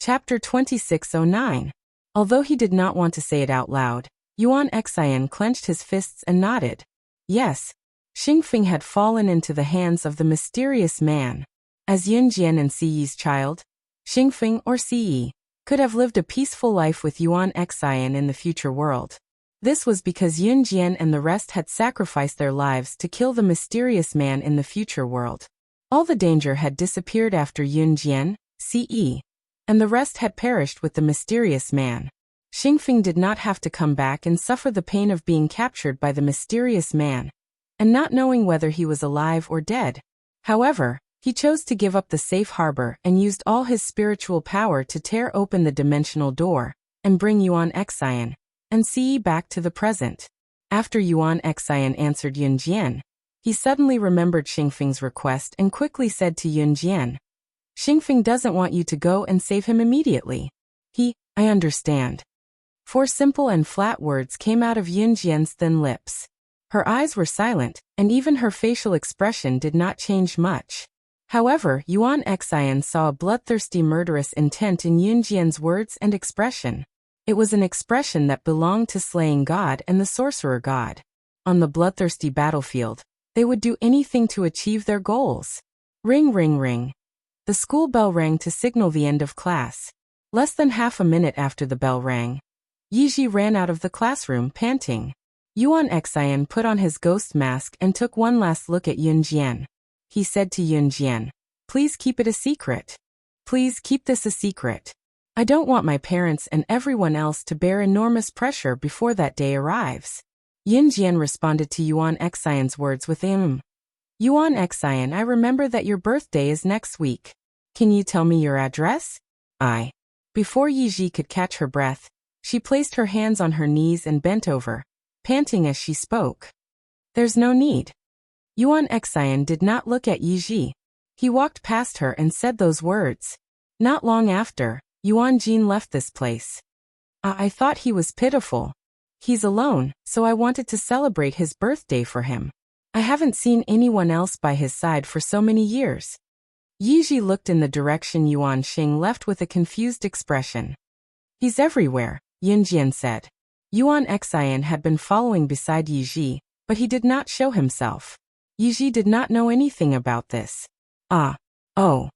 Chapter 2609. Although he did not want to say it out loud, Yuan Xian clenched his fists and nodded. Yes, Xingfeng had fallen into the hands of the mysterious man. As Yun Jian and Siyi's child, Xingfeng or Siyi could have lived a peaceful life with Yuan Xian in the future world. This was because Yun Jian and the rest had sacrificed their lives to kill the mysterious man in the future world. All the danger had disappeared after Yun Jian, Siyi, and the rest had perished with the mysterious man. Xingfeng did not have to come back and suffer the pain of being captured by the mysterious man, and not knowing whether he was alive or dead. However, he chose to give up the safe harbor and used all his spiritual power to tear open the dimensional door and bring Yuan Xian and Siyi back to the present. After Yuan Xian answered Yun Jian, he suddenly remembered Xingfeng's request and quickly said to Yun Jian, "Xingfeng doesn't want you to go and save him immediately." I understand. 4 simple and flat words came out of Yun Jian's thin lips. Her eyes were silent, and even her facial expression did not change much. However, Yuan Xian saw a bloodthirsty murderous intent in Yun Jian's words and expression. It was an expression that belonged to slaying God and the sorcerer god. On the bloodthirsty battlefield, they would do anything to achieve their goals. Ring, ring, ring. The school bell rang to signal the end of class. Less than half a minute after the bell rang, Yiji ran out of the classroom panting. Yuan Xian put on his ghost mask and took one last look at Yun Jian. He said to Yun Jian, "Please keep it a secret. Please keep this a secret. I don't want my parents and everyone else to bear enormous pressure before that day arrives." Yun Jian responded to Yuan Xian's words with "Yuan Xian, I remember that your birthday is next week. Can you tell me your address?" Before Yiji could catch her breath, she placed her hands on her knees and bent over, panting as she spoke. "There's no need." Yuan Xian did not look at Yiji. He walked past her and said those words. Not long after, Yuan Jin left this place. I thought he was pitiful. He's alone, so I wanted to celebrate his birthday for him. I haven't seen anyone else by his side for so many years." Yiji looked in the direction Yuan Xing left with a confused expression. "He's everywhere," Yun Jian said. Yuan Xian had been following beside Yiji, but he did not show himself. Yiji did not know anything about this. Oh.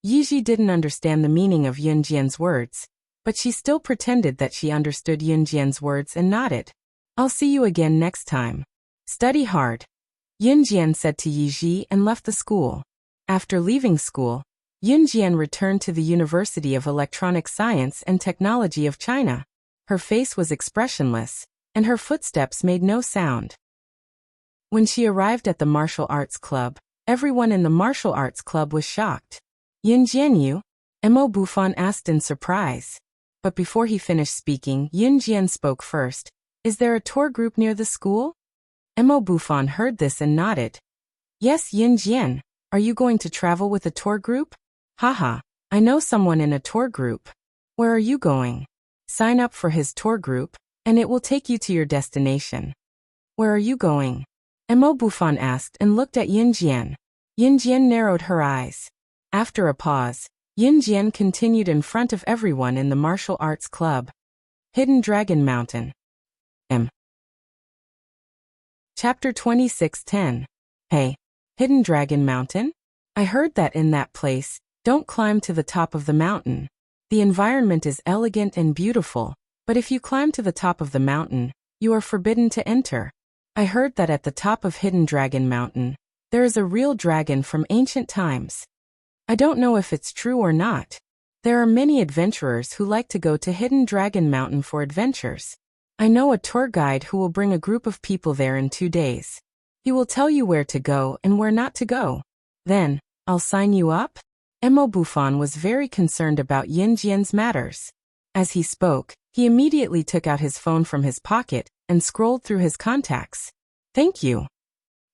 Yiji didn't understand the meaning of Yun Jian's words, but she still pretended that she understood Yun Jian's words and nodded. "I'll see you again next time. Study hard," Yun Jian said to Yiji and left the school. After leaving school, Yun Jian returned to the University of Electronic Science and Technology of China. Her face was expressionless, and her footsteps made no sound. When she arrived at the martial arts club, everyone in the martial arts club was shocked. "Yun Jianyu?" Mo Bufan asked in surprise. But before he finished speaking, Yun Jian spoke first. "Is there a tour group near the school?" Mo Bufan heard this and nodded. "Yes, Yun Jian. Are you going to travel with a tour group?" "Haha, I know someone in a tour group." "Where are you going?" "Sign up for his tour group, and it will take you to your destination." "Where are you going?" Mo Bufan asked and looked at Yun Jian. Yun Jian narrowed her eyes. After a pause, Yun Jian continued in front of everyone in the martial arts club. Hidden Dragon Mountain. Chapter 2610. Hey, Hidden Dragon Mountain? I heard that in that place, don't climb to the top of the mountain. The environment is elegant and beautiful, but if you climb to the top of the mountain, you are forbidden to enter. I heard that at the top of Hidden Dragon Mountain, there is a real dragon from ancient times. I don't know if it's true or not. There are many adventurers who like to go to Hidden Dragon Mountain for adventures. I know a tour guide who will bring a group of people there in 2 days. He will tell you where to go and where not to go. Then, I'll sign you up? Mo Bufan was very concerned about Yun Jian's matters. As he spoke, he immediately took out his phone from his pocket and scrolled through his contacts. "Thank you."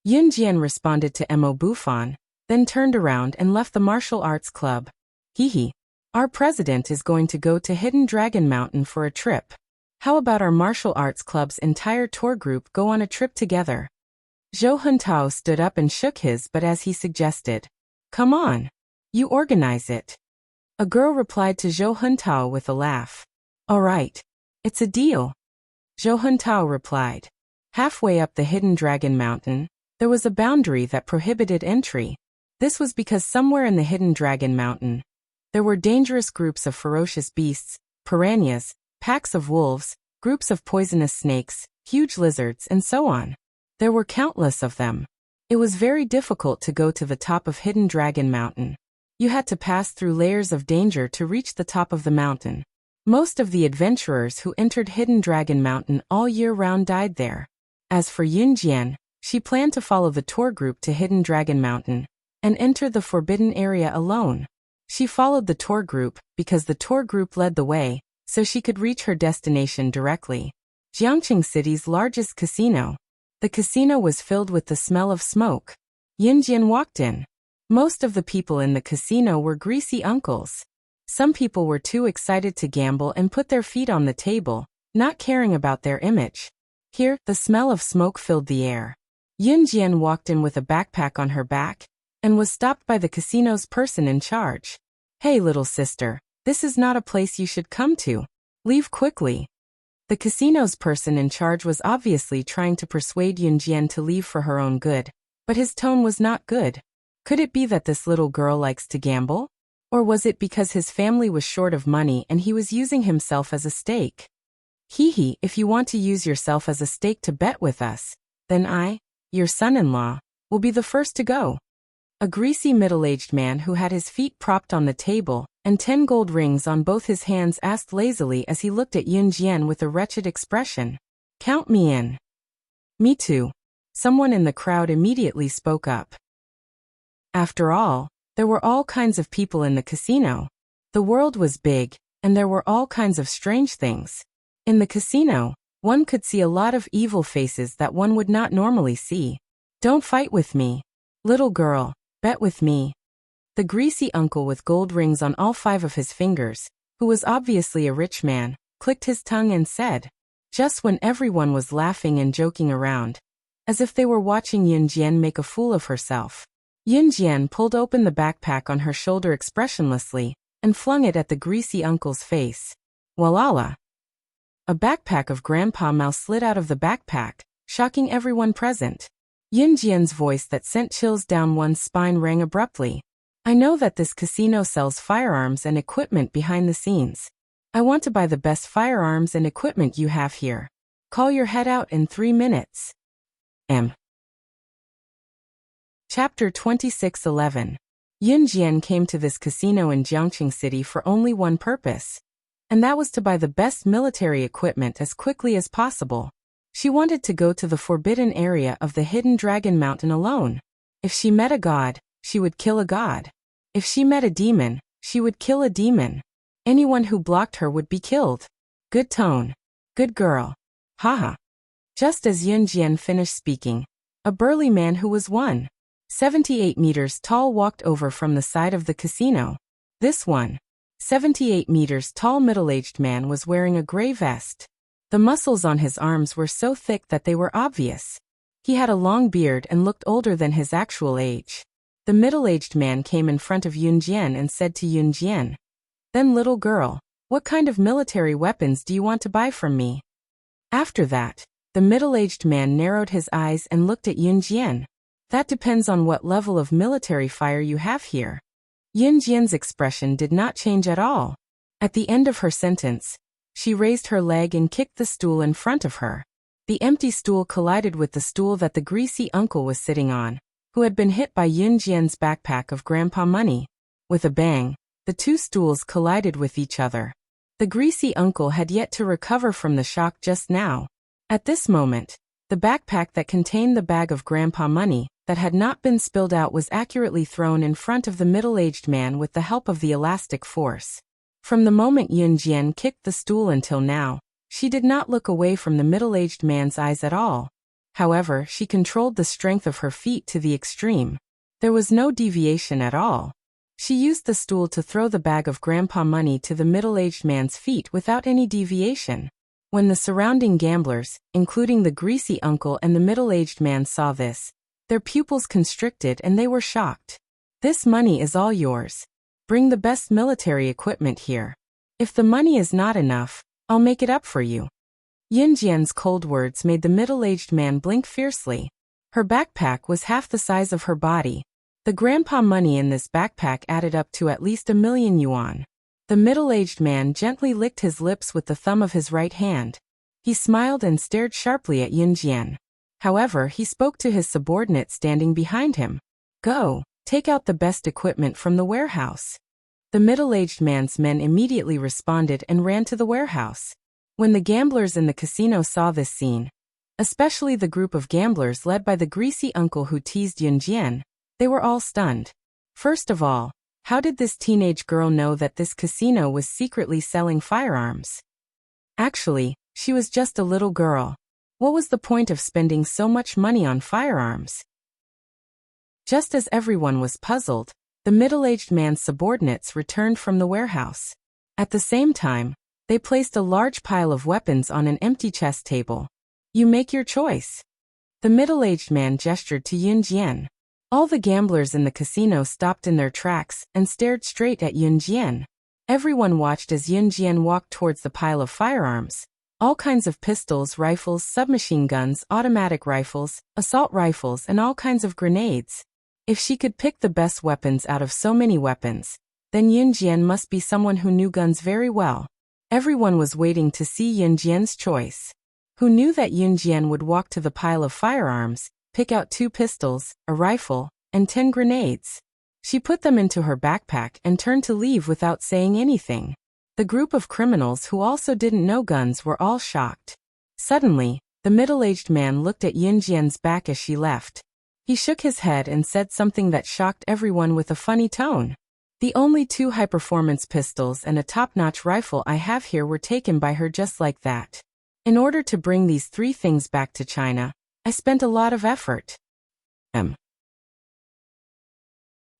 Yun Jian responded to Mo Bufan, then turned around and left the martial arts club. Our president is going to go to Hidden Dragon Mountain for a trip. How about our martial arts club's entire tour group go on a trip together? Zhou Huntao stood up and shook his butt as he suggested. "Come on. You organize it." A girl replied to Zhou Huntao with a laugh. All right. It's a deal. Zhou Huntao replied. Halfway up the hidden dragon mountain, there was a boundary that prohibited entry. This was because somewhere in the hidden dragon mountain, there were dangerous groups of ferocious beasts, piranhas, packs of wolves, groups of poisonous snakes, huge lizards, and so on. There were countless of them. It was very difficult to go to the top of Hidden Dragon Mountain. You had to pass through layers of danger to reach the top of the mountain. Most of the adventurers who entered Hidden Dragon Mountain all year round died there. As for Yunjian, she planned to follow the tour group to Hidden Dragon Mountain and enter the forbidden area alone. She followed the tour group because the tour group led the way, so she could reach her destination directly. Jiangqing City's largest casino. The casino was filled with the smell of smoke. Yunjian walked in. Most of the people in the casino were greasy uncles. Some people were too excited to gamble and put their feet on the table, not caring about their image. Here, the smell of smoke filled the air. Yunjian walked in with a backpack on her back and was stopped by the casino's person in charge. Hey, little sister, this is not a place you should come to. Leave quickly. The casino's person in charge was obviously trying to persuade Yunjian to leave for her own good, but his tone was not good. Could it be that this little girl likes to gamble? Or was it because his family was short of money and he was using himself as a stake? Hee, if you want to use yourself as a stake to bet with us, then I, your son-in-law, will be the first to go. A greasy middle-aged man who had his feet propped on the table and 10 gold rings on both his hands asked lazily as he looked at Yunjian with a wretched expression. Count me in. Me too. Someone in the crowd immediately spoke up. After all, there were all kinds of people in the casino. The world was big, and there were all kinds of strange things. In the casino, one could see a lot of evil faces that one would not normally see. Don't fight with me. Little girl, bet with me. The greasy uncle with gold rings on all 5 of his fingers, who was obviously a rich man, clicked his tongue and said, just when everyone was laughing and joking around, as if they were watching Yunjian make a fool of herself. Yunjian pulled open the backpack on her shoulder expressionlessly and flung it at the greasy uncle's face. Walala! A backpack of Grandpa Mao slid out of the backpack, shocking everyone present. Yunjian's voice that sent chills down one's spine rang abruptly. I know that this casino sells firearms and equipment behind the scenes. I want to buy the best firearms and equipment you have here. Call your head out in 3 minutes. M. Chapter 26:11. Yunjian came to this casino in Jiangqing City for only one purpose, and that was to buy the best military equipment as quickly as possible. She wanted to go to the forbidden area of the Hidden Dragon Mountain alone. If she met a god, she would kill a god. If she met a demon, she would kill a demon. Anyone who blocked her would be killed. Good tone. Good girl. Haha. Just as Yunjian finished speaking, a burly man who was 1.78 meters tall walked over from the side of the casino. This 1.78 meters tall middle-aged man was wearing a gray vest. The muscles on his arms were so thick that they were obvious. He had a long beard and looked older than his actual age. The middle-aged man came in front of Yunjian and said to Yunjian, "Then little girl, what kind of military weapons do you want to buy from me?" After that, the middle-aged man narrowed his eyes and looked at Yunjian. That depends on what level of military fire you have here. Yunjian's expression did not change at all. At the end of her sentence, she raised her leg and kicked the stool in front of her. The empty stool collided with the stool that the greasy uncle was sitting on, who had been hit by Yunjian's backpack of grandpa money. With a bang, the 2 stools collided with each other. The greasy uncle had yet to recover from the shock just now. At this moment, the backpack that contained the bag of grandpa money that had not been spilled out was accurately thrown in front of the middle-aged man with the help of the elastic force. From the moment Yunjian kicked the stool until now, she did not look away from the middle-aged man's eyes at all. However, she controlled the strength of her feet to the extreme. There was no deviation at all. She used the stool to throw the bag of grandpa money to the middle-aged man's feet without any deviation. When the surrounding gamblers, including the greasy uncle and the middle-aged man, saw this, their pupils constricted and they were shocked. This money is all yours. Bring the best military equipment here. If the money is not enough, I'll make it up for you. Yin Jian's cold words made the middle-aged man blink fiercely. Her backpack was half the size of her body. The grandpa money in this backpack added up to at least 1,000,000 yuan. The middle-aged man gently licked his lips with the thumb of his right hand. He smiled and stared sharply at Yin Jian. However, he spoke to his subordinate standing behind him. Go, take out the best equipment from the warehouse. The middle-aged man's men immediately responded and ran to the warehouse. When the gamblers in the casino saw this scene, especially the group of gamblers led by the greasy uncle who teased Yin Jian, they were all stunned. First of all, how did this teenage girl know that this casino was secretly selling firearms? Actually, she was just a little girl. What was the point of spending so much money on firearms? Just as everyone was puzzled, the middle-aged man's subordinates returned from the warehouse. At the same time, they placed a large pile of weapons on an empty chess table. You make your choice. The middle-aged man gestured to Yin Jian. All the gamblers in the casino stopped in their tracks and stared straight at Yin Jian. Everyone watched as Yin Jian walked towards the pile of firearms. All kinds of pistols, rifles, submachine guns, automatic rifles, assault rifles, and all kinds of grenades. If she could pick the best weapons out of so many weapons, then Yin Jian must be someone who knew guns very well. Everyone was waiting to see Yin Jian's choice. Who knew that Yin Jian would walk to the pile of firearms, pick out 2 pistols, a rifle, and 10 grenades. She put them into her backpack and turned to leave without saying anything. The group of criminals who also didn't know guns were all shocked. Suddenly, the middle-aged man looked at Yin Jian's back as she left. He shook his head and said something that shocked everyone with a funny tone. The only 2 high-performance pistols and a top-notch rifle I have here were taken by her just like that. In order to bring these 3 things back to China, I spent a lot of effort.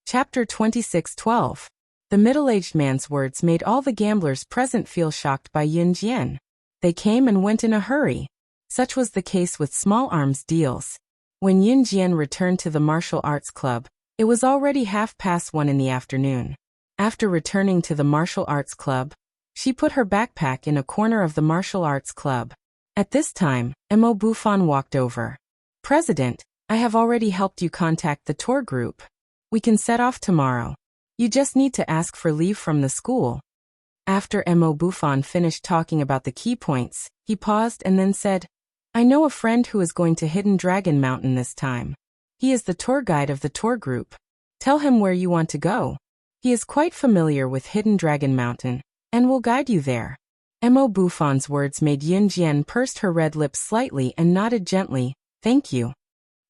Chapter 26:12. The middle-aged man's words made all the gamblers present feel shocked by Yin Jian. They came and went in a hurry. Such was the case with small arms deals. When Yin Jian returned to the martial arts club, it was already 1:30 in the afternoon. After returning to the martial arts club, she put her backpack in a corner of the martial arts club. At this time, Mo Bufan walked over. President, I have already helped you contact the tour group. We can set off tomorrow. You just need to ask for leave from the school. After Mo Bufan finished talking about the key points, he paused and then said, I know a friend who is going to Hidden Dragon Mountain this time. He is the tour guide of the tour group. Tell him where you want to go. He is quite familiar with Hidden Dragon Mountain, and will guide you there. Mo Bufan's words made Yin Jian pursed her red lips slightly and nodded gently, thank you.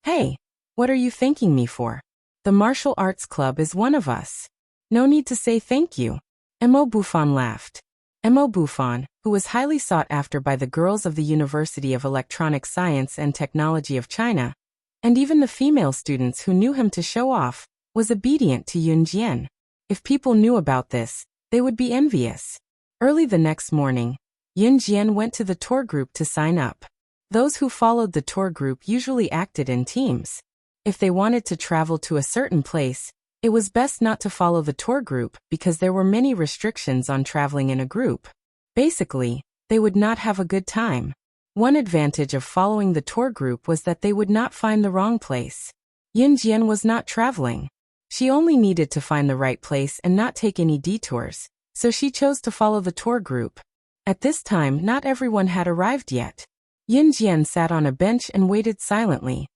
Hey, what are you thanking me for? The martial arts club is one of us. No need to say thank you. Mo Bufan laughed. Mo Bufan, who was highly sought after by the girls of the University of Electronic Science and Technology of China, and even the female students who knew him to show off, was obedient to Yin Jian. If people knew about this, they would be envious. Early the next morning, Yin Jian went to the tour group to sign up. Those who followed the tour group usually acted in teams. If they wanted to travel to a certain place, it was best not to follow the tour group because there were many restrictions on traveling in a group. Basically, they would not have a good time. One advantage of following the tour group was that they would not find the wrong place. Yin Jian was not traveling. She only needed to find the right place and not take any detours, so she chose to follow the tour group. At this time, not everyone had arrived yet. Yin Jian sat on a bench and waited silently.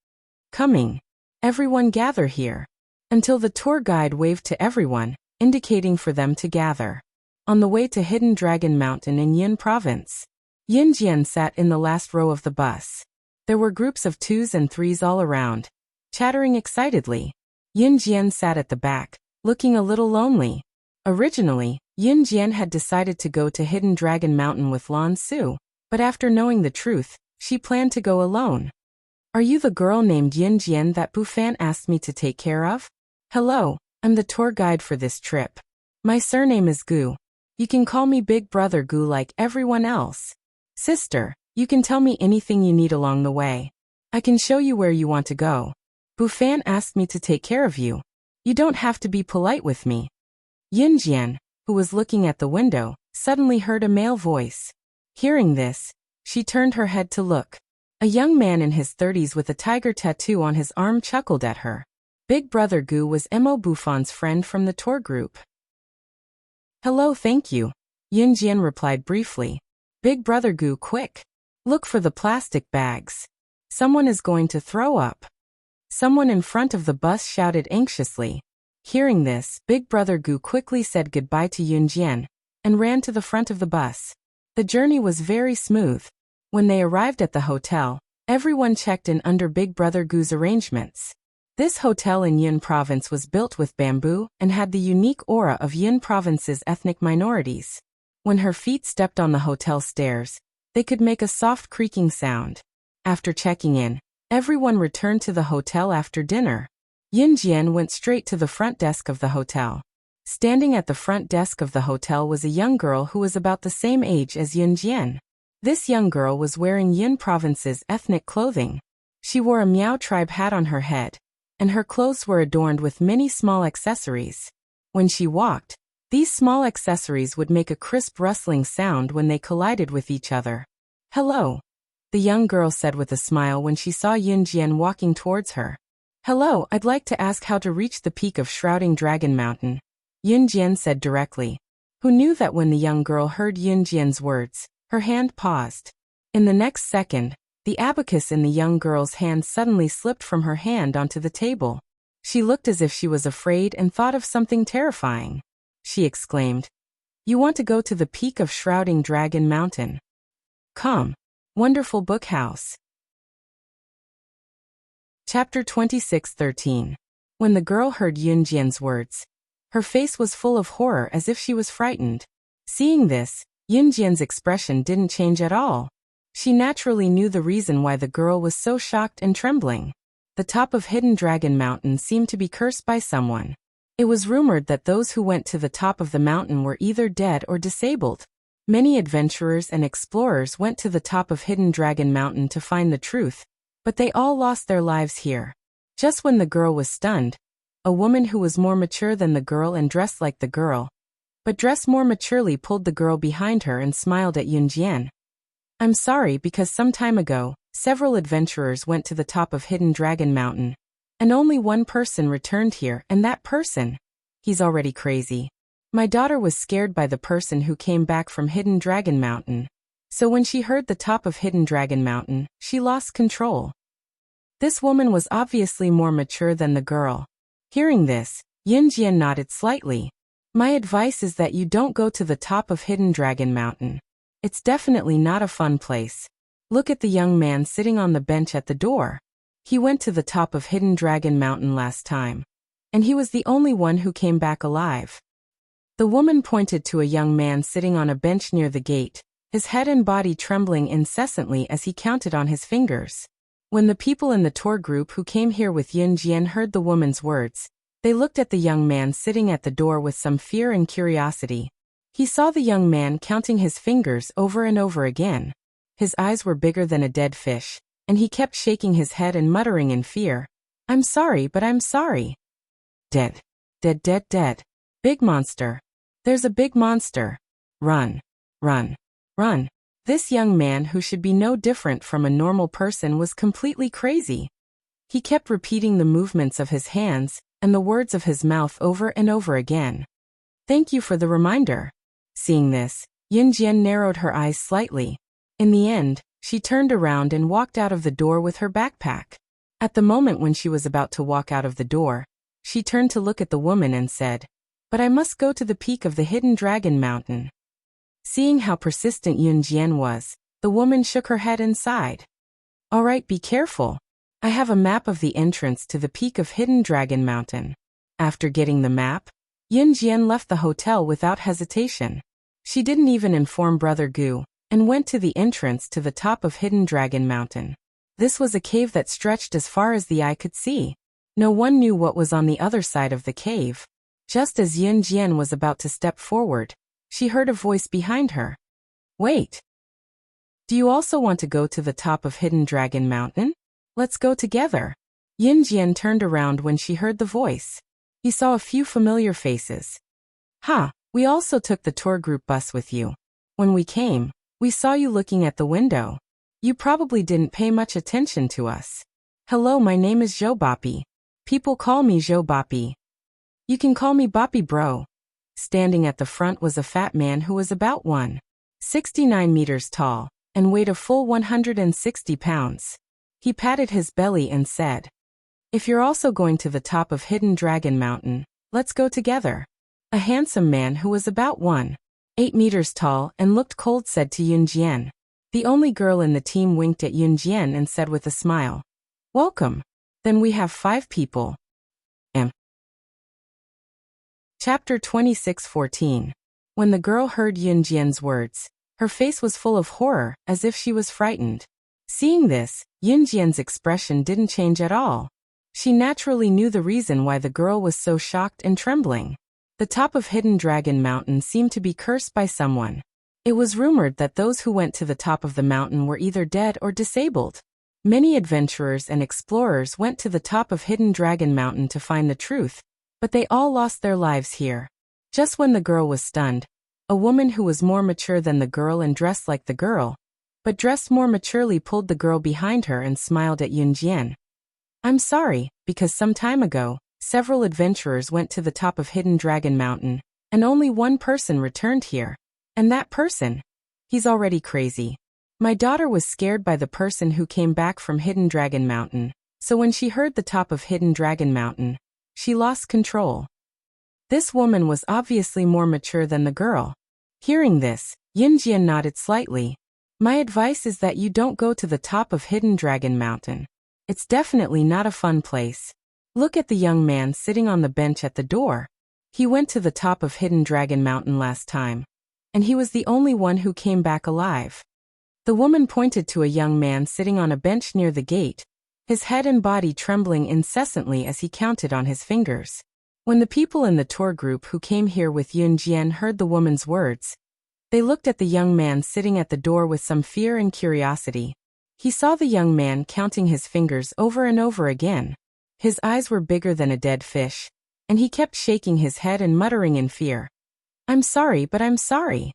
Coming. Everyone gather here. Until the tour guide waved to everyone, indicating for them to gather. On the way to Hidden Dragon Mountain in Yin Province, Yin Jian sat in the last row of the bus. There were groups of 2s and 3s all around, chattering excitedly. Yin Jian sat at the back, looking a little lonely. Originally, Yin Jian had decided to go to Hidden Dragon Mountain with Lan Su, but after knowing the truth, she planned to go alone. Are you the girl named Yin Jian that Bufan asked me to take care of? Hello, I'm the tour guide for this trip. My surname is Gu. You can call me Big Brother Gu like everyone else. Sister, you can tell me anything you need along the way. I can show you where you want to go. Bufan asked me to take care of you. You don't have to be polite with me. Yunjian, who was looking at the window, suddenly heard a male voice. Hearing this, she turned her head to look. A young man in his 30s with a tiger tattoo on his arm chuckled at her. Big Brother Gu was Mo Buffon's friend from the tour group. "Hello, thank you," Yunjian replied briefly. "Big Brother Gu, quick! Look for the plastic bags. Someone is going to throw up." Someone in front of the bus shouted anxiously. Hearing this, Big Brother Gu quickly said goodbye to Yunjian and ran to the front of the bus. The journey was very smooth. When they arrived at the hotel, everyone checked in under Big Brother Gu's arrangements. This hotel in Yun Province was built with bamboo and had the unique aura of Yun Province's ethnic minorities. When her feet stepped on the hotel stairs, they could make a soft creaking sound. After checking in, everyone returned to the hotel after dinner. Yunjian went straight to the front desk of the hotel. Standing at the front desk of the hotel was a young girl who was about the same age as Yunjian. This young girl was wearing Yun Province's ethnic clothing. She wore a Miao tribe hat on her head, and her clothes were adorned with many small accessories. When she walked, these small accessories would make a crisp rustling sound when they collided with each other. "Hello," the young girl said with a smile when she saw Yunjian walking towards her. "Hello, I'd like to ask how to reach the peak of Shrouding Dragon Mountain," Yunjian said directly. Who knew that when the young girl heard Yunjian's words, her hand paused. In the next second, the abacus in the young girl's hand suddenly slipped from her hand onto the table. She looked as if she was afraid and thought of something terrifying. She exclaimed, "You want to go to the peak of Shrouding Dragon Mountain? Come. Wonderful Book House." Chapter 26:13. When the girl heard Yunjian's words, her face was full of horror as if she was frightened. Seeing this, Yunjian's expression didn't change at all. She naturally knew the reason why the girl was so shocked and trembling. The top of Hidden Dragon Mountain seemed to be cursed by someone. It was rumored that those who went to the top of the mountain were either dead or disabled. Many adventurers and explorers went to the top of Hidden Dragon Mountain to find the truth, but they all lost their lives here. Just when the girl was stunned, a woman who was more mature than the girl and dressed like the girl, but dressed more maturely, pulled the girl behind her and smiled at Yunjian. "I'm sorry, because some time ago, several adventurers went to the top of Hidden Dragon Mountain, and only one person returned here, and that person, he's already crazy. My daughter was scared by the person who came back from Hidden Dragon Mountain. So when she heard the top of Hidden Dragon Mountain, she lost control." This woman was obviously more mature than the girl. Hearing this, Yunjian nodded slightly. "My advice is that you don't go to the top of Hidden Dragon Mountain. It's definitely not a fun place. Look at the young man sitting on the bench at the door. He went to the top of Hidden Dragon Mountain last time, and he was the only one who came back alive." The woman pointed to a young man sitting on a bench near the gate, his head and body trembling incessantly as he counted on his fingers. When the people in the tour group who came here with Yunjian heard the woman's words, they looked at the young man sitting at the door with some fear and curiosity. He saw the young man counting his fingers over and over again. His eyes were bigger than a dead fish, and he kept shaking his head and muttering in fear, "I'm sorry, but I'm sorry. Dead. Dead, dead, dead. Big monster. There's a big monster. Run. Run. Run." This young man, who should be no different from a normal person, was completely crazy. He kept repeating the movements of his hands and the words of his mouth over and over again. "Thank you for the reminder." Seeing this, Yunjian narrowed her eyes slightly. In the end, she turned around and walked out of the door with her backpack. At the moment when she was about to walk out of the door, she turned to look at the woman and said, "But I must go to the peak of the Hidden Dragon Mountain." Seeing how persistent Yunjian was, the woman shook her head and sighed. "All right, be careful. I have a map of the entrance to the peak of Hidden Dragon Mountain." After getting the map, Yunjian left the hotel without hesitation. She didn't even inform Brother Gu, and went to the entrance to the top of Hidden Dragon Mountain. This was a cave that stretched as far as the eye could see. No one knew what was on the other side of the cave. Just as Yunjian was about to step forward, she heard a voice behind her. "Wait. Do you also want to go to the top of Hidden Dragon Mountain? Let's go together." Yunjian turned around when she heard the voice. He saw a few familiar faces. Ha, we also took the tour group bus with you. When we came, we saw you looking at the window. You probably didn't pay much attention to us. Hello, my name is Joe Boppy. People call me Joe Boppy. You can call me Boppy bro. Standing at the front was a fat man who was about 169 meters tall and weighed a full 160 pounds. He patted his belly and said, "If you're also going to the top of Hidden Dragon Mountain, let's go together." A handsome man who was about 1.8 meters tall and looked cold said to Yunjian. The only girl in the team winked at Yunjian and said with a smile, "Welcome. Then we have 5 people." Chapter 26:14. When the girl heard Yunjian's words, her face was full of horror, as if she was frightened. Seeing this, Yunjian's expression didn't change at all. She naturally knew the reason why the girl was so shocked and trembling. The top of Hidden Dragon Mountain seemed to be cursed by someone. It was rumored that those who went to the top of the mountain were either dead or disabled. Many adventurers and explorers went to the top of Hidden Dragon Mountain to find the truth, but they all lost their lives here. Just when the girl was stunned, a woman who was more mature than the girl and dressed like the girl, but dressed more maturely, pulled the girl behind her and smiled at Yunjian. "I'm sorry, because some time ago, several adventurers went to the top of Hidden Dragon Mountain, and only one person returned here. And that person? He's already crazy. My daughter was scared by the person who came back from Hidden Dragon Mountain, so when she heard the top of Hidden Dragon Mountain, she lost control." This woman was obviously more mature than the girl. Hearing this, Yunjian nodded slightly. "My advice is that you don't go to the top of Hidden Dragon Mountain. It's definitely not a fun place. Look at the young man sitting on the bench at the door. He went to the top of Hidden Dragon Mountain last time, and he was the only one who came back alive." The woman pointed to a young man sitting on a bench near the gate, his head and body trembling incessantly as he counted on his fingers. When the people in the tour group who came here with Yunjian heard the woman's words, they looked at the young man sitting at the door with some fear and curiosity. He saw the young man counting his fingers over and over again. His eyes were bigger than a dead fish, and he kept shaking his head and muttering in fear, "I'm sorry, but I'm sorry.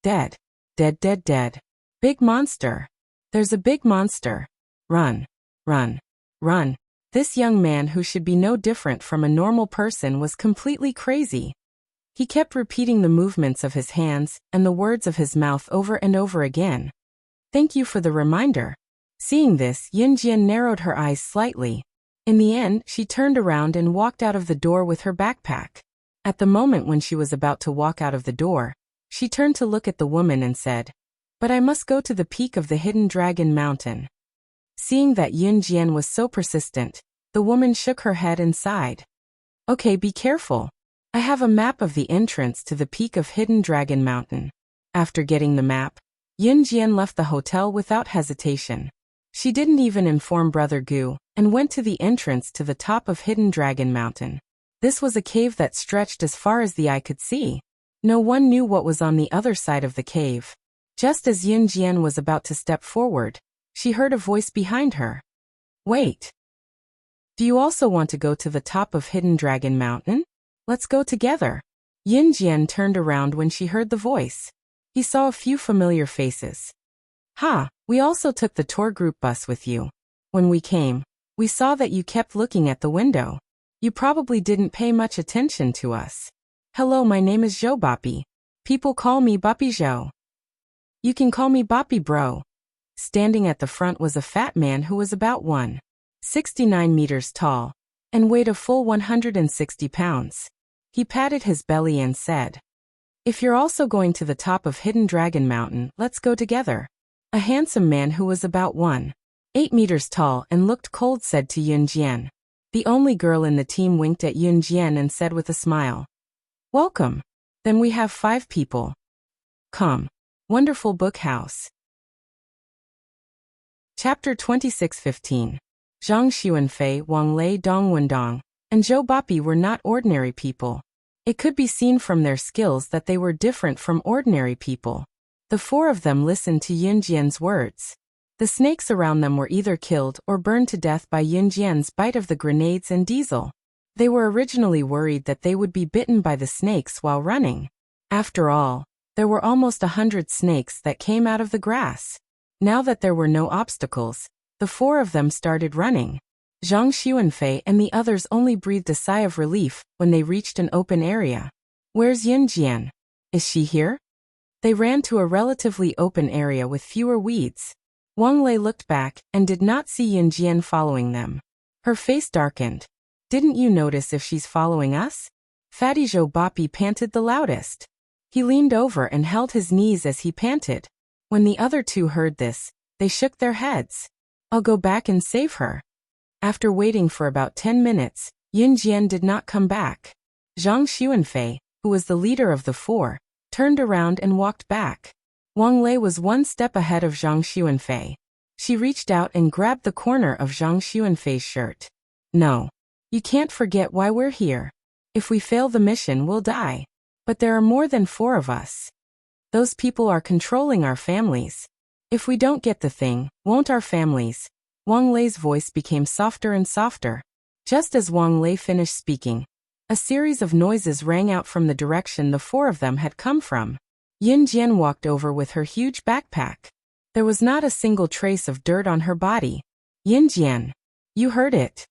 Dead. Dead, dead, dead. Big monster. There's a big monster. Run. Run. Run." This young man, who should be no different from a normal person, was completely crazy. He kept repeating the movements of his hands and the words of his mouth over and over again. "Thank you for the reminder." Seeing this, Yunjian narrowed her eyes slightly. In the end, she turned around and walked out of the door with her backpack. At the moment when she was about to walk out of the door, she turned to look at the woman and said, "But I must go to the peak of the Hidden Dragon Mountain." Seeing that Yunjian was so persistent, the woman shook her head and sighed. "Okay, be careful. I have a map of the entrance to the peak of Hidden Dragon Mountain." After getting the map, Yunjian left the hotel without hesitation. She didn't even inform Brother Gu, and went to the entrance to the top of Hidden Dragon Mountain. This was a cave that stretched as far as the eye could see. No one knew what was on the other side of the cave. Just as Yunjian was about to step forward, she heard a voice behind her. "Wait. Do you also want to go to the top of Hidden Dragon Mountain? Let's go together." Yunjian turned around when she heard the voice. He saw a few familiar faces. "Ha, we also took the tour group bus with you. When we came, we saw that you kept looking at the window. You probably didn't pay much attention to us. Hello, my name is Joe Boppy. People call me Boppy Joe. You can call me Boppy bro." Standing at the front was a fat man who was about 169 meters tall and weighed a full 160 pounds. He patted his belly and said, "If you're also going to the top of Hidden Dragon Mountain, let's go together." A handsome man who was about 1.8 meters tall and looked cold said to Yunjian. The only girl in the team winked at Yunjian and said with a smile, "Welcome. Then we have 5 people. Come. Wonderful book house." Chapter 26:15. Zhang Xuanfei, Wang Lei Dongwendong, and Zhou Boppy were not ordinary people. It could be seen from their skills that they were different from ordinary people. The 4 of them listened to Yunjian's words. The snakes around them were either killed or burned to death by Yunjian's bite of the grenades and diesel. They were originally worried that they would be bitten by the snakes while running. After all, there were almost 100 snakes that came out of the grass. Now that there were no obstacles, the four of them started running. Zhang Xuanfei and the others only breathed a sigh of relief when they reached an open area. Where's Yunjian? Is she here? They ran to a relatively open area with fewer weeds. Wang Lei looked back and did not see Yunjian following them. Her face darkened. Didn't you notice if she's following us? Fatty Zhou Bapi panted the loudest. He leaned over and held his knees as he panted. When the other two heard this, they shook their heads. I'll go back and save her. After waiting for about 10 minutes, Yunjian did not come back. Zhang Xuanfei, who was the leader of the four, turned around and walked back. Wang Lei was one step ahead of Zhang Xuanfei. She reached out and grabbed the corner of Zhang Xuanfei's shirt. No. You can't forget why we're here. If we fail the mission, we'll die. But there are more than 4 of us. Those people are controlling our families. If we don't get the thing, won't our families? Wang Lei's voice became softer and softer. Just as Wang Lei finished speaking, a series of noises rang out from the direction the 4 of them had come from. Yunjian walked over with her huge backpack. There was not a single trace of dirt on her body. Yunjian, you heard it.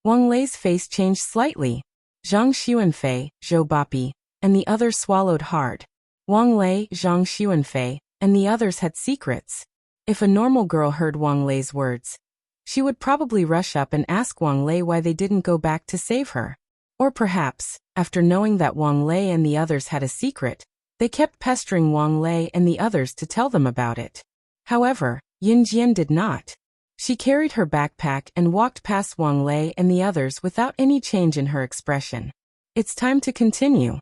Wang Lei's face changed slightly. Zhang Xuanfei, Zhou Bapi, and the others swallowed hard. Wang Lei, Zhang Xuanfei, and the others had secrets. If a normal girl heard Wang Lei's words, she would probably rush up and ask Wang Lei why they didn't go back to save her. Or perhaps, after knowing that Wang Lei and the others had a secret, they kept pestering Wang Lei and the others to tell them about it. However, Yunjian did not. She carried her backpack and walked past Wang Lei and the others without any change in her expression. It's time to continue.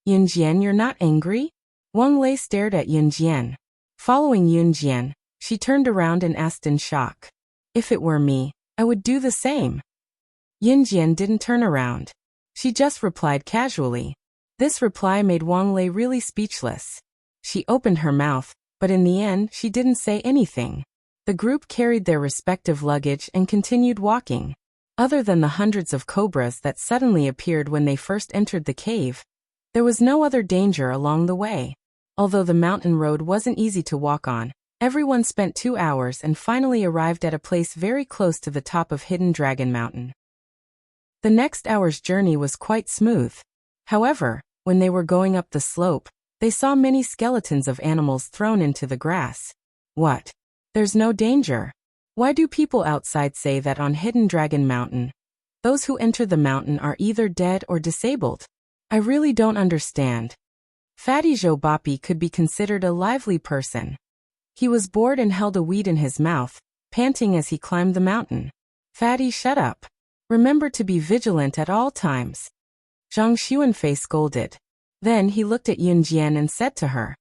Yunjian, you're not angry? Wang Lei stared at Yunjian. Following Yunjian, she turned around and asked in shock. If it were me, I would do the same. Yunjian didn't turn around. She just replied casually. This reply made Wang Lei really speechless. She opened her mouth, but in the end she didn't say anything. The group carried their respective luggage and continued walking. Other than the hundreds of cobras that suddenly appeared when they first entered the cave, there was no other danger along the way. Although the mountain road wasn't easy to walk on, everyone spent 2 hours and finally arrived at a place very close to the top of Hidden Dragon Mountain. The next hour's journey was quite smooth. However, when they were going up the slope, they saw many skeletons of animals thrown into the grass. What? There's no danger. Why do people outside say that on Hidden Dragon Mountain, those who enter the mountain are either dead or disabled? I really don't understand. Fatty Zhou Bapi could be considered a lively person. He was bored and held a weed in his mouth, panting as he climbed the mountain. Fatty, shut up. Remember to be vigilant at all times. Zhang Xuanfei scolded. Then he looked at Yunjian and said to her,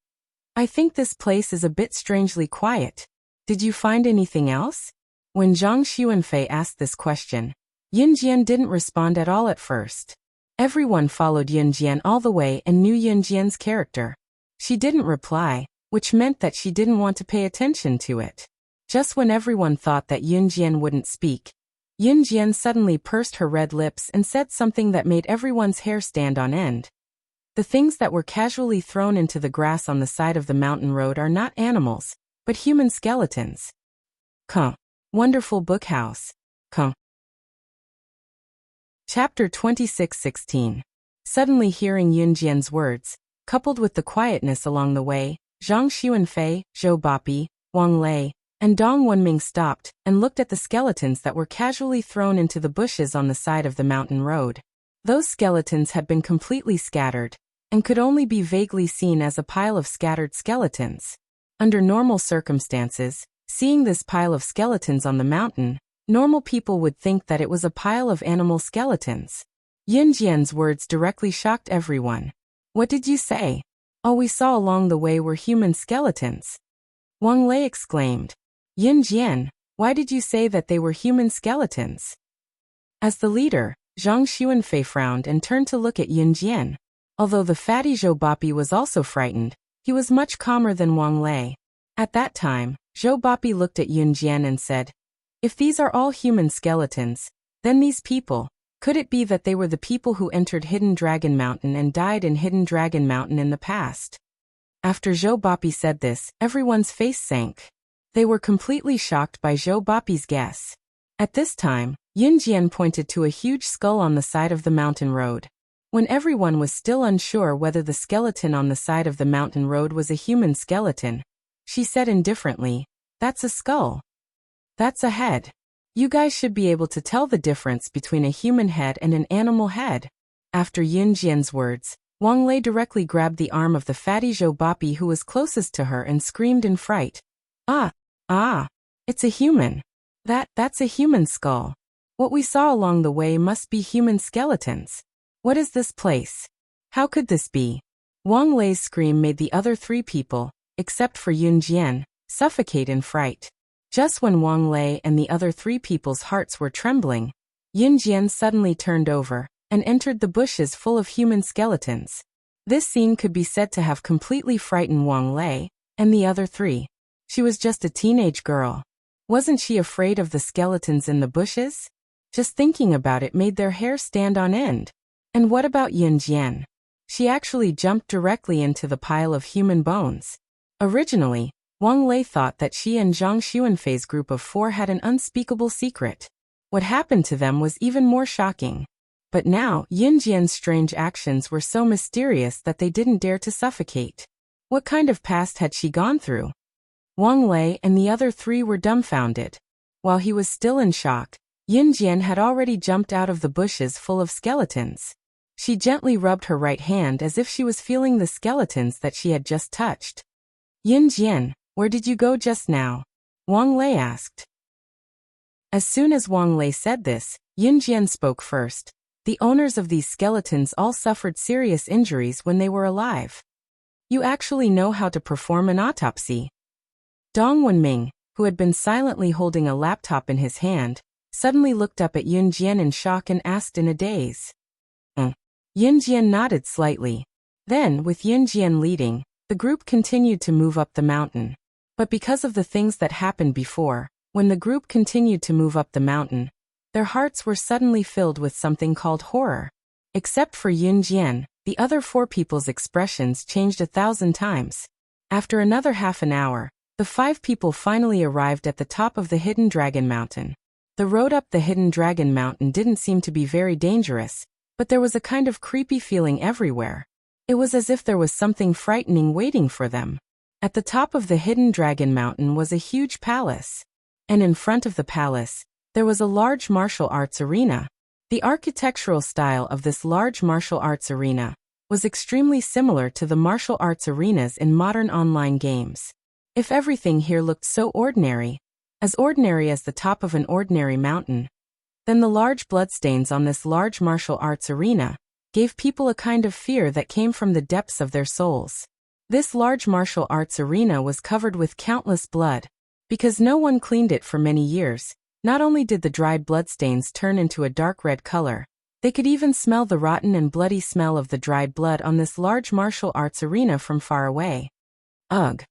I think this place is a bit strangely quiet. Did you find anything else? When Zhang Xuanfei asked this question, Yunjian didn't respond at all at first. Everyone followed Yunjian all the way and knew Yunjian's character. She didn't reply, which meant that she didn't want to pay attention to it. Just when everyone thought that Yunjian wouldn't speak, Yunjian suddenly pursed her red lips and said something that made everyone's hair stand on end. The things that were casually thrown into the grass on the side of the mountain road are not animals, but human skeletons. Wonderful book house. Chapter 26:16. Suddenly hearing Yunjian's words, coupled with the quietness along the way, Zhang Xuanfei, Zhou Bapi, Wang Lei, and Dong Wenming stopped and looked at the skeletons that were casually thrown into the bushes on the side of the mountain road. Those skeletons had been completely scattered, and could only be vaguely seen as a pile of scattered skeletons. Under normal circumstances, seeing this pile of skeletons on the mountain, normal people would think that it was a pile of animal skeletons. Yunjian's words directly shocked everyone. What did you say? All we saw along the way were human skeletons. Wang Lei exclaimed. Yunjian, why did you say that they were human skeletons? As the leader, Zhang Xuanfei frowned and turned to look at Yunjian. Although the fatty Zhou Bapi was also frightened, he was much calmer than Wang Lei. At that time, Zhou Bapi looked at Yunjian and said, If these are all human skeletons, then these people, Could it be that they were the people who entered Hidden Dragon Mountain and died in Hidden Dragon Mountain in the past? After Zhou Bapi said this, everyone's face sank. They were completely shocked by Zhou Bapi's guess. At this time, Yin Jian pointed to a huge skull on the side of the mountain road. When everyone was still unsure whether the skeleton on the side of the mountain road was a human skeleton, she said indifferently, "That's a skull. That's a head. You guys should be able to tell the difference between a human head and an animal head." After Yin Jian's words, Wang Lei directly grabbed the arm of the fatty Zhou Bapi who was closest to her and screamed in fright. Ah, it's a human. That's a human skull. What we saw along the way must be human skeletons. What is this place? How could this be? Wang Lei's scream made the other three people, except for Yun Jian, suffocate in fright. Just when Wang Lei and the other three people's hearts were trembling, Yun Jian suddenly turned over and entered the bushes full of human skeletons. This scene could be said to have completely frightened Wang Lei and the other three. She was just a teenage girl. Wasn't she afraid of the skeletons in the bushes? Just thinking about it made their hair stand on end. And what about Yin Jian? She actually jumped directly into the pile of human bones. Originally, Wang Lei thought that she and Zhang Xuanfei's group of 4 had an unspeakable secret. What happened to them was even more shocking. But now, Yin Jian's strange actions were so mysterious that they didn't dare to suffocate. What kind of past had she gone through? Wang Lei and the other 3 were dumbfounded. While he was still in shock, Yin Jian had already jumped out of the bushes full of skeletons. She gently rubbed her right hand as if she was feeling the skeletons that she had just touched. "Yin Jian, where did you go just now?" Wang Lei asked. As soon as Wang Lei said this, Yin Jian spoke first. "The owners of these skeletons all suffered serious injuries when they were alive. You actually know how to perform an autopsy." Dong Wenming, who had been silently holding a laptop in his hand, suddenly looked up at Yin Jian in shock and asked in a daze. Yin Jian nodded slightly. Then, with Yin Jian leading, the group continued to move up the mountain. But because of the things that happened before, when the group continued to move up the mountain, their hearts were suddenly filled with something called horror. Except for Yin Jian, the other 4 people's expressions changed 1,000 times. After another half an hour, the 5 people finally arrived at the top of the Hidden Dragon Mountain. The road up the Hidden Dragon Mountain didn't seem to be very dangerous, but there was a kind of creepy feeling everywhere. It was as if there was something frightening waiting for them. At the top of the Hidden Dragon Mountain was a huge palace. And in front of the palace, there was a large martial arts arena. The architectural style of this large martial arts arena was extremely similar to the martial arts arenas in modern online games. If everything here looked so ordinary as the top of an ordinary mountain, then the large bloodstains on this large martial arts arena gave people a kind of fear that came from the depths of their souls. This large martial arts arena was covered with countless blood. Because no one cleaned it for many years, not only did the dried bloodstains turn into a dark red color, they could even smell the rotten and bloody smell of the dried blood on this large martial arts arena from far away. Ugh!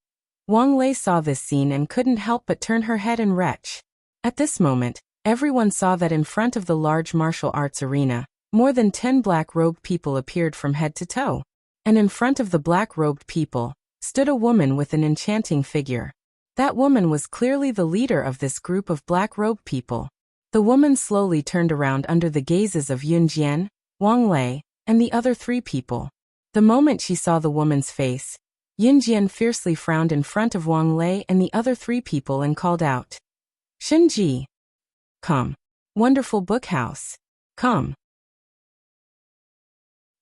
Wang Lei saw this scene and couldn't help but turn her head and retch. At this moment, everyone saw that in front of the large martial arts arena, more than 10 black-robed people appeared from head to toe. And in front of the black-robed people stood a woman with an enchanting figure. That woman was clearly the leader of this group of black-robed people. The woman slowly turned around under the gazes of Yun Jian, Wang Lei, and the other 3 people. The moment she saw the woman's face, Yin Jian fiercely frowned in front of Wang Lei and the other 3 people and called out, "Shenji! Come. Wonderful book house. Come."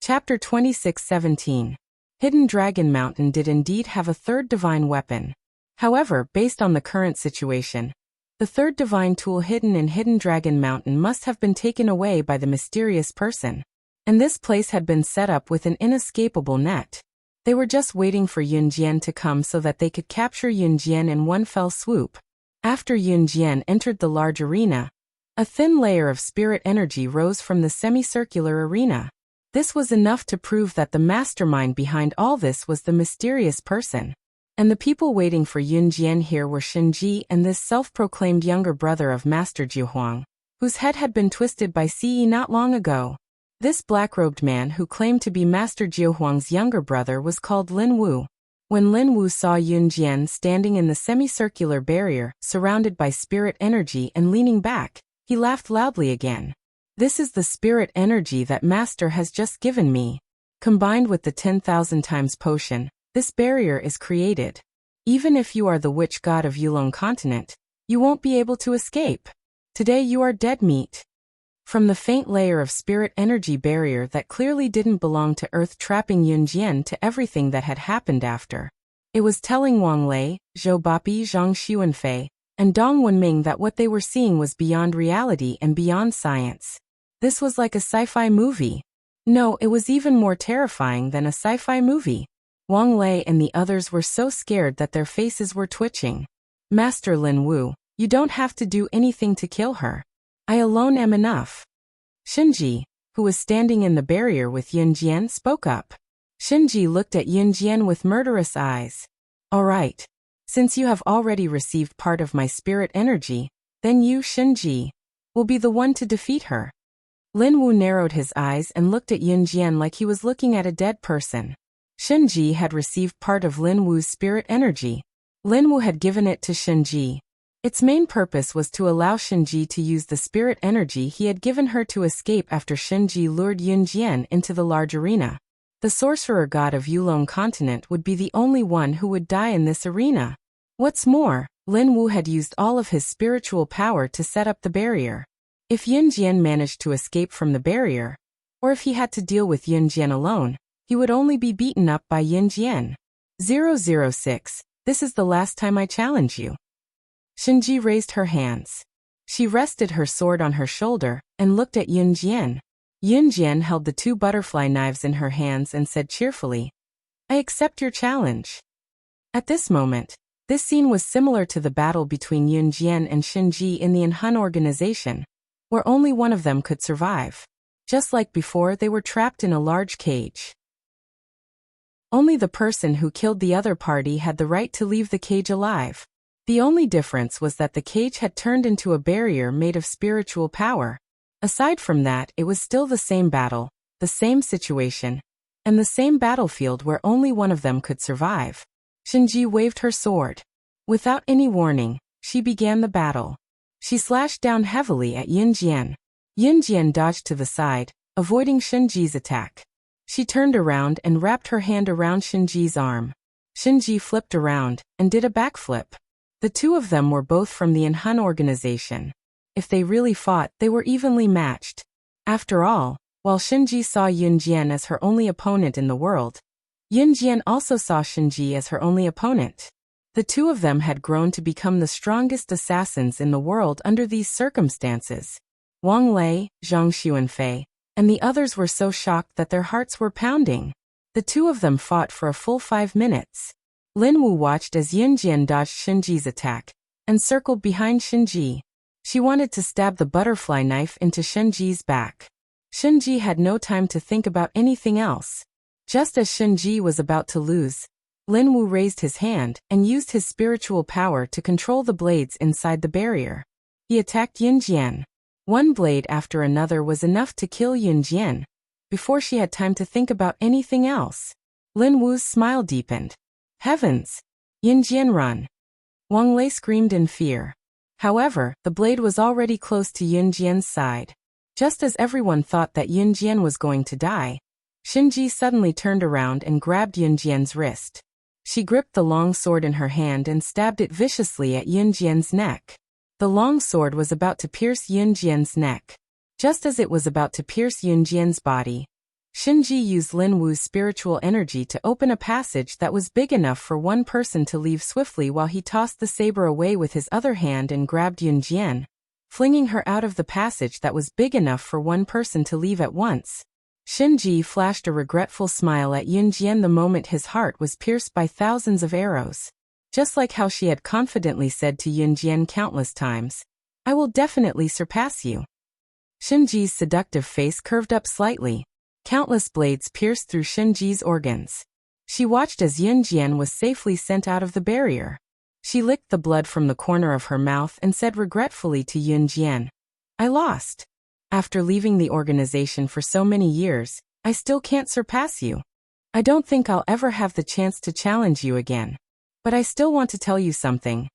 Chapter 26:17. Hidden Dragon Mountain did indeed have a third divine weapon. However, based on the current situation, the third divine tool hidden in Hidden Dragon Mountain must have been taken away by the mysterious person. And this place had been set up with an inescapable net. They were just waiting for Yun Jian to come so that they could capture Yun Jian in one fell swoop. After Yun Jian entered the large arena, a thin layer of spirit energy rose from the semicircular arena. This was enough to prove that the mastermind behind all this was the mysterious person. And the people waiting for Yun Jian here were Shenji and this self-proclaimed younger brother of Master Jiuhuang. whose head had been twisted by Ce not long ago. This black-robed man who claimed to be Master Jiuhuang's younger brother was called Lin Wu. When Lin Wu saw Yun Jian standing in the semicircular barrier, surrounded by spirit energy and leaning back, he laughed loudly again. This is the spirit energy that Master has just given me. Combined with the 10,000 times potion, this barrier is created. Even if you are the witch god of Yulong continent, you won't be able to escape. Today you are dead meat. From the faint layer of spirit energy barrier that clearly didn't belong to Earth, trapping Yun Jian to everything that had happened after. It was telling Wang Lei, Zhou Bapi, Zhang Xuanfei, and Dong Wenming that what they were seeing was beyond reality and beyond science. This was like a sci-fi movie. No, it was even more terrifying than a sci-fi movie. Wang Lei and the others were so scared that their faces were twitching. Master Lin Wu, you don't have to do anything to kill her. I alone am enough. Shinji, who was standing in the barrier with Yun Jian, spoke up. Shinji looked at Yun Jian with murderous eyes. All right. Since you have already received part of my spirit energy, then you, Shinji, will be the one to defeat her. Lin Wu narrowed his eyes and looked at Yun Jian like he was looking at a dead person. Shinji had received part of Lin Wu's spirit energy. Lin Wu had given it to Shinji. Its main purpose was to allow Shinji to use the spirit energy he had given her to escape after Shinji lured Yun Jian into the large arena. The sorcerer god of Yulong continent would be the only one who would die in this arena. What's more, Lin Wu had used all of his spiritual power to set up the barrier. If Yun Jian managed to escape from the barrier, or if he had to deal with Yun Jian alone, he would only be beaten up by Yun Jian. 006, this is the last time I challenge you. Shinji raised her hands. She rested her sword on her shoulder and looked at Yun Jian. Yun Jian held the 2 butterfly knives in her hands and said cheerfully, I accept your challenge. At this moment, this scene was similar to the battle between Yun Jian and Shinji in the Inhun organization, where only one of them could survive. Just like before, they were trapped in a large cage. Only the person who killed the other party had the right to leave the cage alive. The only difference was that the cage had turned into a barrier made of spiritual power. Aside from that, it was still the same battle, the same situation, and the same battlefield where only one of them could survive. Shinji waved her sword. Without any warning, she began the battle. She slashed down heavily at Yun Jian. Yun Jian dodged to the side, avoiding Shinji's attack. She turned around and wrapped her hand around Shinji's arm. Shinji flipped around and did a backflip. The 2 of them were both from the Inhun organization. If they really fought, they were evenly matched. After all, while Shinji saw Yun Jian as her only opponent in the world, Yun Jian also saw Shinji as her only opponent. The 2 of them had grown to become the strongest assassins in the world under these circumstances. Wang Lei, Zhang Xuanfei, and the others were so shocked that their hearts were pounding. The 2 of them fought for a full 5 minutes. Lin Wu watched as Yun Jian dodged Shinji's attack and circled behind Shinji. She wanted to stab the butterfly knife into Shinji's back. Shinji had no time to think about anything else. Just as Shinji was about to lose, Lin Wu raised his hand and used his spiritual power to control the blades inside the barrier. He attacked Yun Jian. One blade after another was enough to kill Yun Jian, before she had time to think about anything else. Lin Wu's smile deepened. Heavens! Yun Jian, run! Wang Lei screamed in fear. However, the blade was already close to Yun Jian's side. Just as everyone thought that Yun Jian was going to die, Shinji suddenly turned around and grabbed Yun Jian's wrist. She gripped the long sword in her hand and stabbed it viciously at Yun Jian's neck. The long sword was about to pierce Yun Jian's neck. Just as it was about to pierce Yun Jian's body, Shinji used Lin Wu's spiritual energy to open a passage that was big enough for one person to leave swiftly while he tossed the saber away with his other hand and grabbed Yun Jian, flinging her out of the passage that was big enough for one person to leave at once. Shinji flashed a regretful smile at Yun Jian the moment his heart was pierced by thousands of arrows. Just like how she had confidently said to Yun Jian countless times, I will definitely surpass you. Shinji's seductive face curved up slightly. Countless blades pierced through Shinji's organs. She watched as Yun Jian was safely sent out of the barrier. She licked the blood from the corner of her mouth and said regretfully to Yun Jian, I lost. After leaving the organization for so many years, I still can't surpass you. I don't think I'll ever have the chance to challenge you again. But I still want to tell you something.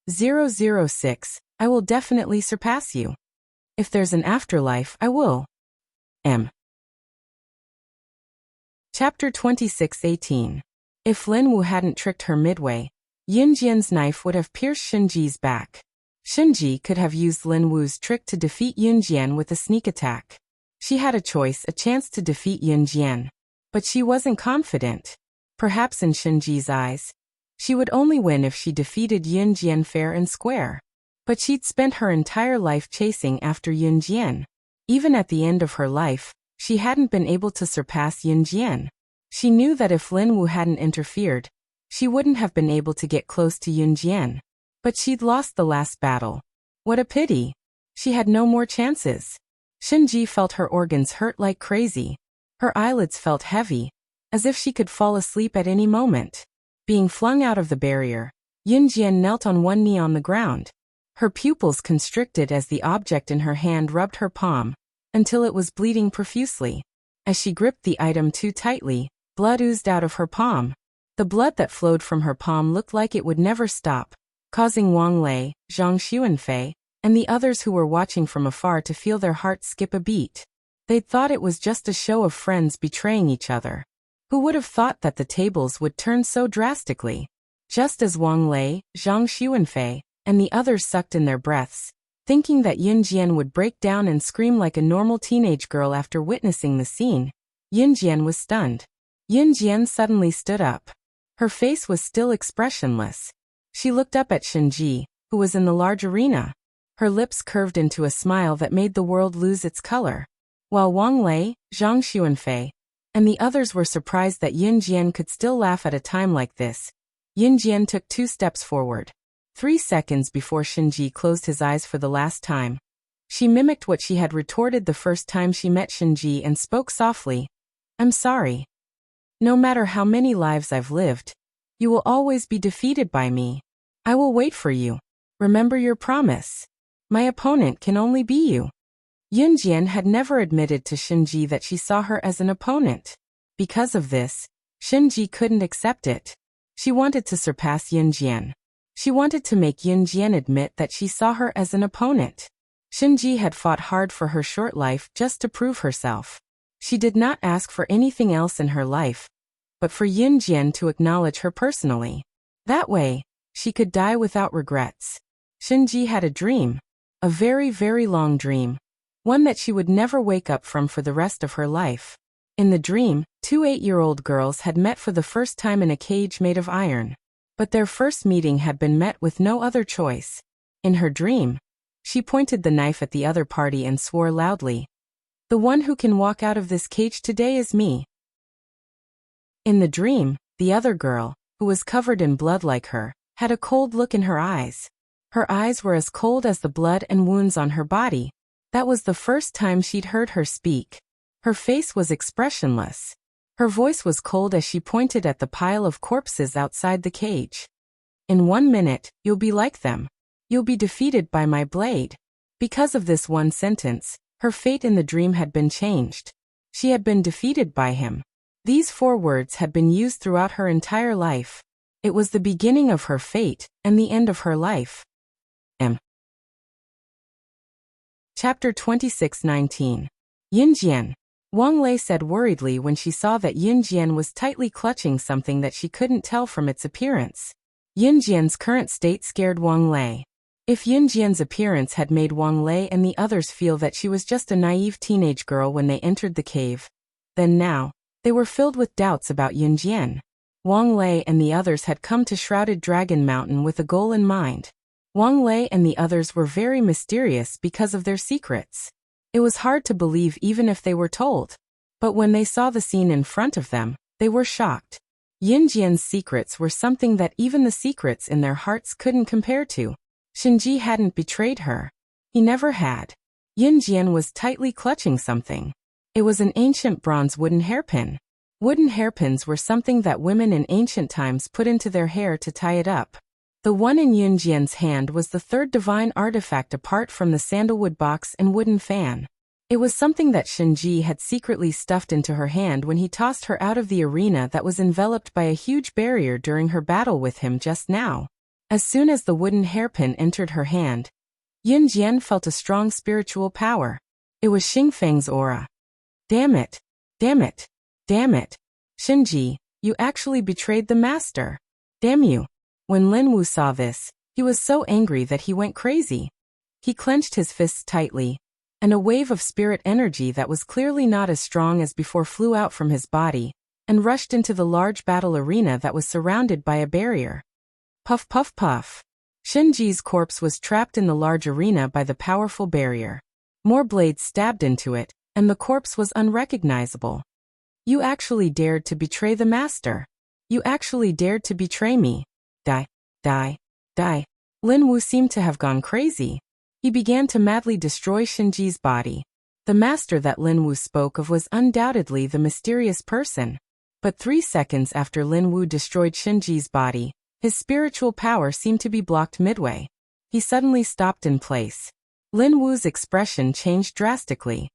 006, I will definitely surpass you. If there's an afterlife, I will. Chapter 26:18. If Lin Wu hadn't tricked her midway, Yin Jian's knife would have pierced Xinji's back. Xinji could have used Lin Wu's trick to defeat Yin Jian with a sneak attack. She had a choice, a chance to defeat Yin Jian. But she wasn't confident. Perhaps in Xinji's eyes, she would only win if she defeated Yin Jian fair and square. But she'd spent her entire life chasing after Yin Jian. Even at the end of her life, she hadn't been able to surpass Yin Jian. She knew that if Lin Wu hadn't interfered, she wouldn't have been able to get close to Yin Jian. But she'd lost the last battle. What a pity. She had no more chances. Xinji felt her organs hurt like crazy. Her eyelids felt heavy, as if she could fall asleep at any moment. Being flung out of the barrier, Yin Jian knelt on one knee on the ground. Her pupils constricted as the object in her hand rubbed her palm, until it was bleeding profusely. As she gripped the item too tightly, blood oozed out of her palm. The blood that flowed from her palm looked like it would never stop, causing Wang Lei, Zhang Xuanfei, and the others who were watching from afar to feel their hearts skip a beat. They'd thought it was just a show of friends betraying each other. Who would have thought that the tables would turn so drastically? Just as Wang Lei, Zhang Xuanfei, and the others sucked in their breaths, thinking that Yin Jian would break down and scream like a normal teenage girl after witnessing the scene, Yin Jian was stunned. Yin Jian suddenly stood up. Her face was still expressionless. She looked up at Xinji, who was in the large arena. Her lips curved into a smile that made the world lose its color. While Wang Lei, Zhang Xuanfei, and the others were surprised that Yin Jian could still laugh at a time like this, Yin Jian took 2 steps forward. 3 seconds before Xinji closed his eyes for the last time, she mimicked what she had retorted the first time she met Xinji and spoke softly. I'm sorry. No matter how many lives I've lived, you will always be defeated by me. I will wait for you. Remember your promise. My opponent can only be you. Yin Jian had never admitted to Xinji that she saw her as an opponent. Because of this, Xinji couldn't accept it. She wanted to surpass Yin Jian. She wanted to make Yin Jian admit that she saw her as an opponent. Xinji had fought hard for her short life just to prove herself. She did not ask for anything else in her life, but for Yin Jian to acknowledge her personally. That way, she could die without regrets. Xinji had a dream. A very, very long dream. One that she would never wake up from for the rest of her life. In the dream, 2 8-year-old girls had met for the first time in a cage made of iron. But their first meeting had been met with no other choice. In her dream, she pointed the knife at the other party and swore loudly, "The one who can walk out of this cage today is me." In the dream, the other girl, who was covered in blood like her, had a cold look in her eyes. Her eyes were as cold as the blood and wounds on her body. That was the first time she'd heard her speak. Her face was expressionless. Her voice was cold as she pointed at the pile of corpses outside the cage. In 1 minute, you'll be like them. You'll be defeated by my blade. Because of this one sentence, her fate in the dream had been changed. She had been defeated by him. These 4 words had been used throughout her entire life. It was the beginning of her fate and the end of her life. Chapter 26:19. Yin Jian. Wang Lei said worriedly when she saw that Yin Jian was tightly clutching something that she couldn't tell from its appearance. Yin Jian's current state scared Wang Lei. If Yin Jian's appearance had made Wang Lei and the others feel that she was just a naive teenage girl when they entered the cave, then now, they were filled with doubts about Yin Jian. Wang Lei and the others had come to Shrouded Dragon Mountain with a goal in mind. Wang Lei and the others were very mysterious because of their secrets. It was hard to believe even if they were told. But when they saw the scene in front of them, they were shocked. Yin Jian's secrets were something that even the secrets in their hearts couldn't compare to. Xinji hadn't betrayed her. He never had. Yin Jian was tightly clutching something. It was an ancient bronze wooden hairpin. Wooden hairpins were something that women in ancient times put into their hair to tie it up. The one in Yunjian's hand was the third divine artifact apart from the sandalwood box and wooden fan. It was something that Shinji had secretly stuffed into her hand when he tossed her out of the arena that was enveloped by a huge barrier during her battle with him just now. As soon as the wooden hairpin entered her hand, Yunjian felt a strong spiritual power. It was Xingfeng's aura. Damn it! Damn it! Damn it! Shinji, you actually betrayed the master. Damn you! When Lin Wu saw this, he was so angry that he went crazy. He clenched his fists tightly, and a wave of spirit energy that was clearly not as strong as before flew out from his body, and rushed into the large battle arena that was surrounded by a barrier. Puff puff puff. Shinji's corpse was trapped in the large arena by the powerful barrier. More blades stabbed into it, and the corpse was unrecognizable. You actually dared to betray the master. You actually dared to betray me. Die, die, die. Lin Wu seemed to have gone crazy. He began to madly destroy Shinji's body. The master that Lin Wu spoke of was undoubtedly the mysterious person. But 3 seconds after Lin Wu destroyed Shinji's body, his spiritual power seemed to be blocked midway. He suddenly stopped in place. Lin Wu's expression changed drastically.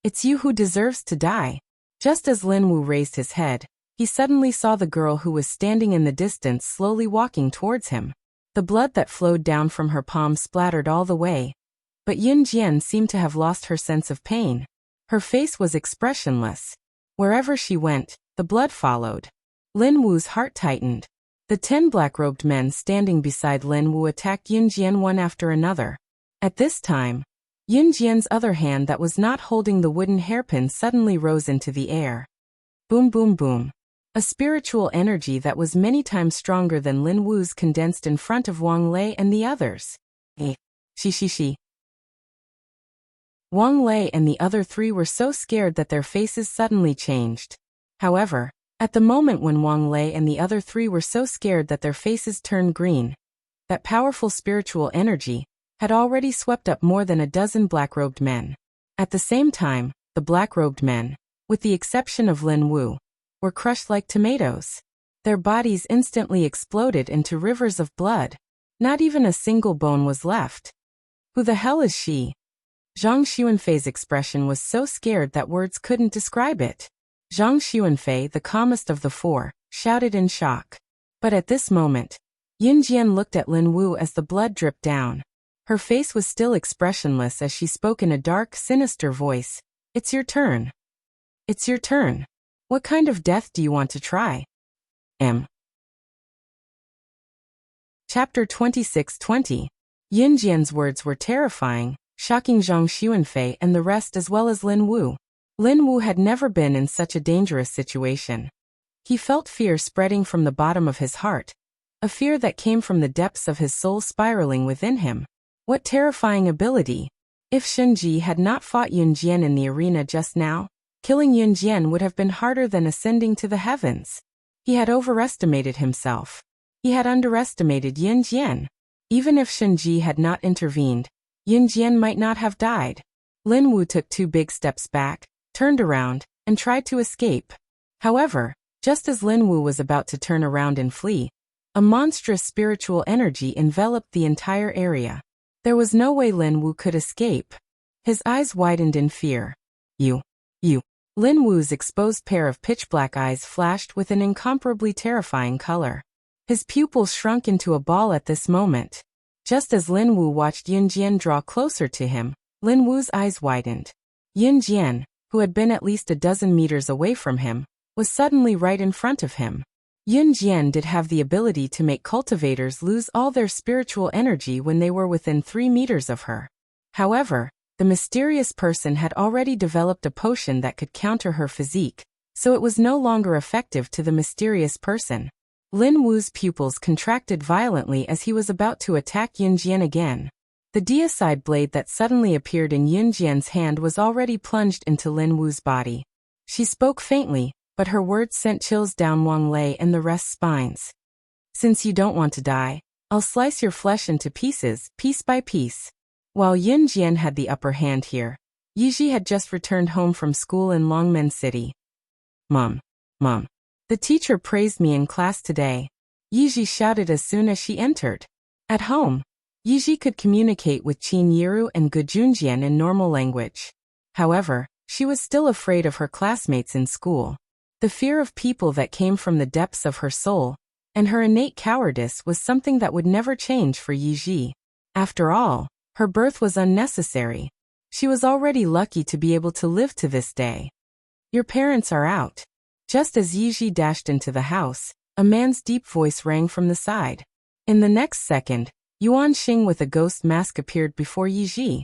It's you who deserves to die. Just as Lin Wu raised his head, he suddenly saw the girl who was standing in the distance slowly walking towards him. The blood that flowed down from her palm splattered all the way, but Yunjian seemed to have lost her sense of pain. Her face was expressionless. Wherever she went, the blood followed. Lin Wu's heart tightened. The 10 black-robed men standing beside Lin Wu attacked Yunjian one after another. At this time, Yunjian's other hand that was not holding the wooden hairpin suddenly rose into the air. Boom boom boom. A spiritual energy that was many times stronger than Lin Wu's condensed in front of Wang Lei and the others. Shi. Wang Lei and the other 3 were so scared that their faces suddenly changed. However, at the moment when Wang Lei and the other 3 were so scared that their faces turned green, that powerful spiritual energy had already swept up more than a dozen black-robed men. At the same time, the black-robed men, with the exception of Lin Wu, were crushed like tomatoes. Their bodies instantly exploded into rivers of blood. Not even a single bone was left. Who the hell is she? Zhang Xuanfei's expression was so scared that words couldn't describe it. Zhang Xuanfei, the calmest of the 4, shouted in shock. But at this moment, Yunjian looked at Lin Wu as the blood dripped down. Her face was still expressionless as she spoke in a dark, sinister voice. It's your turn. It's your turn. What kind of death do you want to try? Chapter 26:20. Yunjian's words were terrifying, shocking Zhang Xuanfei and the rest as well as Lin Wu. Lin Wu had never been in such a dangerous situation. He felt fear spreading from the bottom of his heart, a fear that came from the depths of his soul spiraling within him. What terrifying ability! If Shinji had not fought Yunjian in the arena just now, killing Yunjian would have been harder than ascending to the heavens. He had overestimated himself. He had underestimated Yunjian. Even if Shinji had not intervened, Yunjian might not have died. Lin Wu took 2 big steps back, turned around, and tried to escape. However, just as Lin Wu was about to turn around and flee, a monstrous spiritual energy enveloped the entire area. There was no way Lin Wu could escape. His eyes widened in fear. You. Lin Wu's exposed pair of pitch-black eyes flashed with an incomparably terrifying color. His pupils shrunk into a ball at this moment. Just as Lin Wu watched Yunjian draw closer to him, Lin Wu's eyes widened. Yunjian, who had been at least a dozen meters away from him, was suddenly right in front of him. Yunjian did have the ability to make cultivators lose all their spiritual energy when they were within 3 meters of her. However, the mysterious person had already developed a potion that could counter her physique, so it was no longer effective to the mysterious person. Lin Wu's pupils contracted violently as he was about to attack Yunjian again. The deicide blade that suddenly appeared in Yunjian's hand was already plunged into Lin Wu's body. She spoke faintly, but her words sent chills down Wang Lei and the rest's spines. Since you don't want to die, I'll slice your flesh into pieces, piece by piece. While Yunjian had the upper hand here, Yiji had just returned home from school in Longmen City. Mom. The teacher praised me in class today. Yiji shouted as soon as she entered. At home, Yiji could communicate with Qin Yiru and Gujunjian in normal language. However, she was still afraid of her classmates in school. The fear of people that came from the depths of her soul, and her innate cowardice was something that would never change for Yiji. After all, her birth was unnecessary. She was already lucky to be able to live to this day. Your parents are out. Just as Yiji dashed into the house, a man's deep voice rang from the side. In the next second, Yuan Xing with a ghost mask appeared before Yiji.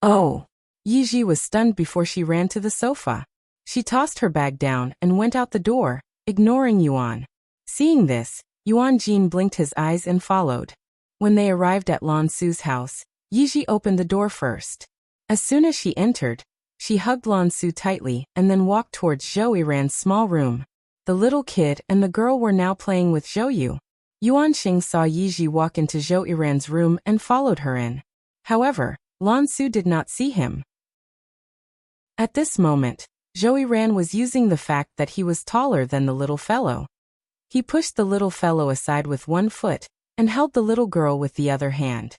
Oh! Yiji was stunned before she ran to the sofa. She tossed her bag down and went out the door, ignoring Yuan. Seeing this, Yuan Jin blinked his eyes and followed. When they arrived at Lan Su's house, Yiji opened the door first. As soon as she entered, she hugged Lan Su tightly and then walked towards Zhou Yiran's small room. The little kid and the girl were now playing with Zhou Yu. Yuan Xing saw Yiji walk into Zhou Yiran's room and followed her in. However, Lan Su did not see him. At this moment, Zhou Yiran was using the fact that he was taller than the little fellow. He pushed the little fellow aside with one foot and held the little girl with the other hand.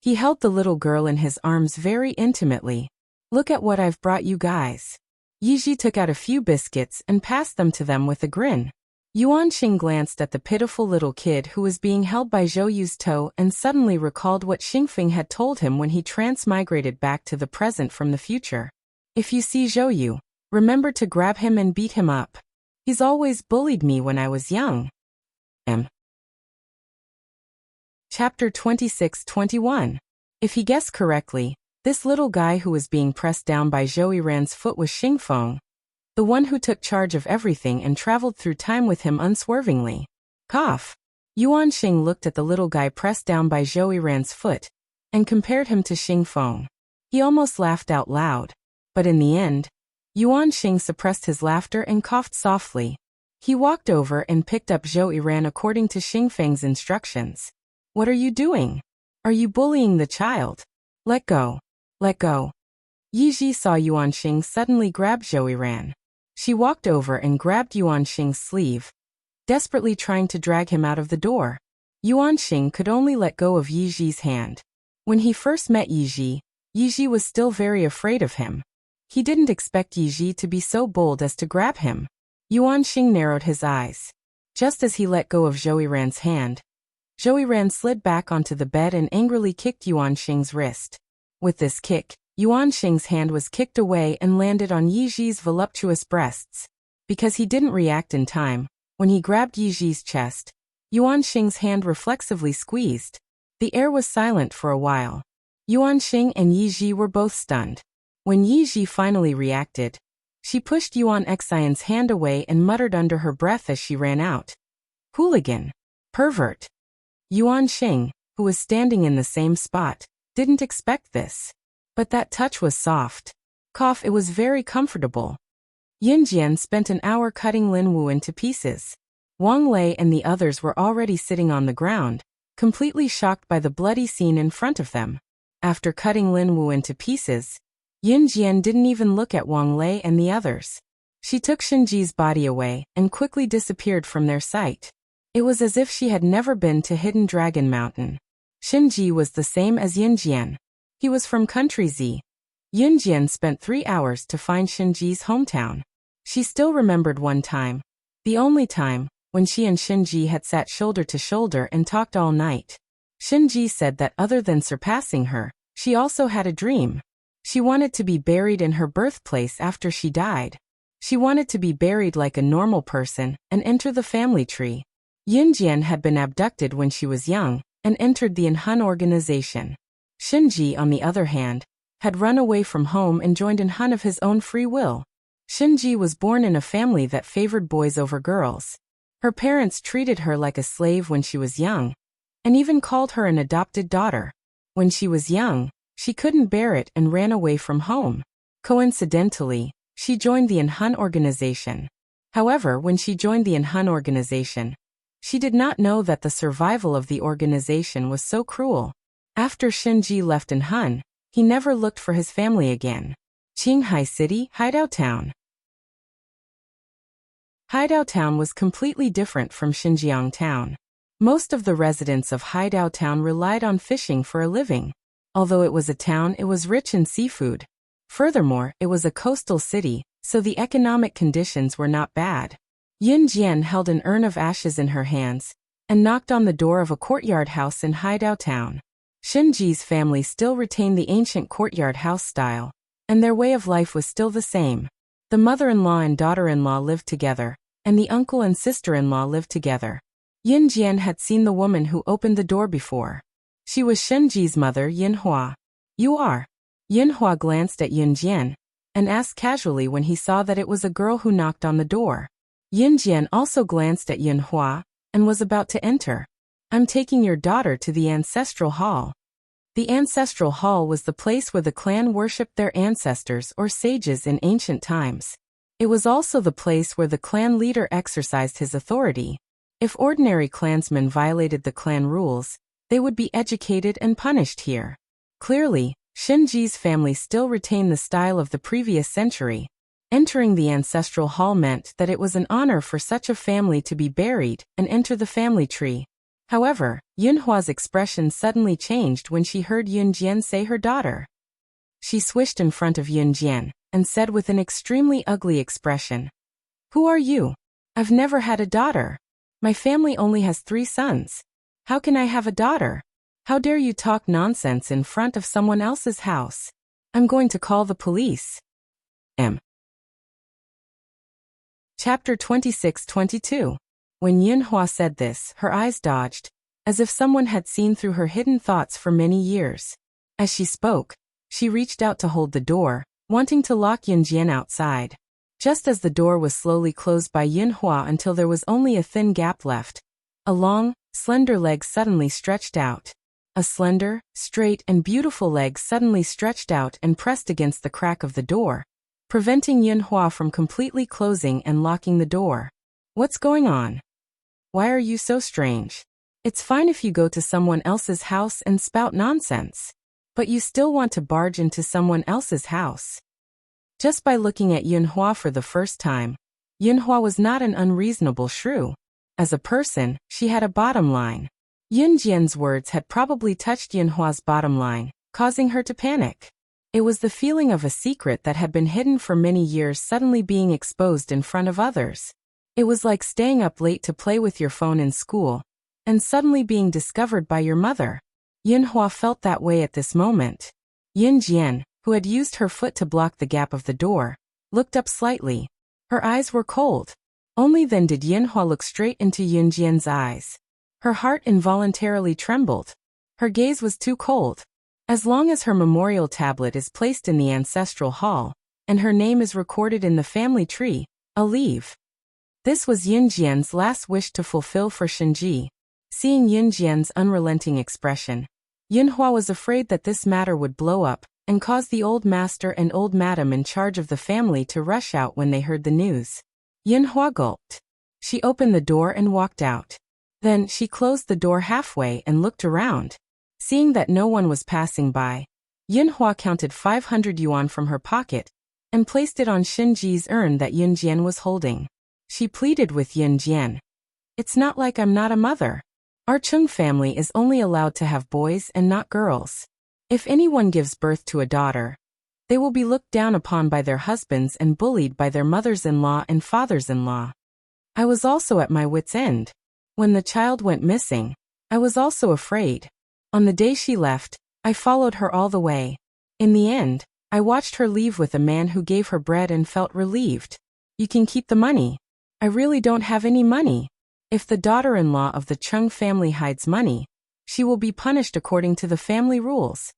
He held the little girl in his arms very intimately. Look at what I've brought you guys. Yiji took out a few biscuits and passed them to them with a grin. Yuan Xing glanced at the pitiful little kid who was being held by Zhou Yu's toe and suddenly recalled what Xingfeng had told him when he transmigrated back to the present from the future. If you see Zhou Yu, remember to grab him and beat him up. He's always bullied me when I was young. Chapter 26-21. If he guessed correctly, this little guy who was being pressed down by Zhou Yiran's foot was Xingfeng, the one who took charge of everything and traveled through time with him unswervingly. Cough. Yuan Xing looked at the little guy pressed down by Zhou Yiran's foot and compared him to Xingfeng. He almost laughed out loud, but in the end, Yuan Xing suppressed his laughter and coughed softly. He walked over and picked up Zhou Yiran according to Xingfeng's instructions. What are you doing? Are you bullying the child? Let go. Let go. Yiji saw Yuan Xing suddenly grab Zhou Yiran. She walked over and grabbed Yuan Xing's sleeve, desperately trying to drag him out of the door. Yuan Xing could only let go of Yiji's hand. When he first met Yiji, Yiji was still very afraid of him. He didn't expect Yiji to be so bold as to grab him. Yuan Xing narrowed his eyes. Just as he let go of Zhou Yiran's hand, Zhou Yiran slid back onto the bed and angrily kicked Yuan Xing's wrist. With this kick, Yuan Xing's hand was kicked away and landed on Yiji's voluptuous breasts. Because he didn't react in time, when he grabbed Yiji's chest, Yuan Xing's hand reflexively squeezed. The air was silent for a while. Yuan Xing and Yiji were both stunned. When Yiji finally reacted, she pushed Yuan Xian's hand away and muttered under her breath as she ran out. Hooligan. Pervert. Yuan Xing, who was standing in the same spot, didn't expect this. But that touch was soft. Cough, it was very comfortable. Yinjian spent an hour cutting Lin Wu into pieces. Wang Lei and the others were already sitting on the ground, completely shocked by the bloody scene in front of them. After cutting Lin Wu into pieces, Yinjian didn't even look at Wang Lei and the others. She took Shinji's body away and quickly disappeared from their sight. It was as if she had never been to Hidden Dragon Mountain. Shinji was the same as Yinjian. He was from Country Z. Yinjian spent 3 hours to find Shinji's hometown. She still remembered one time, the only time, when she and Shinji had sat shoulder to shoulder and talked all night. Shinji said that other than surpassing her, she also had a dream. She wanted to be buried in her birthplace after she died. She wanted to be buried like a normal person and enter the family tree. Yinjian had been abducted when she was young and entered the Inhun organization. Shinji, on the other hand, had run away from home and joined Inhun of his own free will. Shinji was born in a family that favored boys over girls. Her parents treated her like a slave when she was young, and even called her an adopted daughter. When she was young, she couldn't bear it and ran away from home. Coincidentally, she joined the Inhun organization. However, when she joined the Inhun organization, she did not know that the survival of the organization was so cruel. After Shinji left Inhun, he never looked for his family again. Qinghai City, Hideout Town. Hideout Town was completely different from Xinjiang Town. Most of the residents of Haidao Town relied on fishing for a living. Although it was a town, it was rich in seafood. Furthermore, it was a coastal city, so the economic conditions were not bad. Yin Jian held an urn of ashes in her hands and knocked on the door of a courtyard house in Haidao Town. Shinji's family still retained the ancient courtyard house style, and their way of life was still the same. The mother-in-law and daughter-in-law lived together, and the uncle and sister-in-law lived together. Yin Jian had seen the woman who opened the door before. She was Shinji's mother, Yin Hua. "You are?" Yin Hua glanced at Yin Jian and asked casually when he saw that it was a girl who knocked on the door. Yin Jian also glanced at Yin Hua and was about to enter. "I'm taking your daughter to the ancestral hall." The ancestral hall was the place where the clan worshipped their ancestors or sages in ancient times. It was also the place where the clan leader exercised his authority. If ordinary clansmen violated the clan rules, they would be educated and punished here. Clearly, Shinji's family still retained the style of the previous century. Entering the ancestral hall meant that it was an honor for such a family to be buried and enter the family tree. However, Yin Hua's expression suddenly changed when she heard Yin Jian say her daughter. She swished in front of Yin Jian and said with an extremely ugly expression, "Who are you? I've never had a daughter. My family only has 3 sons. How can I have a daughter? How dare you talk nonsense in front of someone else's house? I'm going to call the police." Chapter 26-22. When Yin Hua said this, her eyes dodged, as if someone had seen through her hidden thoughts for many years. As she spoke, she reached out to hold the door, wanting to lock Yin Jian outside. Just as the door was slowly closed by Yin Hua until there was only a thin gap left, a long, slender leg suddenly stretched out. A slender, straight and beautiful leg suddenly stretched out and pressed against the crack of the door, preventing Yin Hua from completely closing and locking the door. "What's going on? Why are you so strange? It's fine if you go to someone else's house and spout nonsense, but you still want to barge into someone else's house." Just by looking at Yin Hua for the first time, Yin Hua was not an unreasonable shrew. As a person, she had a bottom line. Yin Jian's words had probably touched Yin Hua's bottom line, causing her to panic. It was the feeling of a secret that had been hidden for many years suddenly being exposed in front of others. It was like staying up late to play with your phone in school and suddenly being discovered by your mother. Yin Hua felt that way at this moment. Yin Jian, who had used her foot to block the gap of the door, looked up slightly. Her eyes were cold. Only then did Yin Hua look straight into Yin Jian's eyes. Her heart involuntarily trembled. Her gaze was too cold. As long as her memorial tablet is placed in the ancestral hall, and her name is recorded in the family tree, I'll leave. This was Yin Jian's last wish to fulfill for Shinji. Seeing Yin Jian's unrelenting expression, Yin Hua was afraid that this matter would blow up and cause the old master and old madam in charge of the family to rush out when they heard the news. Yin Hua gulped. She opened the door and walked out. Then she closed the door halfway and looked around. Seeing that no one was passing by, Yin Hua counted 500 yuan from her pocket and placed it on Shinji's urn that Yin Jian was holding. She pleaded with Yin Jian. "It's not like I'm not a mother. Our Chung family is only allowed to have boys and not girls. If anyone gives birth to a daughter, they will be looked down upon by their husbands and bullied by their mothers-in-law and fathers-in-law." I was also at my wit's end. When the child went missing, I was also afraid. On the day she left, I followed her all the way. In the end, I watched her leave with a man who gave her bread and felt relieved. "You can keep the money. I really don't have any money. If the daughter-in-law of the Chung family hides money, she will be punished according to the family rules.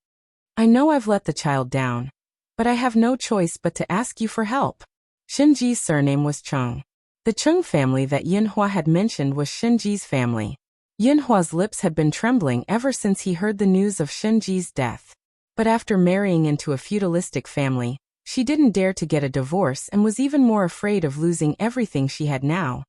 I know I've let the child down, but I have no choice but to ask you for help." Shinji's surname was Chung. The Chung family that Yin Hua had mentioned was Shinji's family. Yin Hua's lips had been trembling ever since he heard the news of Shinji's death. But after marrying into a feudalistic family, she didn't dare to get a divorce and was even more afraid of losing everything she had now.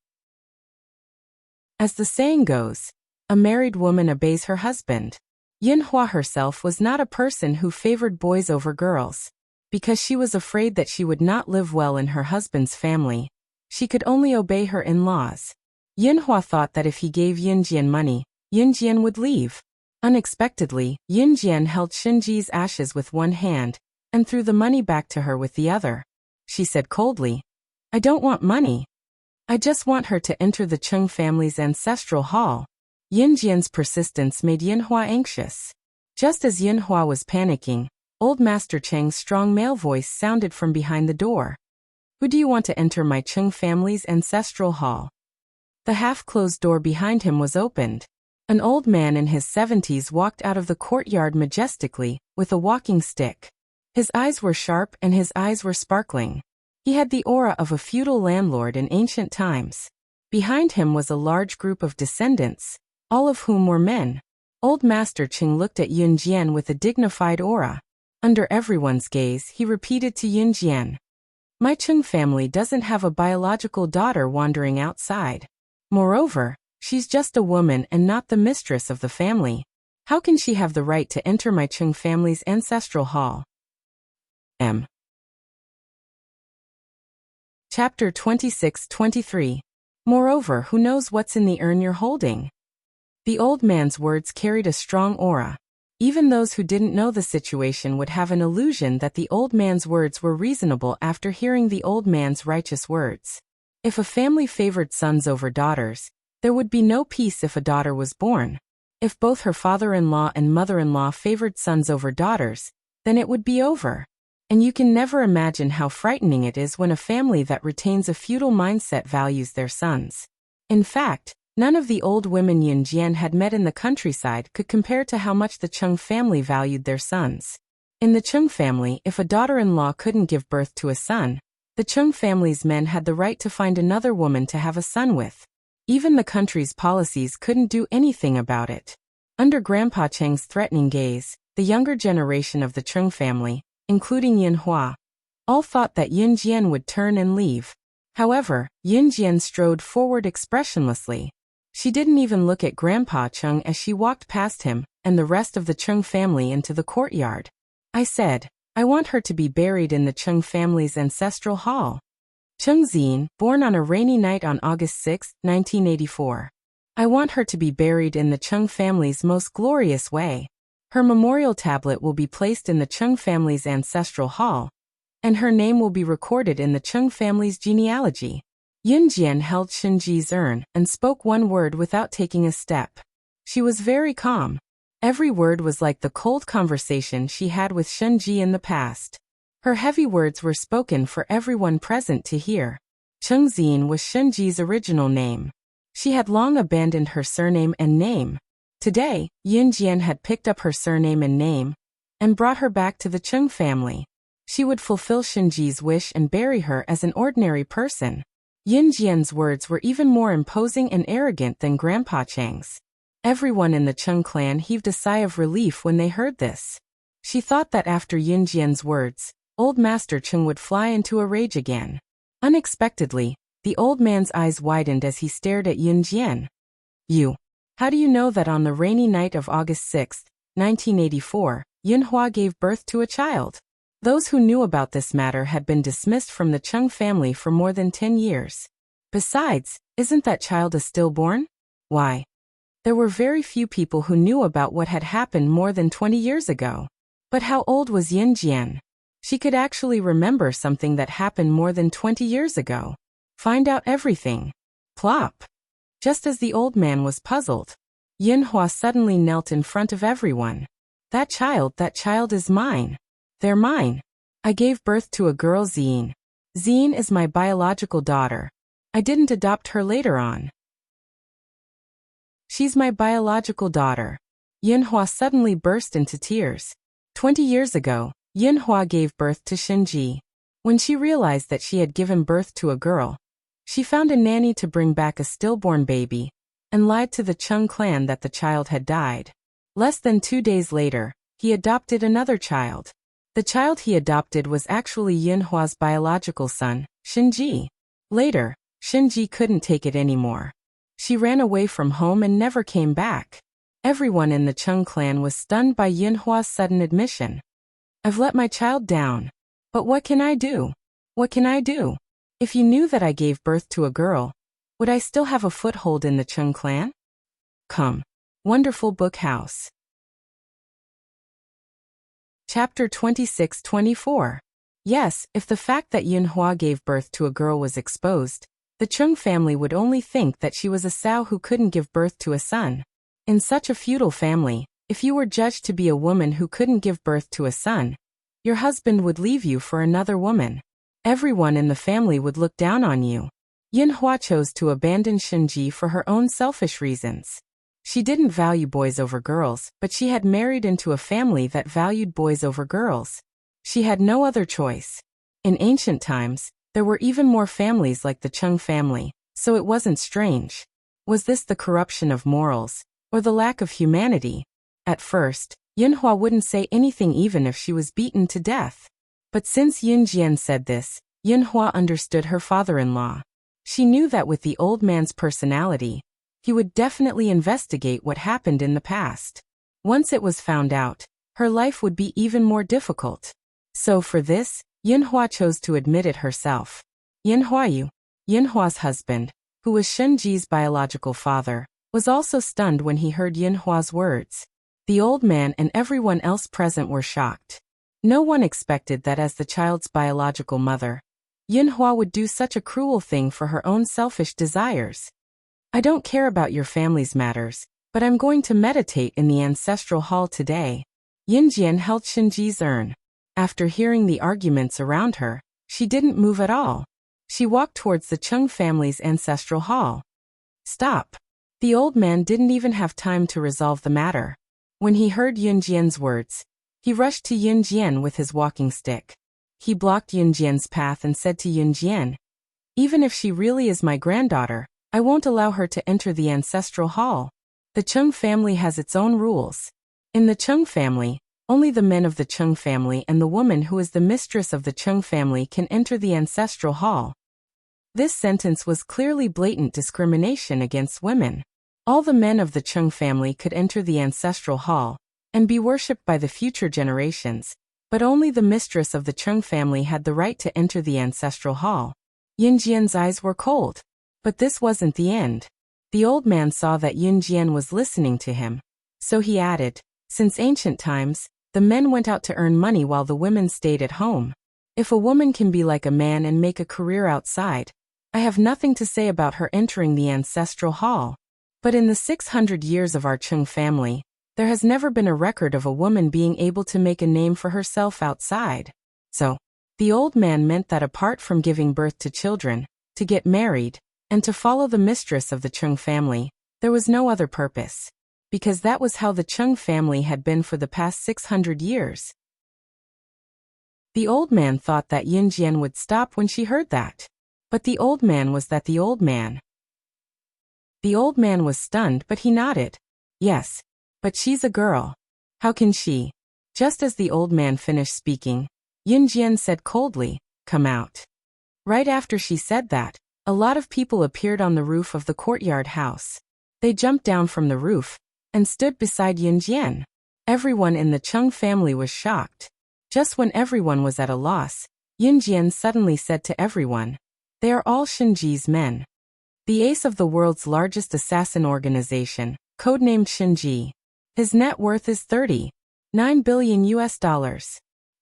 As the saying goes, a married woman obeys her husband. Yin Hua herself was not a person who favored boys over girls. Because she was afraid that she would not live well in her husband's family, she could only obey her in-laws. Yinhua thought that if he gave Yinjian money, Yinjian would leave. Unexpectedly, Yinjian held Xinji's ashes with one hand and threw the money back to her with the other. She said coldly, "I don't want money. I just want her to enter the Cheng family's ancestral hall." Yinjian's persistence made Yinhua anxious. Just as Yinhua was panicking, Old Master Cheng's strong male voice sounded from behind the door. "Who do you want to enter my Cheng family's ancestral hall?" The half-closed door behind him was opened. An old man in his 70s walked out of the courtyard majestically, with a walking stick. His eyes were sharp and his eyes were sparkling. He had the aura of a feudal landlord in ancient times. Behind him was a large group of descendants, all of whom were men. Old Master Cheng looked at Yunjian with a dignified aura. Under everyone's gaze, he repeated to Yunjian, "My Cheng family doesn't have a biological daughter wandering outside. Moreover, she's just a woman and not the mistress of the family. How can she have the right to enter my Cheng family's ancestral hall?" Chapter 26-23. Moreover, who knows what's in the urn you're holding? The old man's words carried a strong aura. Even those who didn't know the situation would have an illusion that the old man's words were reasonable after hearing the old man's righteous words. If a family favored sons over daughters, there would be no peace if a daughter was born. If both her father-in-law and mother-in-law favored sons over daughters, then it would be over. And you can never imagine how frightening it is when a family that retains a feudal mindset values their sons. In fact, none of the old women Yunjian had met in the countryside could compare to how much the Cheng family valued their sons. In the Cheng family, if a daughter-in-law couldn't give birth to a son, the Cheng family's men had the right to find another woman to have a son with. Even the country's policies couldn't do anything about it. Under Grandpa Cheng's threatening gaze, the younger generation of the Cheng family, including Yinhua, all thought that Yunjian would turn and leave. However, Yunjian strode forward expressionlessly. She didn't even look at Grandpa Cheng as she walked past him and the rest of the Cheng family into the courtyard. "I said, I want her to be buried in the Cheng family's ancestral hall." Cheng Xin, born on a rainy night on August 6, 1984. "I want her to be buried in the Cheng family's most glorious way. Her memorial tablet will be placed in the Cheng family's ancestral hall, and her name will be recorded in the Cheng family's genealogy." Yunjian held Xinji's urn and spoke one word without taking a step. She was very calm. Every word was like the cold conversation she had with Xinji in the past. Her heavy words were spoken for everyone present to hear. Cheng Xin was Xinji's original name. She had long abandoned her surname and name. Today, Yunjian had picked up her surname and name and brought her back to the Cheng family. She would fulfill Xinji's wish and bury her as an ordinary person. Yunjian's words were even more imposing and arrogant than Grandpa Cheng's. Everyone in the Cheng clan heaved a sigh of relief when they heard this. She thought that after Yunjian's words, Old Master Cheng would fly into a rage again. Unexpectedly, the old man's eyes widened as he stared at Yunjian. How do you know that on the rainy night of August 6, 1984, Yinhua gave birth to a child?" Those who knew about this matter had been dismissed from the Cheng family for more than 10 years. Besides, isn't that child a stillborn? Why? There were very few people who knew about what had happened more than 20 years ago. But how old was Yunjian? She could actually remember something that happened more than 20 years ago. Find out everything. Plop. Just as the old man was puzzled, Yinhua suddenly knelt in front of everyone. That child is mine. They're mine. I gave birth to a girl, Xin. Xin is my biological daughter. I didn't adopt her later on. She's my biological daughter. Yinhua suddenly burst into tears. 20 years ago, Yinhua gave birth to Xinji. When she realized that she had given birth to a girl, she found a nanny to bring back a stillborn baby, and lied to the Cheng clan that the child had died. Less than 2 days later, he adopted another child. The child he adopted was actually Yinhua's biological son, Xinji. Later, Xinji couldn't take it anymore. She ran away from home and never came back. Everyone in the Cheng clan was stunned by Yinhua's sudden admission. "I've let my child down. But what can I do? What can I do? If you knew that I gave birth to a girl, would I still have a foothold in the Chung clan? Come. Wonderful Book House. Chapter 26-24. Yes, if the fact that Yunhua gave birth to a girl was exposed, the Chung family would only think that she was a sow who couldn't give birth to a son. In such a feudal family, if you were judged to be a woman who couldn't give birth to a son, your husband would leave you for another woman. Everyone in the family would look down on you. Yunhua chose to abandon Shenji for her own selfish reasons. She didn't value boys over girls, but she had married into a family that valued boys over girls. She had no other choice. In ancient times, there were even more families like the Chung family, so it wasn't strange. Was this the corruption of morals, or the lack of humanity? At first, Yunhua wouldn't say anything even if she was beaten to death. But since Yunjian said this, Yunhua understood her father-in-law. She knew that with the old man's personality, he would definitely investigate what happened in the past. Once it was found out, her life would be even more difficult. So for this, Yunhua chose to admit it herself. Yunhua's husband, who was Shenji's biological father, was also stunned when he heard Yunhua's words. The old man and everyone else present were shocked. No one expected that as the child's biological mother, Yunhua would do such a cruel thing for her own selfish desires. I don't care about your family's matters, but I'm going to meditate in the ancestral hall today. Yunjian held Shenji's urn. After hearing the arguments around her, she didn't move at all. She walked towards the Chung family's ancestral hall. Stop. The old man didn't even have time to resolve the matter. When he heard Yunjian's words, he rushed to Yunjian with his walking stick. He blocked Yunjian's path and said to Yunjian, "Even if she really is my granddaughter, I won't allow her to enter the ancestral hall. The Chung family has its own rules. In the Chung family, only the men of the Chung family and the woman who is the mistress of the Chung family can enter the ancestral hall." This sentence was clearly blatant discrimination against women. All the men of the Chung family could enter the ancestral hall and be worshipped by the future generations, but only the mistress of the Chung family had the right to enter the ancestral hall. Yunjian's eyes were cold. But this wasn't the end. The old man saw that Yunjian was listening to him. So he added, "Since ancient times, the men went out to earn money while the women stayed at home. If a woman can be like a man and make a career outside, I have nothing to say about her entering the ancestral hall. But in the 600 years of our Chung family, there has never been a record of a woman being able to make a name for herself outside." So, the old man meant that apart from giving birth to children, to get married, and to follow the mistress of the Chung family, there was no other purpose. Because that was how the Chung family had been for the past 600 years. The old man thought that Yunjian would stop when she heard that. But the old man was the old man. The old man was stunned, but he nodded. "Yes, but she's a girl. How can she?" Just as the old man finished speaking, Yunjian said coldly, "Come out." Right after she said that, a lot of people appeared on the roof of the courtyard house. They jumped down from the roof and stood beside Yunjian. Everyone in the Chung family was shocked. Just when everyone was at a loss, Yunjian suddenly said to everyone, "They are all Shenji's men." The ace of the world's largest assassin organization, codenamed Shenji. His net worth is $39 billion US.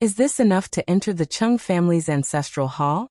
Is this enough to enter the Chung family's ancestral hall?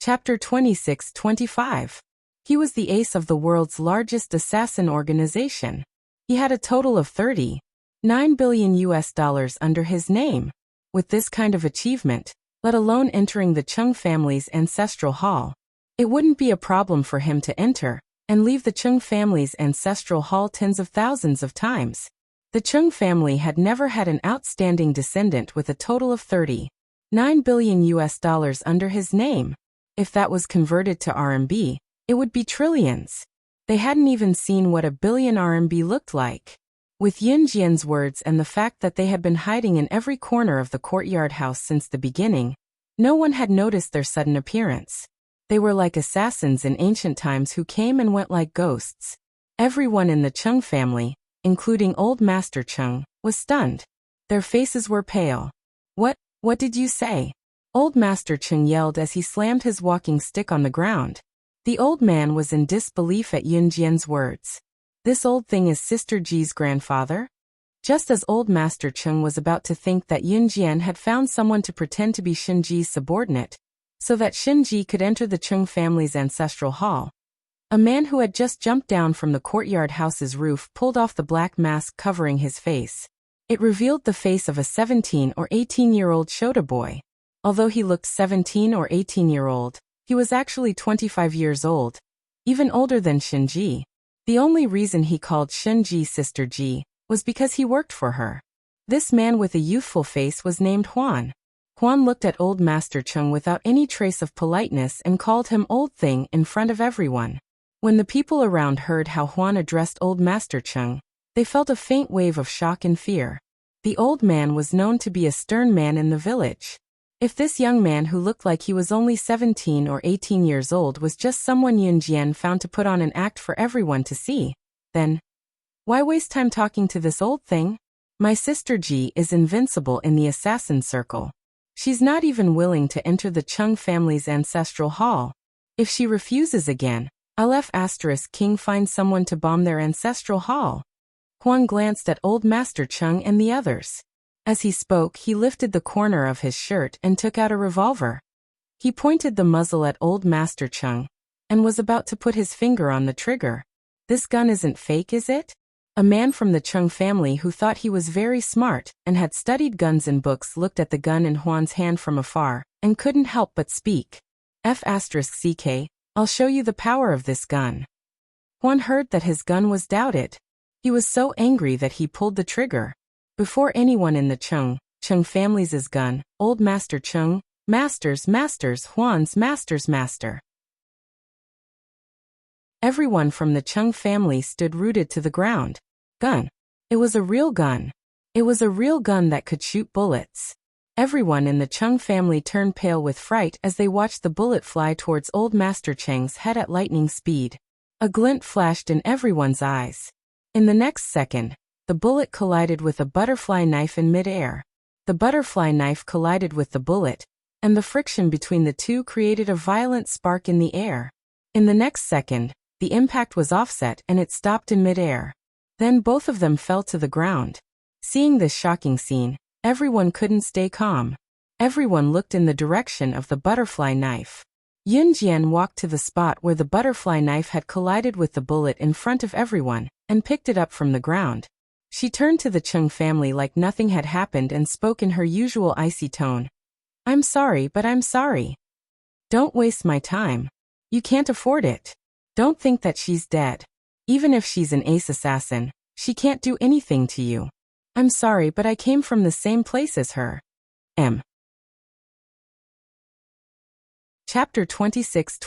Chapter 26-25. He was the ace of the world's largest assassin organization. He had a total of $39 billion US under his name. With this kind of achievement, let alone entering the Chung family's ancestral hall, it wouldn't be a problem for him to enter and leave the Chung family's ancestral hall tens of thousands of times. The Chung family had never had an outstanding descendant with a total of $39 billion US under his name. If that was converted to RMB, it would be trillions. They hadn't even seen what a billion RMB looked like. With Yunjian's words and the fact that they had been hiding in every corner of the courtyard house since the beginning, no one had noticed their sudden appearance. They were like assassins in ancient times who came and went like ghosts. Everyone in the Chung family, including Old Master Chung, was stunned. Their faces were pale. What did you say?" Old Master Chung yelled as he slammed his walking stick on the ground. The old man was in disbelief at Yun Jian's words. This old thing is Sister Ji's grandfather? Just as Old Master Chung was about to think that Yun Jian had found someone to pretend to be Shin Ji's subordinate, so that Shin Ji could enter the Chung family's ancestral hall, a man who had just jumped down from the courtyard house's roof pulled off the black mask covering his face. It revealed the face of a 17 or 18-year-old Shota boy. Although he looked 17 or 18-year-old, he was actually 25 years old, even older than Shin Ji. The only reason he called Shin Ji Sister Ji was because he worked for her. This man with a youthful face was named Huan. Huan looked at Old Master Chung without any trace of politeness and called him Old Thing in front of everyone. When the people around heard how Huan addressed Old Master Chung, they felt a faint wave of shock and fear. The old man was known to be a stern man in the village. If this young man who looked like he was only 17 or 18 years old was just someone Yun Jian found to put on an act for everyone to see, then why waste time talking to this old thing? My sister Ji is invincible in the assassin circle. She's not even willing to enter the Chung family's ancestral hall. If she refuses again, I'll King find someone to bomb their ancestral hall. Huang glanced at Old Master Chung and the others. As he spoke, he lifted the corner of his shirt and took out a revolver. He pointed the muzzle at Old Master Chung and was about to put his finger on the trigger. This gun isn't fake, is it? A man from the Chung family who thought he was very smart and had studied guns in books looked at the gun in Huan's hand from afar and couldn't help but speak. Ck, I'll show you the power of this gun. Huan heard that his gun was doubted. He was so angry that he pulled the trigger. Before anyone in the Chung family's gun, Old Master Chung, masters, Huan's master's master. Everyone from the Chung family stood rooted to the ground. Gun. It was a real gun. It was a real gun that could shoot bullets. Everyone in the Chung family turned pale with fright as they watched the bullet fly towards Old Master Cheng's head at lightning speed. A glint flashed in everyone's eyes. In the next second, the bullet collided with a butterfly knife in midair. The butterfly knife collided with the bullet, and the friction between the two created a violent spark in the air. In the next second, the impact was offset and it stopped in midair. Then both of them fell to the ground. Seeing this shocking scene, everyone couldn't stay calm. Everyone looked in the direction of the butterfly knife. Yun Jian walked to the spot where the butterfly knife had collided with the bullet in front of everyone and picked it up from the ground. She turned to the Chung family like nothing had happened and spoke in her usual icy tone. I'm sorry, but I'm sorry. Don't waste my time. You can't afford it. Don't think that she's dead. Even if she's an ace assassin, she can't do anything to you. I'm sorry, but I came from the same place as her. Chapter 26.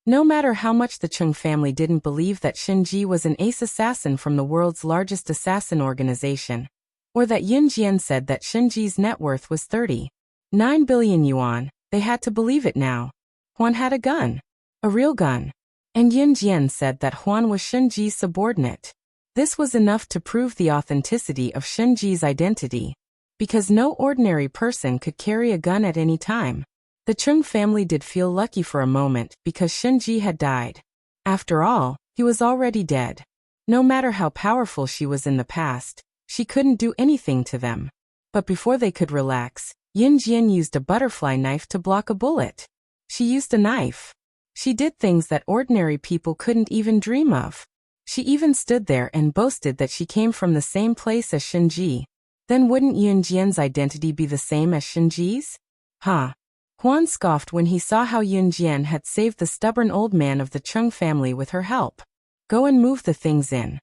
No matter how much the Chung family didn't believe that Shin Ji was an ace assassin from the world's largest assassin organization, or that Yun Jian said that Shin Ji's net worth was 39 billion yuan, they had to believe it now. Huan had a gun. A real gun. And Yun Jian said that Huan was Shin Ji's subordinate. This was enough to prove the authenticity of Shin Ji's identity, because no ordinary person could carry a gun at any time. The Chung family did feel lucky for a moment because Shin Ji had died. After all, he was already dead. No matter how powerful she was in the past, she couldn't do anything to them. But before they could relax, Yun Jian used a butterfly knife to block a bullet. She used a knife. She did things that ordinary people couldn't even dream of. She even stood there and boasted that she came from the same place as Shin Ji. Then wouldn't Yun Jian's identity be the same as Shin Ji's? Huan scoffed when he saw how Yun Jian had saved the stubborn old man of the Chung family with her help. Go and move the things in.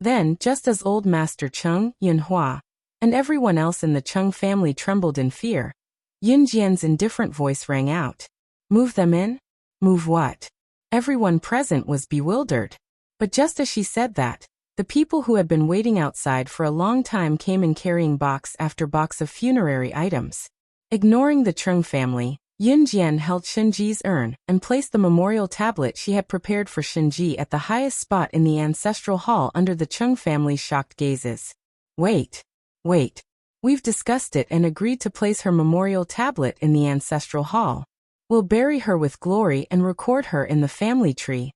Then, just as Old Master Chung, Yun Hua, and everyone else in the Chung family trembled in fear, Yun Jian's indifferent voice rang out. Move them in? Move what? Everyone present was bewildered. But just as she said that, the people who had been waiting outside for a long time came in carrying box after box of funerary items. Ignoring the Chung family, Yun Jian held Shin Ji's urn and placed the memorial tablet she had prepared for Shin Ji at the highest spot in the ancestral hall under the Chung family's shocked gazes. Wait We've discussed it and agreed to place her memorial tablet in the ancestral hall. We'll bury her with glory and record her in the family tree.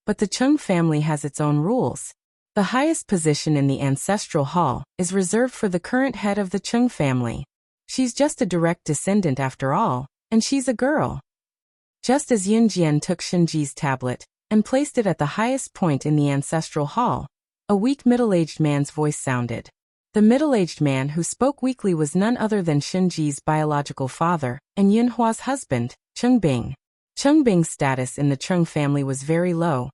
But the Chung family has its own rules. The highest position in the ancestral hall is reserved for the current head of the Chung family. She's just a direct descendant after all, and she's a girl. Just as Yun Jian took Shinji's tablet and placed it at the highest point in the ancestral hall, a weak middle-aged man's voice sounded. The middle-aged man who spoke weakly was none other than Shinji's biological father and Yunhua's husband, Chung Bing. Chung Bing's status in the Chung family was very low,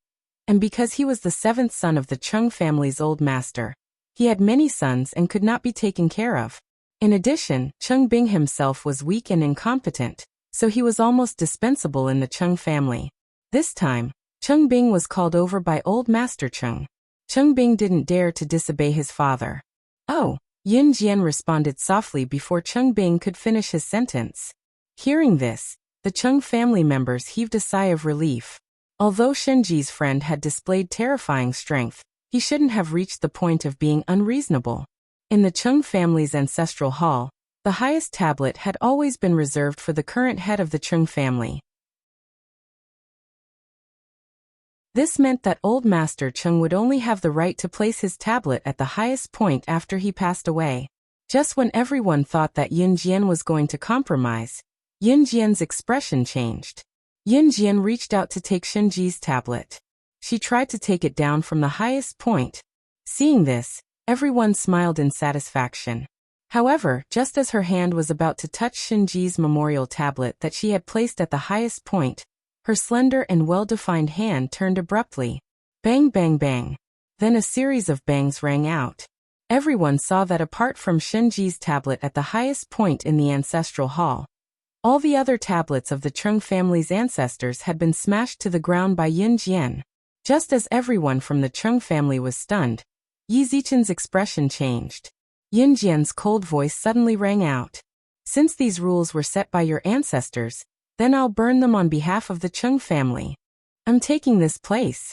and because he was the seventh son of the Chung family's old master, he had many sons and could not be taken care of. In addition, Chung Bing himself was weak and incompetent, so he was almost dispensable in the Chung family. This time, Chung Bing was called over by old Master Chung. Chung Bing didn't dare to disobey his father. "Oh," Yun Jian responded softly before Chung Bing could finish his sentence. Hearing this, the Chung family members heaved a sigh of relief. Although Shinji's friend had displayed terrifying strength, he shouldn't have reached the point of being unreasonable. In the Chung family's ancestral hall, the highest tablet had always been reserved for the current head of the Chung family. This meant that old Master Chung would only have the right to place his tablet at the highest point after he passed away. Just when everyone thought that Yun Jian was going to compromise, Yun Jian's expression changed. Yun Jian reached out to take Shinji's tablet. She tried to take it down from the highest point. Seeing this, everyone smiled in satisfaction. However, just as her hand was about to touch Shinji's memorial tablet that she had placed at the highest point, her slender and well-defined hand turned abruptly. Bang, bang, bang. Then a series of bangs rang out. Everyone saw that apart from Shinji's tablet at the highest point in the ancestral hall, all the other tablets of the Chung family's ancestors had been smashed to the ground by Yun Jian. Just as everyone from the Chung family was stunned, Yi Zichen's expression changed. Yun Jian's cold voice suddenly rang out. "Since these rules were set by your ancestors, then I'll burn them on behalf of the Chung family. I'm taking this place."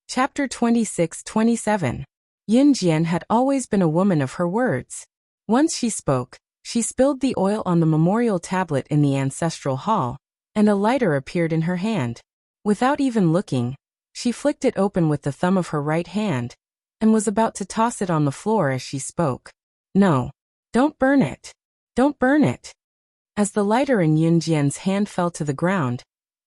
Chapter 26-27. Yun Jian had always been a woman of her words. Once she spoke, she spilled the oil on the memorial tablet in the ancestral hall, and a lighter appeared in her hand. Without even looking, she flicked it open with the thumb of her right hand, and was about to toss it on the floor as she spoke. "No. Don't burn it. Don't burn it." As the lighter in Yun Jian's hand fell to the ground,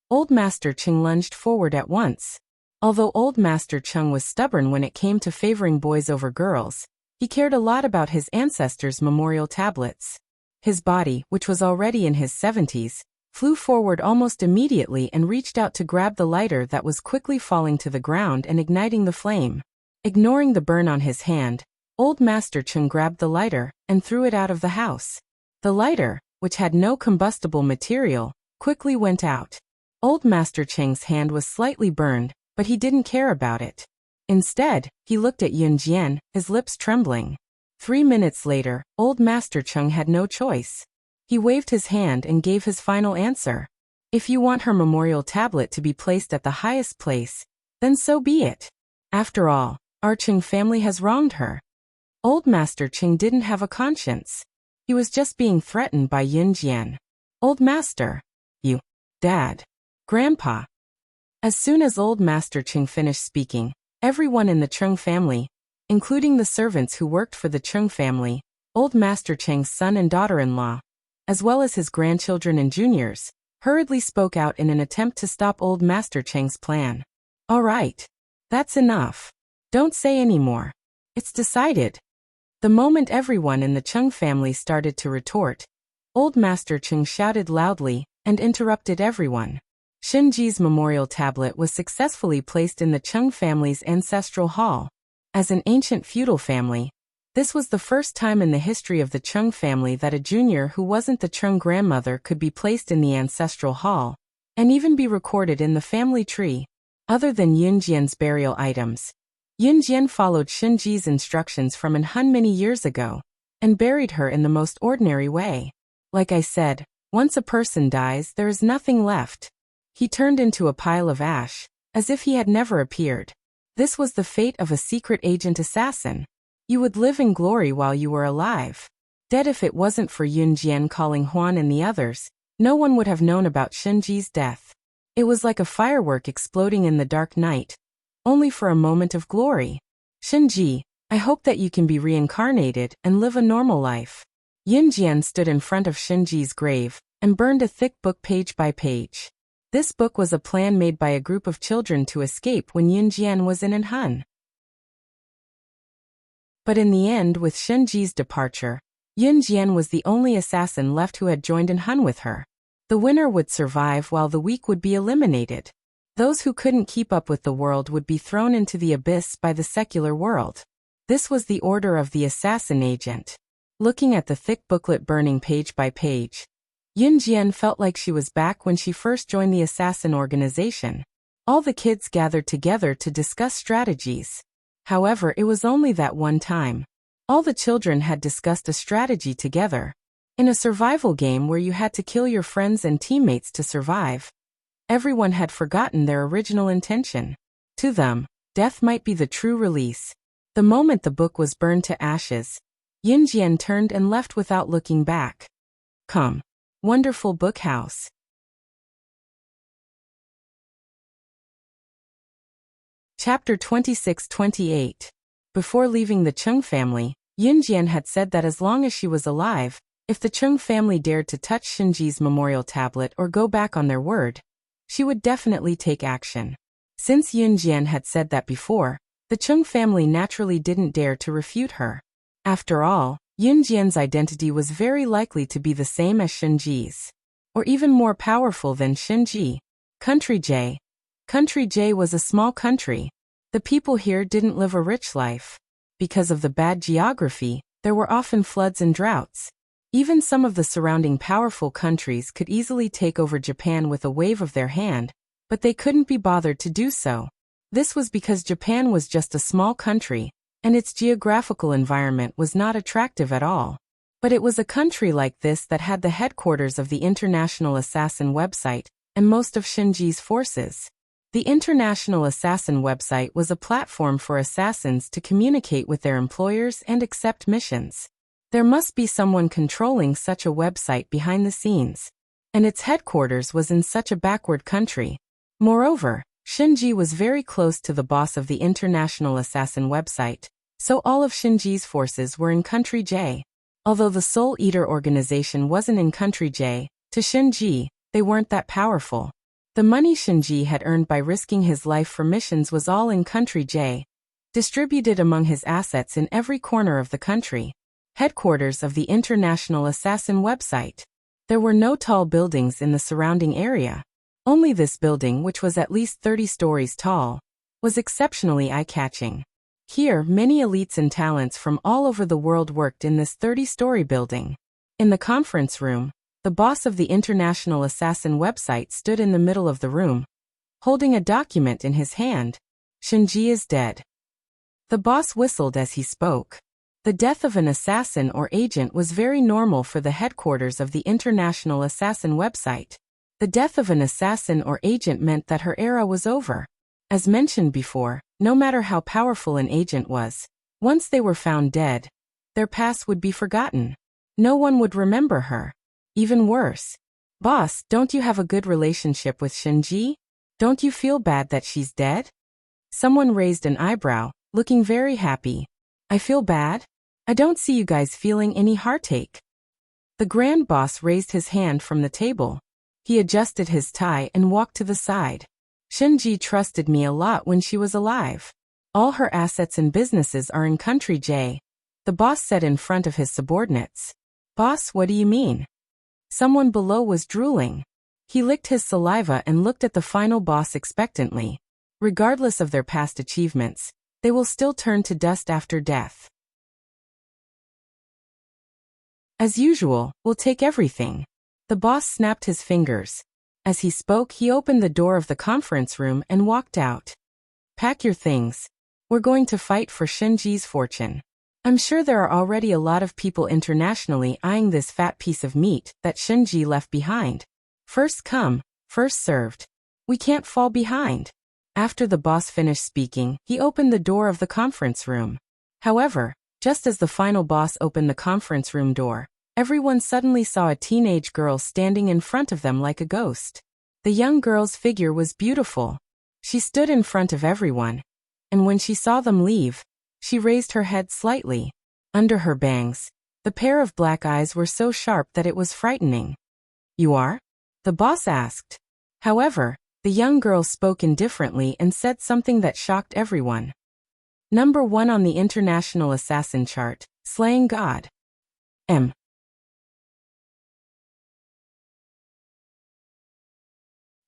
old Master Chung lunged forward at once. Although old Master Chung was stubborn when it came to favoring boys over girls, he cared a lot about his ancestors' memorial tablets. His body, which was already in his 70s, flew forward almost immediately and reached out to grab the lighter that was quickly falling to the ground and igniting the flame. Ignoring the burn on his hand, old Master Chung grabbed the lighter and threw it out of the house. The lighter, which had no combustible material, quickly went out. Old Master Cheng's hand was slightly burned, but he didn't care about it. Instead, he looked at Yun Jian, his lips trembling. 3 minutes later, old Master Chung had no choice. He waved his hand and gave his final answer. "If you want her memorial tablet to be placed at the highest place, then so be it. After all, our Chung family has wronged her." Old Master Chung didn't have a conscience. He was just being threatened by Yun Jian. "Old Master. You. Dad. Grandpa." As soon as old Master Chung finished speaking, everyone in the Chung family, including the servants who worked for the Chung family, old Master Cheng's son and daughter-in-law, as well as his grandchildren and juniors, hurriedly spoke out in an attempt to stop old Master Cheng's plan. "All right. That's enough. Don't say any more. It's decided." The moment everyone in the Chung family started to retort, old Master Chung shouted loudly and interrupted everyone. Shinji's memorial tablet was successfully placed in the Chung family's ancestral hall. As an ancient feudal family, this was the first time in the history of the Chung family that a junior who wasn't the Chung grandmother could be placed in the ancestral hall, and even be recorded in the family tree. Other than Yun Jian's burial items, Yun Jian followed Shinji's instructions from an Hun many years ago, and buried her in the most ordinary way. Like I said, once a person dies, there is nothing left. He turned into a pile of ash, as if he had never appeared. This was the fate of a secret agent assassin. You would live in glory while you were alive. Dead. If it wasn't for Yun Jian calling Huan and the others, no one would have known about Shenji's death. It was like a firework exploding in the dark night, only for a moment of glory. Shenji, I hope that you can be reincarnated and live a normal life. Yun Jian stood in front of Shenji's grave and burned a thick book page by page. This book was a plan made by a group of children to escape when Yun Jian was in Han. But in the end, with Shenji's departure, Yun Jian was the only assassin left who had joined in Han with her. The winner would survive while the weak would be eliminated. Those who couldn't keep up with the world would be thrown into the abyss by the secular world. This was the order of the assassin agent. Looking at the thick booklet burning page by page, Yun Jian felt like she was back when she first joined the assassin organization. All the kids gathered together to discuss strategies. However, it was only that one time. All the children had discussed a strategy together. In a survival game where you had to kill your friends and teammates to survive, everyone had forgotten their original intention. To them, death might be the true release. The moment the book was burned to ashes, Yun Jian turned and left without looking back. Come. Wonderful book house. Chapter 26-28. Before leaving the Chung family, Yun Jian had said that as long as she was alive, if the Chung family dared to touch Shenji's memorial tablet or go back on their word, she would definitely take action. Since Yun Jian had said that before, the Chung family naturally didn't dare to refute her. After all, Yun Jian's identity was very likely to be the same as Shenji's, or even more powerful than Shenji. Country J. Country J was a small country. The people here didn't live a rich life. Because of the bad geography, there were often floods and droughts. Even some of the surrounding powerful countries could easily take over Japan with a wave of their hand, but they couldn't be bothered to do so. This was because Japan was just a small country, and its geographical environment was not attractive at all. But it was a country like this that had the headquarters of the International Assassin website and most of Shenji's forces. The International Assassin website was a platform for assassins to communicate with their employers and accept missions. There must be someone controlling such a website behind the scenes, and its headquarters was in such a backward country. Moreover, Shenji was very close to the boss of the International Assassin website, so all of Shenji's forces were in Country J. Although the Soul Eater organization wasn't in Country J, to Shenji, they weren't that powerful. The money Shenji had earned by risking his life for missions was all in Country J, distributed among his assets in every corner of the country. Headquarters of the International Assassin website. There were no tall buildings in the surrounding area. Only this building, which was at least 30 stories tall, was exceptionally eye-catching. Here, many elites and talents from all over the world worked in this 30-story building. In the conference room, the boss of the International Assassin website stood in the middle of the room, holding a document in his hand. Shenji is dead. The boss whistled as he spoke. The death of an assassin or agent was very normal for the headquarters of the International Assassin website. The death of an assassin or agent meant that her era was over. As mentioned before, no matter how powerful an agent was, once they were found dead, their past would be forgotten. No one would remember her. Even worse. Boss, don't you have a good relationship with Shenji? Don't you feel bad that she's dead? Someone raised an eyebrow, looking very happy. I feel bad? I don't see you guys feeling any heartache. The grand boss raised his hand from the table. He adjusted his tie and walked to the side. Shenji trusted me a lot when she was alive. All her assets and businesses are in Country J, the boss said in front of his subordinates. Boss, what do you mean? Someone below was drooling. He licked his saliva and looked at the final boss expectantly. Regardless of their past achievements, they will still turn to dust after death. As usual, we'll take everything. The boss snapped his fingers. As he spoke, he opened the door of the conference room and walked out. Pack your things. We're going to fight for Shenji's fortune. I'm sure there are already a lot of people internationally eyeing this fat piece of meat that Shenji left behind. First come, first served. We can't fall behind. After the boss finished speaking, he opened the door of the conference room. However, just as the final boss opened the conference room door, everyone suddenly saw a teenage girl standing in front of them like a ghost. The young girl's figure was beautiful. She stood in front of everyone, and when she saw them leave, she raised her head slightly. Under her bangs, the pair of black eyes were so sharp that it was frightening. "You are?" the boss asked. However, the young girl spoke indifferently and said something that shocked everyone. Number 1 on the International Assassin chart, slaying God. M.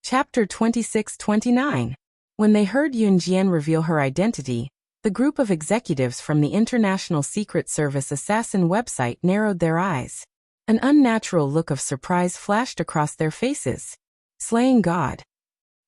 Chapter 26-29. When they heard Yun Jian reveal her identity, the group of executives from the International Secret Service Assassin website narrowed their eyes. An unnatural look of surprise flashed across their faces. Slaying God.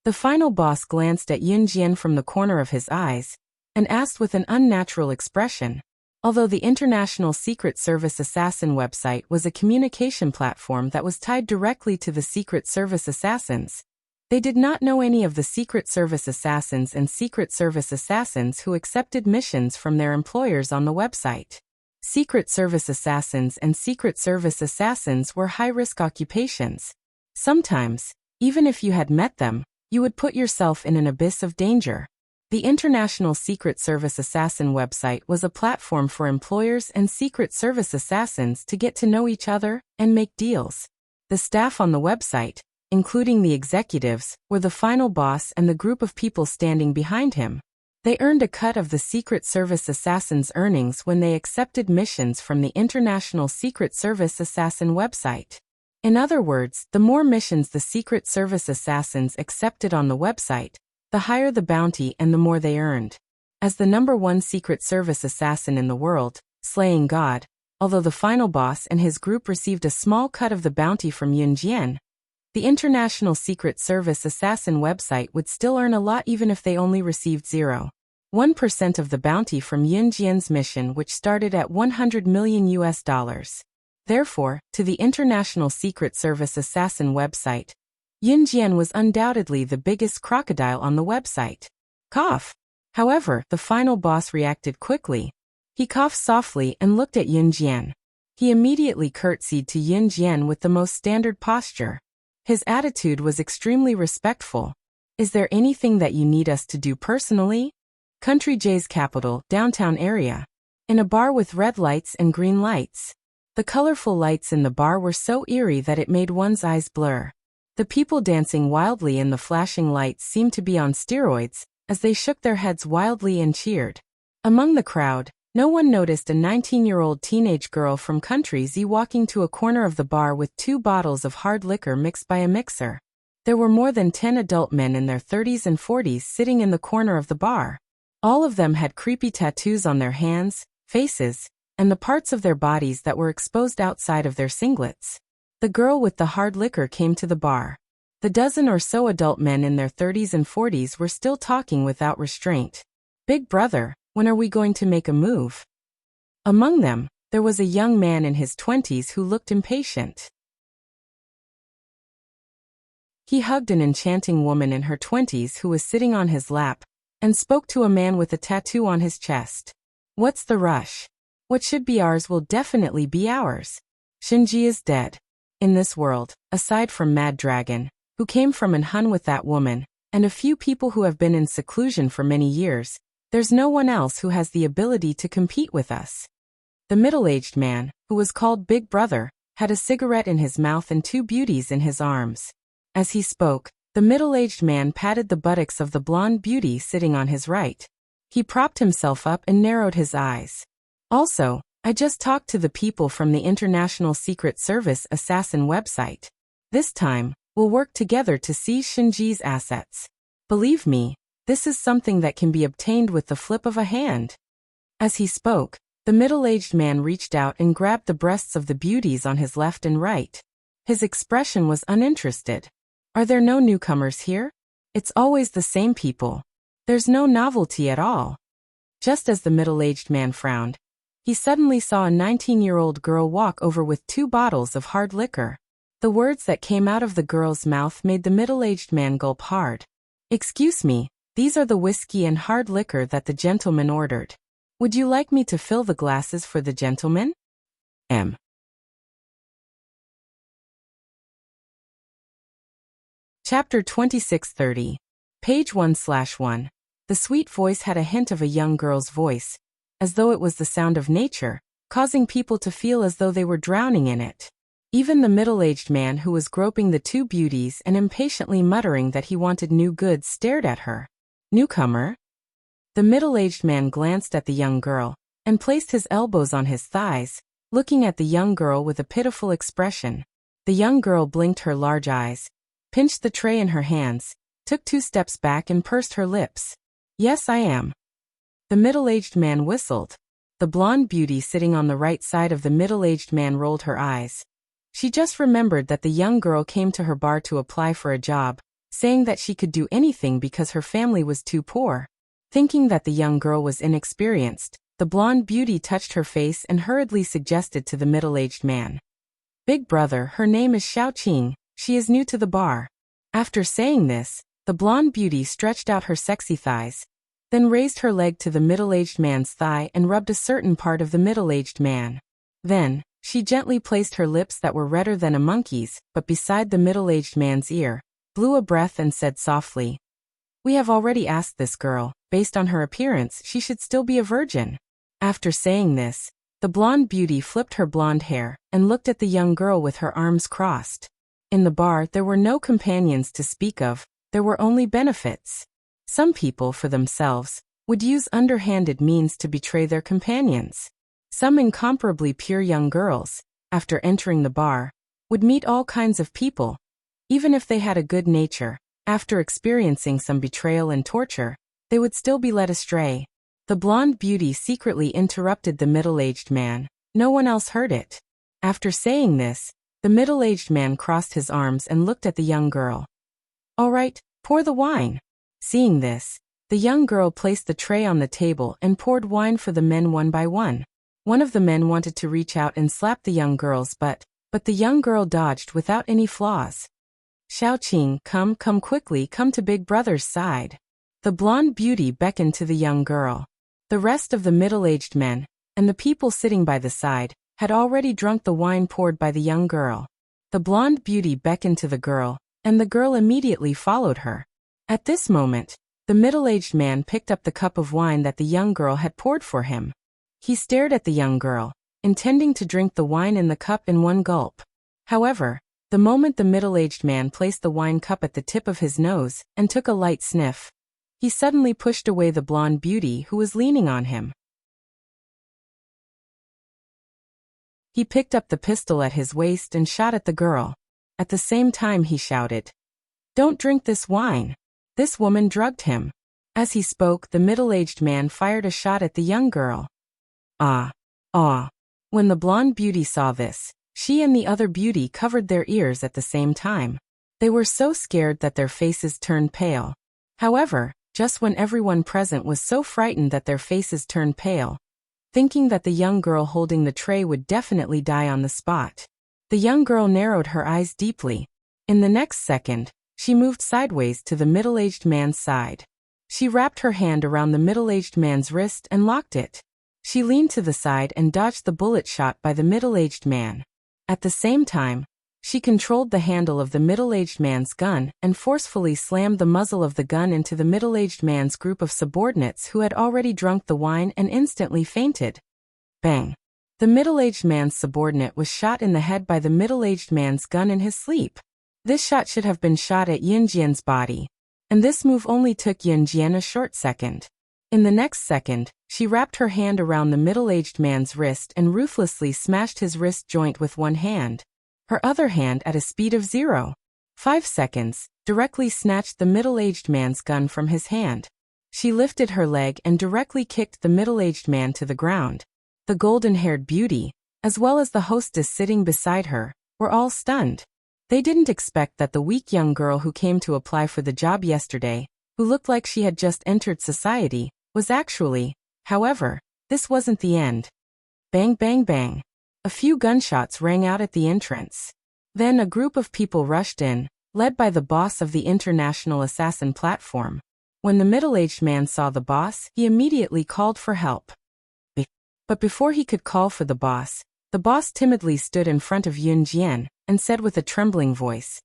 The final boss glanced at Yun Jian from the corner of his eyes, and asked with an unnatural expression. Although the International Secret Service Assassin website was a communication platform that was tied directly to the Secret Service assassins, they did not know any of the Secret Service assassins and Secret Service assassins who accepted missions from their employers on the website. Secret Service assassins and Secret Service assassins were high-risk occupations. Sometimes, even if you had met them, you would put yourself in an abyss of danger. The International Secret Service Assassin website was a platform for employers and Secret Service assassins to get to know each other and make deals. The staff on the website, including the executives, were the final boss and the group of people standing behind him. They earned a cut of the Secret Service assassins' earnings when they accepted missions from the International Secret Service Assassin website. In other words, the more missions the Secret Service assassins accepted on the website, the higher the bounty and the more they earned. As the number 1 Secret Service assassin in the world, slaying God, although the final boss and his group received a small cut of the bounty from Yun Jian, the International Secret Service Assassin website would still earn a lot even if they only received 0.1% of the bounty from Yun Jian's mission, which started at $100 million. Therefore, to the International Secret Service Assassin website, Yun Jian was undoubtedly the biggest crocodile on the website. Cough. However, the final boss reacted quickly. He coughed softly and looked at Yun Jian. He immediately curtsied to Yun Jian with the most standard posture. His attitude was extremely respectful. "Is there anything that you need us to do personally?" Country J's capital, downtown area. In a bar with red lights and green lights. The colorful lights in the bar were so eerie that it made one's eyes blur. The people dancing wildly in the flashing lights seemed to be on steroids, as they shook their heads wildly and cheered. Among the crowd, no one noticed a 19-year-old teenage girl from Country Z walking to a corner of the bar with 2 bottles of hard liquor mixed by a mixer. There were more than 10 adult men in their 30s and 40s sitting in the corner of the bar. All of them had creepy tattoos on their hands, faces, and the parts of their bodies that were exposed outside of their singlets. The girl with the hard liquor came to the bar. The dozen or so adult men in their 30s and 40s were still talking without restraint. "Big brother, when are we going to make a move?" Among them, there was a young man in his 20s who looked impatient. He hugged an enchanting woman in her 20s who was sitting on his lap, and spoke to a man with a tattoo on his chest. "What's the rush? What should be ours will definitely be ours. Shinji is dead. In this world, aside from Mad Dragon, who came from and hung with that woman, and a few people who have been in seclusion for many years, there's no one else who has the ability to compete with us." The middle-aged man, who was called Big Brother, had a cigarette in his mouth and 2 beauties in his arms. As he spoke, the middle-aged man patted the buttocks of the blonde beauty sitting on his right. He propped himself up and narrowed his eyes. "Also, I just talked to the people from the International Secret Service Assassin website. This time, we'll work together to seize Shinji's assets. Believe me, this is something that can be obtained with the flip of a hand." As he spoke, the middle-aged man reached out and grabbed the breasts of the beauties on his left and right. His expression was uninterested. "Are there no newcomers here? It's always the same people. There's no novelty at all." Just as the middle-aged man frowned, he suddenly saw a 19-year-old girl walk over with 2 bottles of hard liquor. The words that came out of the girl's mouth made the middle-aged man gulp hard. "Excuse me, These are the whiskey and hard liquor that the gentleman ordered. Would you like me to fill the glasses for the gentleman? M. Chapter 2630. Page 1/1. The sweet voice had a hint of a young girl's voice, as though it was the sound of nature, causing people to feel as though they were drowning in it. Even the middle-aged man who was groping the two beauties and impatiently muttering that he wanted new goods stared at her. Newcomer? The middle-aged man glanced at the young girl and placed his elbows on his thighs, looking at the young girl with a pitiful expression. The young girl blinked her large eyes, pinched the tray in her hands, took 2 steps back and pursed her lips. Yes, I am. The middle-aged man whistled. The blonde beauty sitting on the right side of the middle-aged man rolled her eyes. She just remembered that the young girl came to her bar to apply for a job, saying that she could do anything because her family was too poor. Thinking that the young girl was inexperienced, the blonde beauty touched her face and hurriedly suggested to the middle-aged man. Big brother, her name is Xiaoqing, she is new to the bar. After saying this, the blonde beauty stretched out her sexy thighs, then raised her leg to the middle-aged man's thigh and rubbed a certain part of the middle-aged man. Then, she gently placed her lips that were redder than a monkey's, but beside the middle-aged man's ear, blew a breath and said softly, "We have already asked this girl, based on her appearance she should still be a virgin." After saying this, the blonde beauty flipped her blonde hair and looked at the young girl with her arms crossed. In the bar there were no companions to speak of, there were only benefits. Some people, for themselves, would use underhanded means to betray their companions. Some incomparably pure young girls, after entering the bar, would meet all kinds of people. Even if they had a good nature, after experiencing some betrayal and torture, they would still be led astray. The blonde beauty secretly interrupted the middle-aged man. No one else heard it. After saying this, the middle-aged man crossed his arms and looked at the young girl. "All right, pour the wine." Seeing this, the young girl placed the tray on the table and poured wine for the men one by one. One of the men wanted to reach out and slap the young girl's butt, but the young girl dodged without any flaws. "Xiaoqing, come quickly, come to Big Brother's side." The blonde beauty beckoned to the young girl. The rest of the middle-aged men, and the people sitting by the side, had already drunk the wine poured by the young girl. The blonde beauty beckoned to the girl, and the girl immediately followed her. At this moment, the middle-aged man picked up the cup of wine that the young girl had poured for him. He stared at the young girl, intending to drink the wine in the cup in one gulp. However, the moment the middle-aged man placed the wine cup at the tip of his nose and took a light sniff, he suddenly pushed away the blonde beauty who was leaning on him. He picked up the pistol at his waist and shot at the girl. At the same time he shouted, "Don't drink this wine. This woman drugged him." As he spoke, the middle-aged man fired a shot at the young girl. Ah! When the blonde beauty saw this, she and the other beauty covered their ears at the same time. They were so scared that their faces turned pale. However, just when everyone present was so frightened that their faces turned pale, thinking that the young girl holding the tray would definitely die on the spot, the young girl narrowed her eyes deeply. In the next second, she moved sideways to the middle-aged man's side. She wrapped her hand around the middle-aged man's wrist and locked it. She leaned to the side and dodged the bullet shot by the middle-aged man. At the same time, she controlled the handle of the middle-aged man's gun and forcefully slammed the muzzle of the gun into the middle-aged man's group of subordinates who had already drunk the wine and instantly fainted. Bang! The middle-aged man's subordinate was shot in the head by the middle-aged man's gun in his sleep. This shot should have been shot at Yinjian's body, and this move only took Yinjian a short second. In the next second, she wrapped her hand around the middle-aged man's wrist and ruthlessly smashed his wrist joint with one hand. Her other hand, at a speed of 0.5 seconds, directly snatched the middle-aged man's gun from his hand. She lifted her leg and directly kicked the middle-aged man to the ground. The golden-haired beauty, as well as the hostess sitting beside her, were all stunned. They didn't expect that the weak young girl who came to apply for the job yesterday, who looked like she had just entered society, was actually. However, this wasn't the end. Bang, bang, bang. A few gunshots rang out at the entrance. Then a group of people rushed in, led by the boss of the international assassin platform. When the middle-aged man saw the boss, he immediately called for help. But before he could call for the boss timidly stood in front of Yun Jian and said with a trembling voice,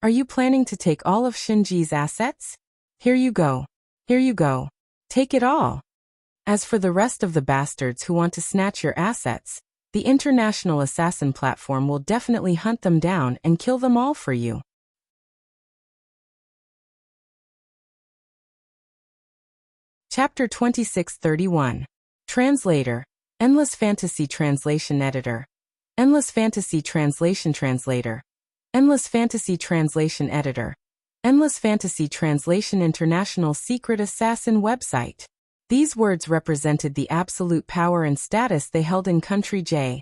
"Are you planning to take all of Shinji's assets? Here you go. Here you go. Take it all. As for the rest of the bastards who want to snatch your assets, the international assassin platform will definitely hunt them down and kill them all for you." Chapter 2631. Translator. Endless Fantasy Translation Editor. Endless Fantasy Translation Translator. Endless Fantasy Translation Editor. Endless Fantasy Translation International Secret Assassin Website. These words represented the absolute power and status they held in Country J.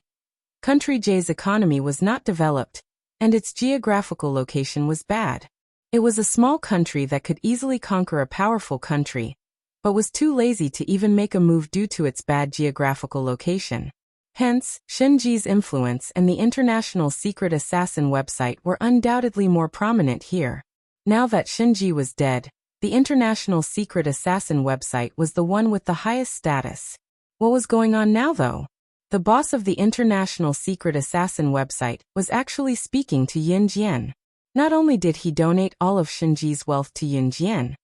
Country J's economy was not developed, and its geographical location was bad. It was a small country that could easily conquer a powerful country, but was too lazy to even make a move due to its bad geographical location. Hence, Shinji's influence and the International Secret Assassin website were undoubtedly more prominent here. Now that Shinji was dead, the International Secret Assassin website was the one with the highest status. What was going on now though? The boss of the International Secret Assassin website was actually speaking to Yun Jian. Not only did he donate all of Shinji's wealth to Yun Jian,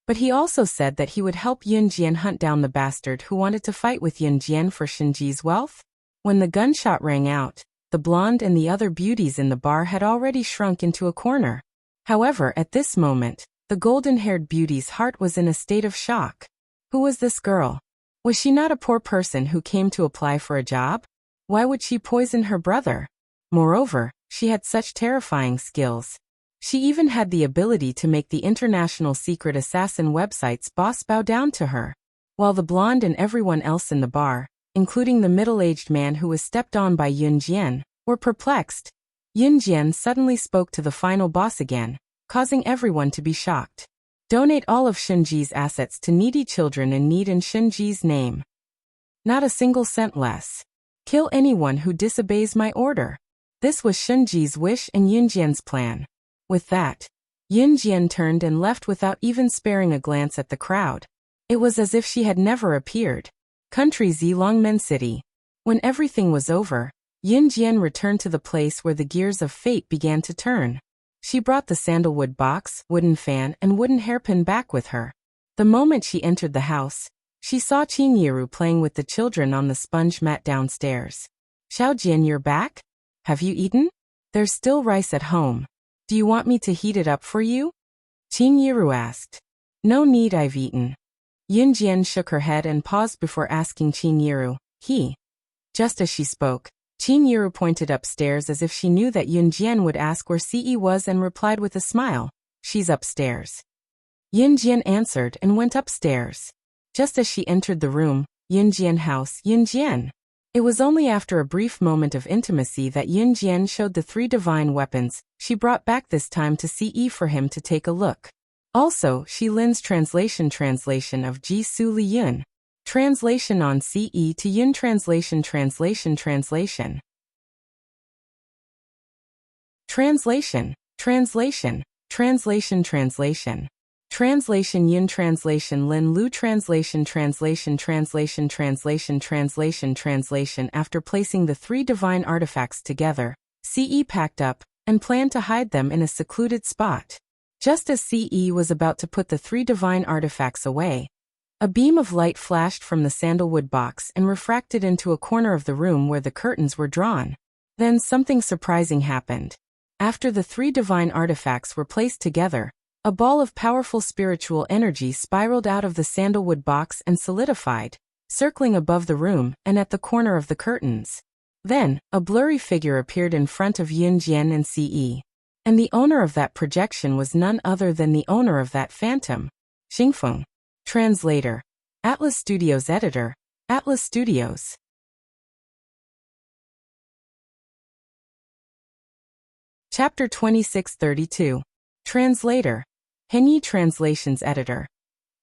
but he also said that he would help Yun Jian hunt down the bastard who wanted to fight with Yun Jian for Shinji's wealth. When the gunshot rang out, the blonde and the other beauties in the bar had already shrunk into a corner. However, at this moment, the golden-haired beauty's heart was in a state of shock. Who was this girl? Was she not a poor person who came to apply for a job? Why would she poison her brother? Moreover, she had such terrifying skills. She even had the ability to make the International Secret Assassin website's boss bow down to her. While the blonde and everyone else in the bar, including the middle-aged man who was stepped on by Yun Jian, were perplexed, Yun Jian suddenly spoke to the final boss again, causing everyone to be shocked. Donate all of Shinji's assets to needy children in need in Shinji's name. Not a single cent less. Kill anyone who disobeys my order. This was Shinji's wish and Yun Jian's plan. With that, Yun Jian turned and left without even sparing a glance at the crowd. It was as if she had never appeared. Country Zilongmen City. When everything was over, Yun Jian returned to the place where the gears of fate began to turn. She brought the sandalwood box, wooden fan, and wooden hairpin back with her. The moment she entered the house, she saw Qingyiru playing with the children on the sponge mat downstairs. "Xiaojian, you're back? Have you eaten? There's still rice at home. Do you want me to heat it up for you?" Qingyiru asked. "No need, I've eaten." Yun Jian shook her head and paused before asking Qingyiru, "He?" Just as she spoke, Qingyiru pointed upstairs as if she knew that Yun Jian would ask where Ce was and replied with a smile, "She's upstairs." Yun Jian answered and went upstairs. Just as she entered the room, Yun Jian house, Yun Jian. It was only after a brief moment of intimacy that Yun Jian showed the 3 divine weapons she brought back this time to Ce for him to take a look. Also, Shi Lin's translation of Ji Su Li Yun. Translation on Ce to Yun translation Translation Translation Translation Yun translation Lin Lu translation After placing the 3 divine artifacts together, Ce packed up and planned to hide them in a secluded spot. Just as Ce was about to put the 3 divine artifacts away, a beam of light flashed from the sandalwood box and refracted into a corner of the room where the curtains were drawn. Then something surprising happened. After the 3 divine artifacts were placed together, a ball of powerful spiritual energy spiraled out of the sandalwood box and solidified, circling above the room and at the corner of the curtains. Then, a blurry figure appeared in front of Yun Jian and Ce. And the owner of that projection was none other than the owner of that phantom, Xingfeng. Translator. Atlas Studios Editor. Atlas Studios. Chapter 2632. Translator. Henyi Translations Editor.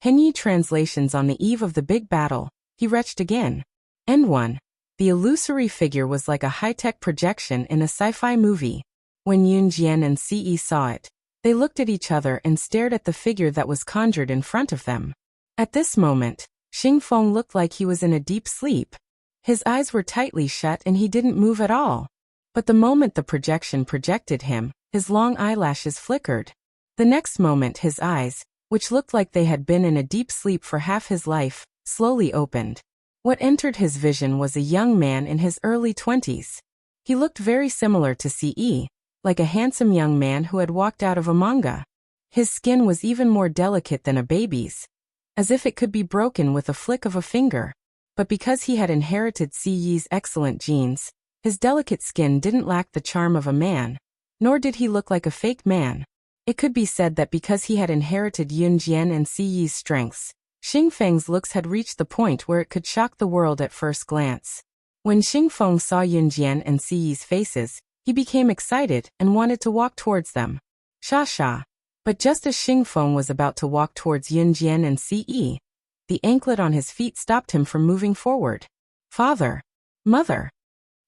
Henyi Translations. On the eve of the big battle, he retched again. End 1. The illusory figure was like a high-tech projection in a sci-fi movie. When Yun Jian and Ce saw it, They looked at each other and stared at the figure that was conjured in front of them. At this moment, Xingfeng looked like he was in a deep sleep. His eyes were tightly shut and he didn't move at all. But the moment the projection projected him, his long eyelashes flickered. The next moment his eyes, which looked like they had been in a deep sleep for half his life, slowly opened. What entered his vision was a young man in his early 20s. He looked very similar to Ce, like a handsome young man who had walked out of a manga. His skin was even more delicate than a baby's, as if it could be broken with a flick of a finger. But because he had inherited Ce's excellent genes, his delicate skin didn't lack the charm of a man, nor did he look like a fake man. It could be said that because he had inherited Yunjian and Ce's strengths, Xingfeng's looks had reached the point where it could shock the world at first glance. When Xingfeng saw Yunjian and Ce's faces, he became excited and wanted to walk towards them. Sha. But just as Xingfeng was about to walk towards Yunjian and Ce, the anklet on his feet stopped him from moving forward. Father! Mother!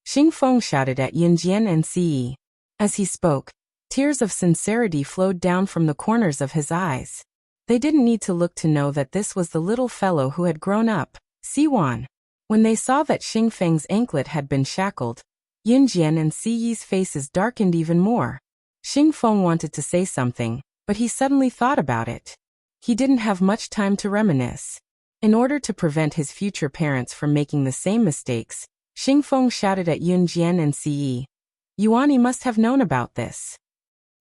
Xingfeng shouted at Yunjian and Ce. As he spoke, tears of sincerity flowed down from the corners of his eyes. They didn't need to look to know that this was the little fellow who had grown up, Siwan. When they saw that Xingfeng's anklet had been shackled, Yunjian and Ce's faces darkened even more. Xingfeng wanted to say something, but he suddenly thought about it. He didn't have much time to reminisce. In order to prevent his future parents from making the same mistakes, Xingfeng shouted at Yunjian and Ce. Yuani must have known about this.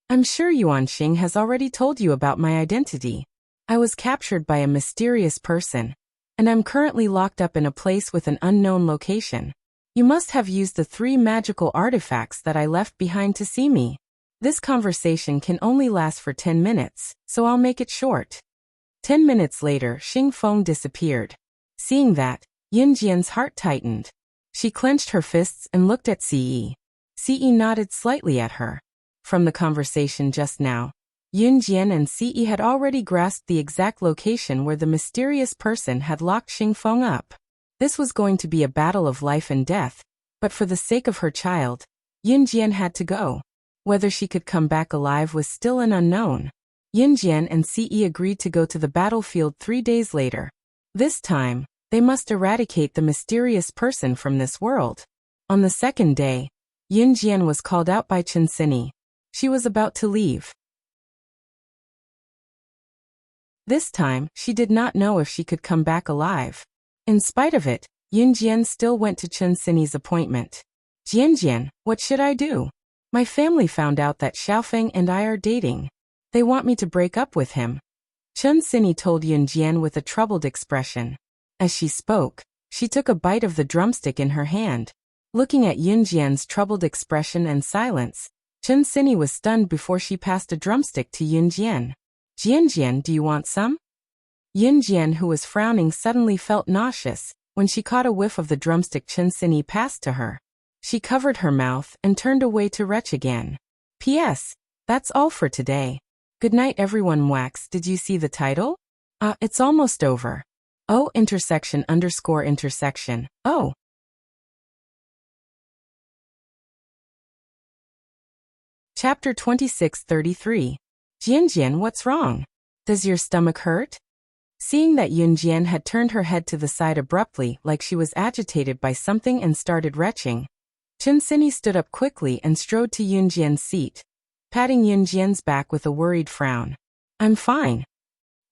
I'm sure Yuan Xing has already told you about my identity. I was captured by a mysterious person, and I'm currently locked up in a place with an unknown location. You must have used the 3 magical artifacts that I left behind to see me. This conversation can only last for 10 minutes, so I'll make it short. 10 minutes later, Xingfeng disappeared. Seeing that, Yunjian's heart tightened. She clenched her fists and looked at Ce. Ce nodded slightly at her. From the conversation just now, Yunjian and Ce had already grasped the exact location where the mysterious person had locked Xingfeng up. This was going to be a battle of life and death, but for the sake of her child, Yunjian had to go. Whether she could come back alive was still an unknown. Yunjian and Ce agreed to go to the battlefield 3 days later. This time, they must eradicate the mysterious person from this world. On the second day, Yunjian was called out by Qinsini. She was about to leave. This time, she did not know if she could come back alive. In spite of it, Yunjian still went to Qinsini's appointment. Jianjian, what should I do? My family found out that Xiaofeng and I are dating. They want me to break up with him. Qinsini told Yunjian with a troubled expression. As she spoke, she took a bite of the drumstick in her hand. Looking at Yunjian's troubled expression and silence, Qinsini was stunned before she passed a drumstick to Yunjian. Jianjian, do you want some? Yunjian, who was frowning, suddenly felt nauseous when she caught a whiff of the drumstick Qinsini passed to her. She covered her mouth and turned away to retch again. P.S. That's all for today. Good night everyone. Wax, did you see the title? It's almost over. Oh, ___. Oh. Chapter 26:33. Jianjian, what's wrong? Does your stomach hurt? Seeing that Yunjian had turned her head to the side abruptly like she was agitated by something and started retching, Qinsini stood up quickly and strode to Yunjian's seat, patting Yunjian's back with a worried frown. I'm fine.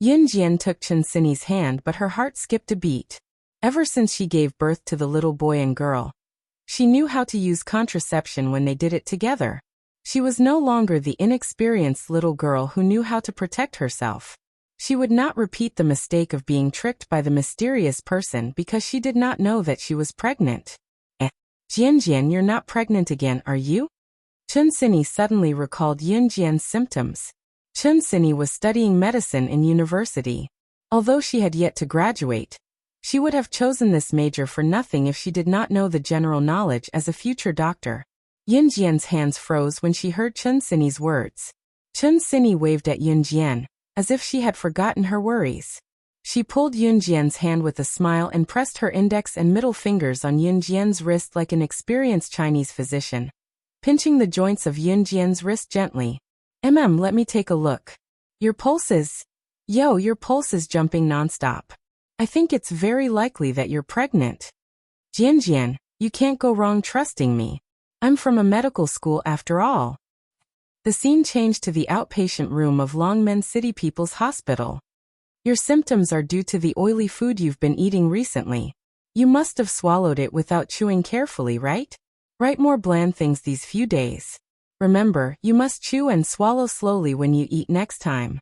Yunjian took Qinsini's hand, but her heart skipped a beat. Ever since she gave birth to the little boy and girl, she knew how to use contraception when they did it together. She was no longer the inexperienced little girl who knew how to protect herself. She would not repeat the mistake of being tricked by the mysterious person because she did not know that she was pregnant. Jianjian, you're not pregnant again, are you? Qinsini suddenly recalled Yunjian's symptoms. Qinsini was studying medicine in university. Although she had yet to graduate, she would have chosen this major for nothing if she did not know the general knowledge as a future doctor. Yunjian's hands froze when she heard Qinsini's words. Qinsini waved at Yunjian, as if she had forgotten her worries. She pulled Yunjian's hand with a smile and pressed her index and middle fingers on Yunjian's wrist like an experienced Chinese physician, pinching the joints of Yunjian's wrist gently. Let me take a look. Your pulse is... your pulse is jumping nonstop. I think it's very likely that you're pregnant. Jian, you can't go wrong trusting me. I'm from a medical school after all. The scene changed to the outpatient room of Longmen City People's Hospital. Your symptoms are due to the oily food you've been eating recently. You must have swallowed it without chewing carefully, right? Write more bland things these few days. Remember, you must chew and swallow slowly when you eat next time.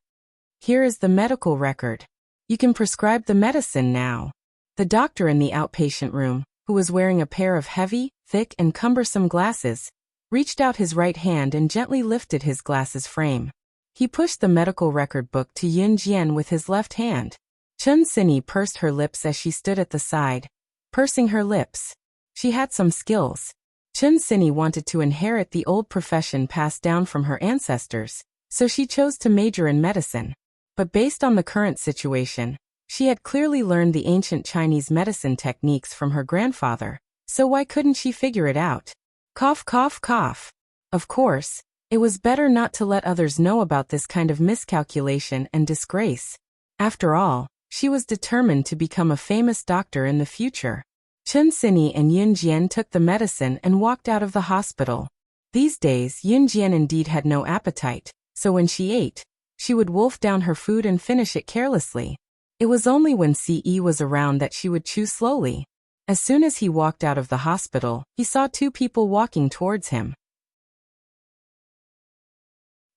Here is the medical record. You can prescribe the medicine now. The doctor in the outpatient room, who was wearing a pair of heavy, thick and cumbersome glasses, reached out his right hand and gently lifted his glasses frame. He pushed the medical record book to Yun Jian with his left hand. Chun Sini pursed her lips as she stood at the side, pursing her lips. She had some skills. Chun Sini wanted to inherit the old profession passed down from her ancestors, so she chose to major in medicine. But based on the current situation, she had clearly learned the ancient Chinese medicine techniques from her grandfather, so why couldn't she figure it out? Cough, cough, cough. Of course, it was better not to let others know about this kind of miscalculation and disgrace. After all, she was determined to become a famous doctor in the future. Chun Sini and Yun Jian took the medicine and walked out of the hospital. These days, Yun Jian indeed had no appetite, so when she ate, she would wolf down her food and finish it carelessly. It was only when Ce was around that she would chew slowly. As soon as he walked out of the hospital, he saw two people walking towards him.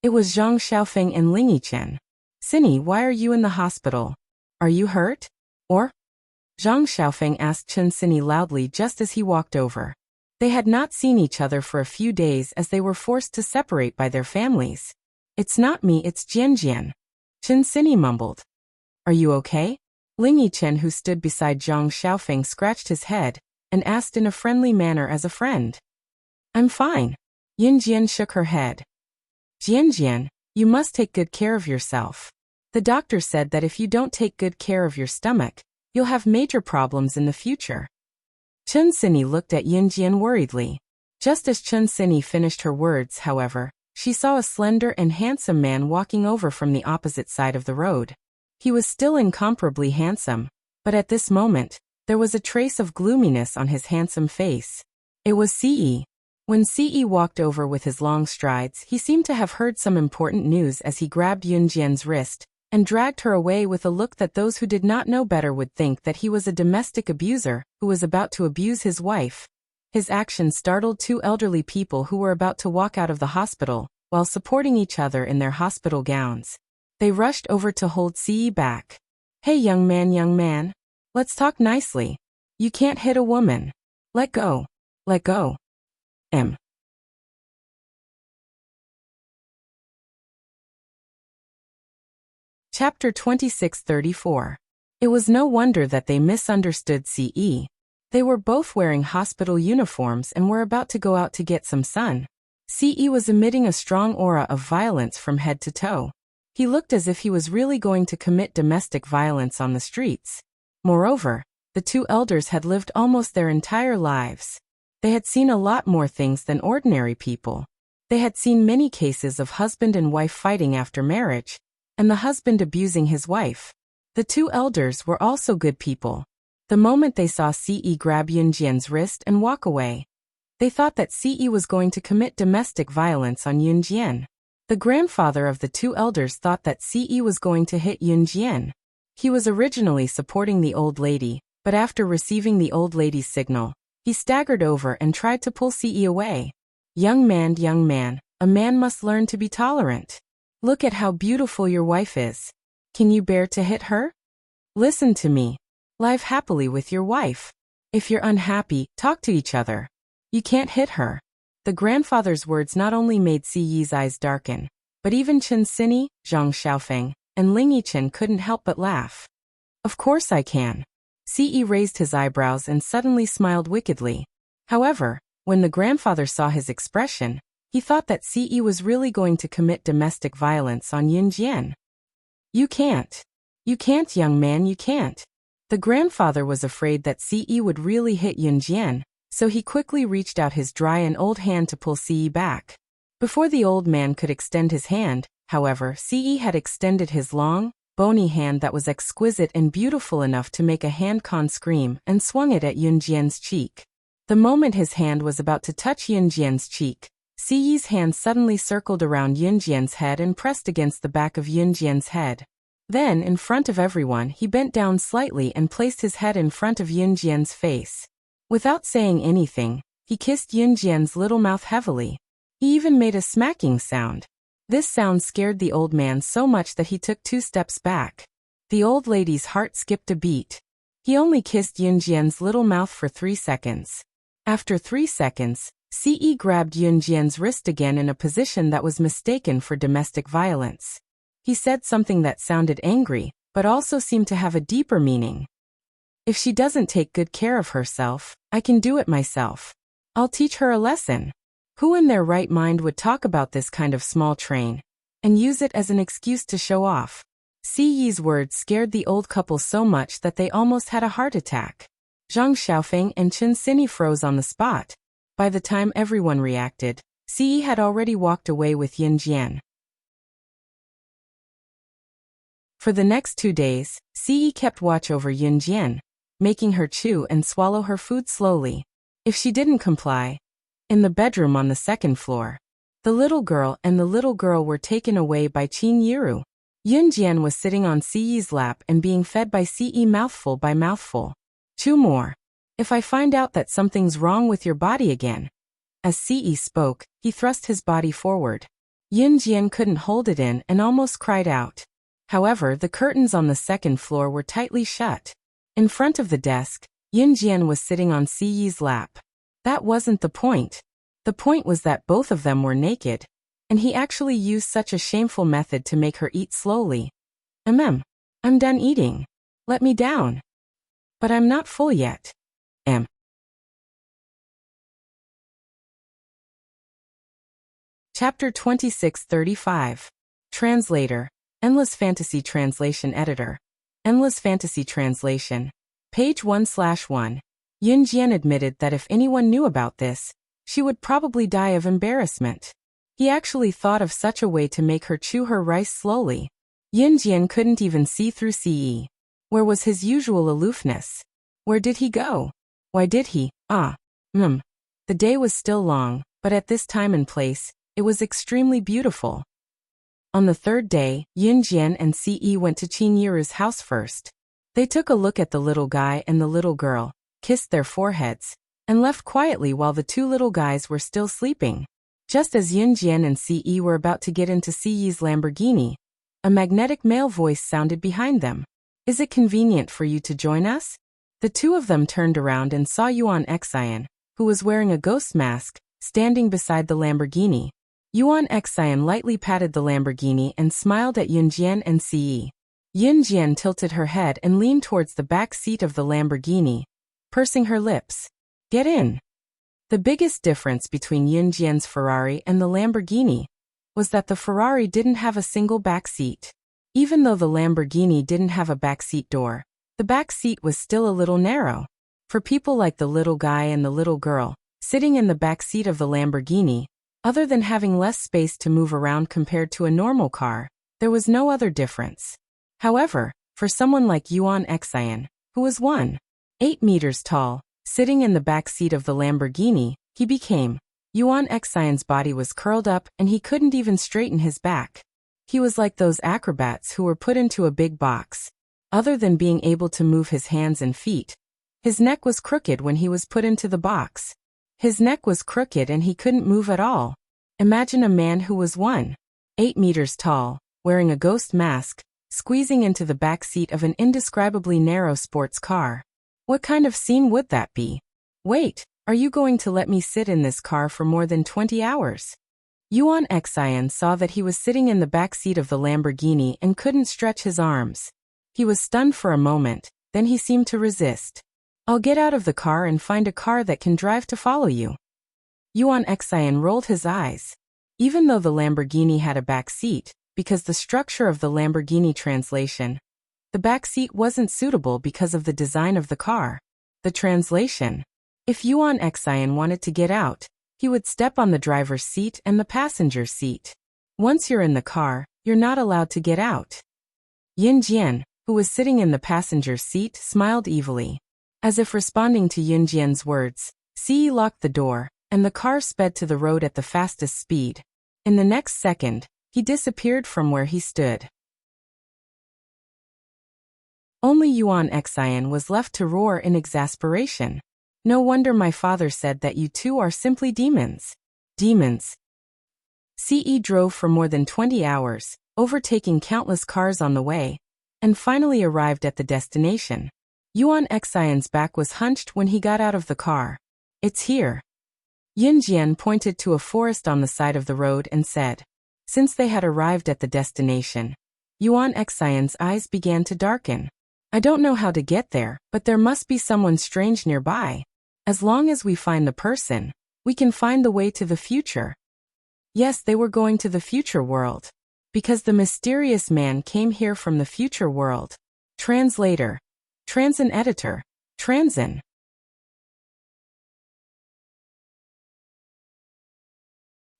It was Zhang Xiaofeng and Ling Yichen. Sini, why are you in the hospital? Are you hurt? Or? Zhang Xiaofeng asked Chun Sini loudly just as he walked over. They had not seen each other for a few days as they were forced to separate by their families. It's not me, it's Jian. Chun Sini mumbled. Are you okay? Ling Yichen, who stood beside Zhang Xiaofeng, scratched his head and asked in a friendly manner as a friend. I'm fine. Yun Jian shook her head. Jian, you must take good care of yourself. The doctor said that if you don't take good care of your stomach, you'll have major problems in the future. Chun Sini looked at Yun Jian worriedly. Just as Chun Sini finished her words, however, she saw a slender and handsome man walking over from the opposite side of the road. He was still incomparably handsome, but at this moment, there was a trace of gloominess on his handsome face. It was Ce. When Ce walked over with his long strides, he seemed to have heard some important news as he grabbed Yun Jian's wrist and dragged her away with a look that those who did not know better would think that he was a domestic abuser who was about to abuse his wife. His actions startled two elderly people who were about to walk out of the hospital, while supporting each other in their hospital gowns. They rushed over to hold Ce back. Hey young man, let's talk nicely. You can't hit a woman. Let go. Let go. Chapter 2634. It was no wonder that they misunderstood Ce. They were both wearing hospital uniforms and were about to go out to get some sun. Ce was emitting a strong aura of violence from head to toe. He looked as if he was really going to commit domestic violence on the streets. Moreover, the two elders had lived almost their entire lives. They had seen a lot more things than ordinary people. They had seen many cases of husband and wife fighting after marriage, and the husband abusing his wife. The two elders were also good people. The moment they saw Ce grab Yun Jian's wrist and walk away, they thought that Ce was going to commit domestic violence on Yun Jian. The grandfather of the two elders thought that Ce was going to hit Yun Jian. He was originally supporting the old lady, but after receiving the old lady's signal, he staggered over and tried to pull Ce away. Young man, a man must learn to be tolerant. Look at how beautiful your wife is. Can you bear to hit her? Listen to me. Live happily with your wife. If you're unhappy, talk to each other. You can't hit her. The grandfather's words not only made Ce's eyes darken, but even Chun Sini, Zhang Xiaofeng, and Ling Yichen couldn't help but laugh. Of course I can. Ce raised his eyebrows and suddenly smiled wickedly. However, when the grandfather saw his expression, he thought that Ce was really going to commit domestic violence on Yun Jian. You can't. You can't, young man, you can't. The grandfather was afraid that Ce would really hit Yun Jian, so he quickly reached out his dry and old hand to pull Ce back. Before the old man could extend his hand, however, Ce had extended his long, bony hand that was exquisite and beautiful enough to make a hand-con scream and swung it at Yunjian's cheek. The moment his hand was about to touch Yunjian's cheek, Ce's hand suddenly circled around Yunjian's head and pressed against the back of Yunjian's head. Then, in front of everyone, he bent down slightly and placed his head in front of Yunjian's face. Without saying anything, he kissed Yunjian's little mouth heavily. He even made a smacking sound. This sound scared the old man so much that he took 2 steps back. The old lady's heart skipped a beat. He only kissed Yunjian's little mouth for 3 seconds. After 3 seconds, Ce grabbed Yunjian's wrist again in a position that was mistaken for domestic violence. He said something that sounded angry, but also seemed to have a deeper meaning. If she doesn't take good care of herself, I can do it myself. I'll teach her a lesson. Who in their right mind would talk about this kind of small train and use it as an excuse to show off? Ce's words scared the old couple so much that they almost had a heart attack. Zhang Xiaofeng and Chen Xinyi froze on the spot. By the time everyone reacted, Ce had already walked away with Yunjian. For the next 2 days, Ce kept watch over Yunjian, making her chew and swallow her food slowly. If she didn't comply, in the bedroom on the 2nd floor, the little girl were taken away by Qin Yiru. Yunjian was sitting on Ce's lap and being fed by Ce mouthful by mouthful. Chew more. If I find out that something's wrong with your body again. As Ce spoke, he thrust his body forward. Yunjian couldn't hold it in and almost cried out. However, the curtains on the 2nd floor were tightly shut. In front of the desk, Yunjian was sitting on Ce's lap. That wasn't the point. The point was that both of them were naked, and he actually used such a shameful method to make her eat slowly. I'm done eating. Let me down. But I'm not full yet. Chapter 26-35. Translator. Endless Fantasy Translation Editor. Endless Fantasy Translation. Page 1/1. Yunjian admitted that if anyone knew about this, she would probably die of embarrassment. He actually thought of such a way to make her chew her rice slowly. Yunjian couldn't even see through Ce. Where was his usual aloofness? Where did he go? Why did he? The day was still long, but at this time and place, it was extremely beautiful. On the 3rd day, Yunjian and Ce went to Qin Yiru's house first. They took a look at the little guy and the little girl, kissed their foreheads, and left quietly while the 2 little guys were still sleeping. Just as Yunjian and Ce were about to get into Ce's Lamborghini, a magnetic male voice sounded behind them. Is it convenient for you to join us? The 2 of them turned around and saw Yuan Xian, who was wearing a ghost mask, standing beside the Lamborghini. Yuan Xian lightly patted the Lamborghini and smiled at Yunjian and Ce. Yunjian tilted her head and leaned towards the back seat of the Lamborghini, pursing her lips. Get in. The biggest difference between Yunjian's Ferrari and the Lamborghini was that the Ferrari didn't have a single back seat. Even though the Lamborghini didn't have a backseat door, the back seat was still a little narrow. For people like the little guy and the little girl, sitting in the back seat of the Lamborghini, other than having less space to move around compared to a normal car, there was no other difference. However, for someone like Yuan Xian, who was 1.8 meters tall, sitting in the back seat of the Lamborghini, he became. Yuan Xian's body was curled up and he couldn't even straighten his back. He was like those acrobats who were put into a big box. Other than being able to move his hands and feet, his neck was crooked when he was put into the box. His neck was crooked and he couldn't move at all. Imagine a man who was 1.8 meters tall, wearing a ghost mask, squeezing into the back seat of an indescribably narrow sports car. What kind of scene would that be? Wait, are you going to let me sit in this car for more than 20 hours? Yuan Xian saw that he was sitting in the back seat of the Lamborghini and couldn't stretch his arms. He was stunned for a moment, then he seemed to resist. I'll get out of the car and find a car that can drive to follow you. Yuan Xian rolled his eyes. Even though the Lamborghini had a back seat, because the structure of the Lamborghini translation, the back seat wasn't suitable because of the design of the car. The translation. If Yuan Xian wanted to get out, He would step on the driver's seat and the passenger seat. Once you're in the car, you're not allowed to get out. Yin Jian, who was sitting in the passenger seat, smiled evilly. As if responding to Yin Jian's words, Ce locked the door, and the car sped to the road at the fastest speed. In the next second, he disappeared from where he stood. Only Yuan Xian was left to roar in exasperation. No wonder my father said that you two are simply demons. Demons. Ce drove for more than 20 hours, overtaking countless cars on the way, and finally arrived at the destination. Yuan Xian's back was hunched when he got out of the car. It's here. Yin Jian pointed to a forest on the side of the road and said. Since they had arrived at the destination, Yuan Xian's eyes began to darken. I don't know how to get there, but there must be someone strange nearby. As long as we find the person, we can find the way to the future. Yes, they were going to the future world. Because the mysterious man came here from the future world. Translator. Transin editor. Transin.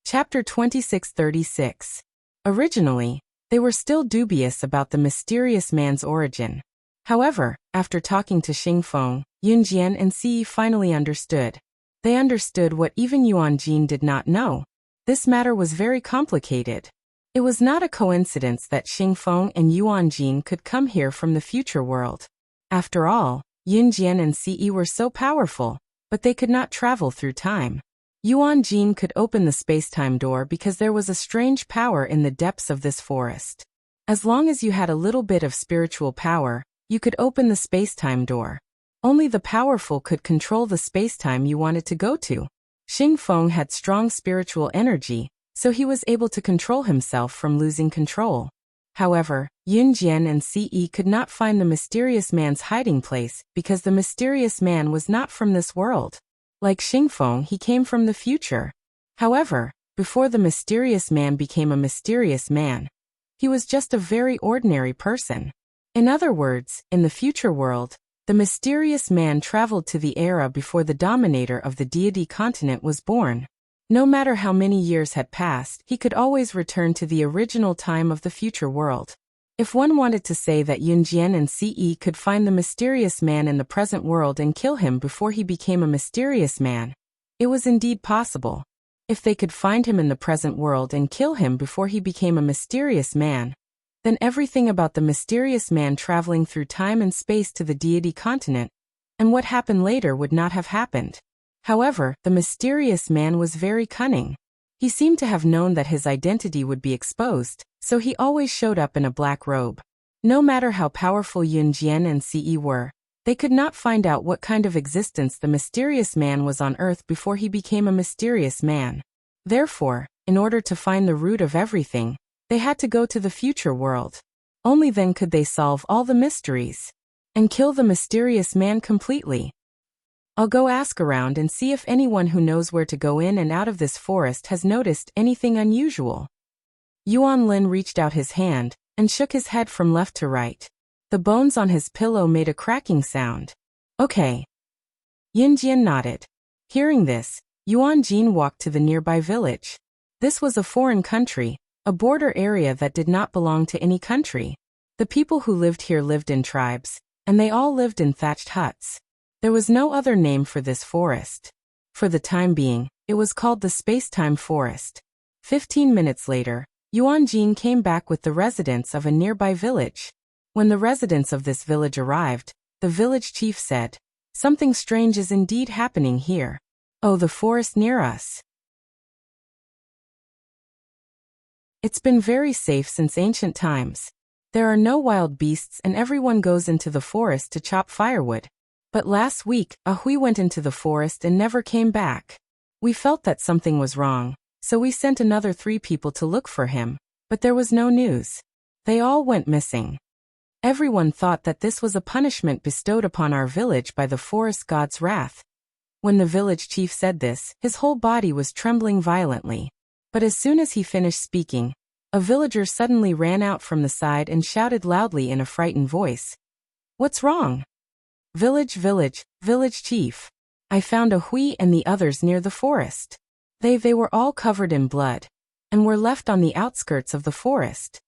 Chapter 2636. Originally, they were still dubious about the mysterious man's origin. However, after talking to Xingfeng, Yun Jian and Ce finally understood. They understood what even Yuan Jin did not know. This matter was very complicated. It was not a coincidence that Xingfeng and Yuan Jin could come here from the future world. After all, Yun Jian and Ce were so powerful, but they could not travel through time. Yuan Jin could open the space-time door because there was a strange power in the depths of this forest. As long as you had a little bit of spiritual power, you could open the space-time door. Only the powerful could control the space-time you wanted to go to. Xingfeng had strong spiritual energy, so he was able to control himself from losing control. However, Yun Jian and Ce could not find the mysterious man's hiding place because the mysterious man was not from this world. Like Xingfeng, he came from the future. However, before the mysterious man became a mysterious man, he was just a very ordinary person. In other words, in the future world, the mysterious man traveled to the era before the dominator of the deity continent was born. No matter how many years had passed, he could always return to the original time of the future world. If one wanted to say that Yun Jian and Ce could find the mysterious man in the present world and kill him before he became a mysterious man, it was indeed possible. If they could find him in the present world and kill him before he became a mysterious man, then everything about the mysterious man traveling through time and space to the deity continent, and what happened later would not have happened. However, the mysterious man was very cunning. He seemed to have known that his identity would be exposed, so he always showed up in a black robe. No matter how powerful Yun Jian and Ce were, they could not find out what kind of existence the mysterious man was on Earth before he became a mysterious man. Therefore, in order to find the root of everything, they had to go to the future world. Only then could they solve all the mysteries and kill the mysterious man completely. I'll go ask around and see if anyone who knows where to go in and out of this forest has noticed anything unusual. Yuan Lin reached out his hand and shook his head from left to right. The bones on his pillow made a cracking sound. Okay. Yin Jian nodded. Hearing this, Yuan Jin walked to the nearby village. This was a foreign country, a border area that did not belong to any country. The people who lived here lived in tribes, and they all lived in thatched huts. There was no other name for this forest. For the time being, it was called the Space-Time Forest. 15 minutes later, Yuan Jin came back with the residents of a nearby village. When the residents of this village arrived, the village chief said, "Something strange is indeed happening here. Oh, the forest near us. It's been very safe since ancient times. There are no wild beasts and everyone goes into the forest to chop firewood. But last week, a Hui went into the forest and never came back. We felt that something was wrong, so we sent another 3 people to look for him, but there was no news. They all went missing. Everyone thought that this was a punishment bestowed upon our village by the forest god's wrath." When the village chief said this, his whole body was trembling violently. But as soon as he finished speaking, a villager suddenly ran out from the side and shouted loudly in a frightened voice. "What's wrong?" Village chief. I found a Hui and the others near the forest. They were all covered in blood and were left on the outskirts of the forest.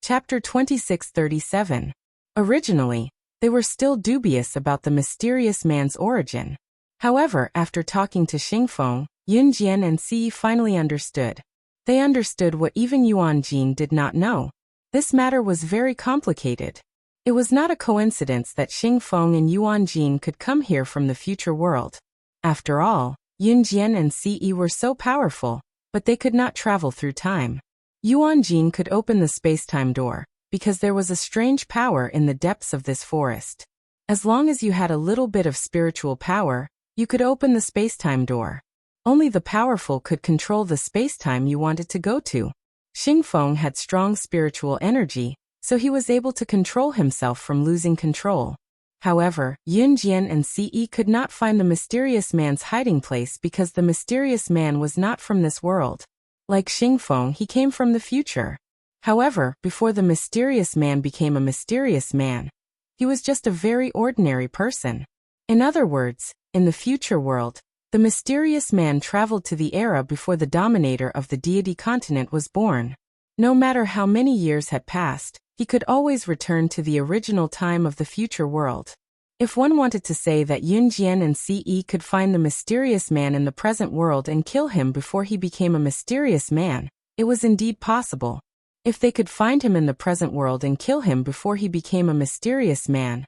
Chapter 2637. Originally, they were still dubious about the mysterious man's origin. However, after talking to Xingfeng, Yunjian and Si finally understood. They understood what even Yuan Jin did not know. This matter was very complicated. It was not a coincidence that Xingfeng and Yuan Jin could come here from the future world. After all, Yunjian and Si were so powerful, but they could not travel through time. Yuan Jin could open the space-time door, because there was a strange power in the depths of this forest. As long as you had a little bit of spiritual power, you could open the space-time door. Only the powerful could control the space-time you wanted to go to. Xingfeng had strong spiritual energy, so he was able to control himself from losing control. However, Yunjian and Si could not find the mysterious man's hiding place because the mysterious man was not from this world. Like Xingfeng, he came from the future. However, before the mysterious man became a mysterious man, he was just a very ordinary person. In other words, in the future world, the mysterious man traveled to the era before the dominator of the deity continent was born. No matter how many years had passed, he could always return to the original time of the future world. If one wanted to say that Yunjian and Si could find the mysterious man in the present world and kill him before he became a mysterious man, it was indeed possible. If they could find him in the present world and kill him before he became a mysterious man,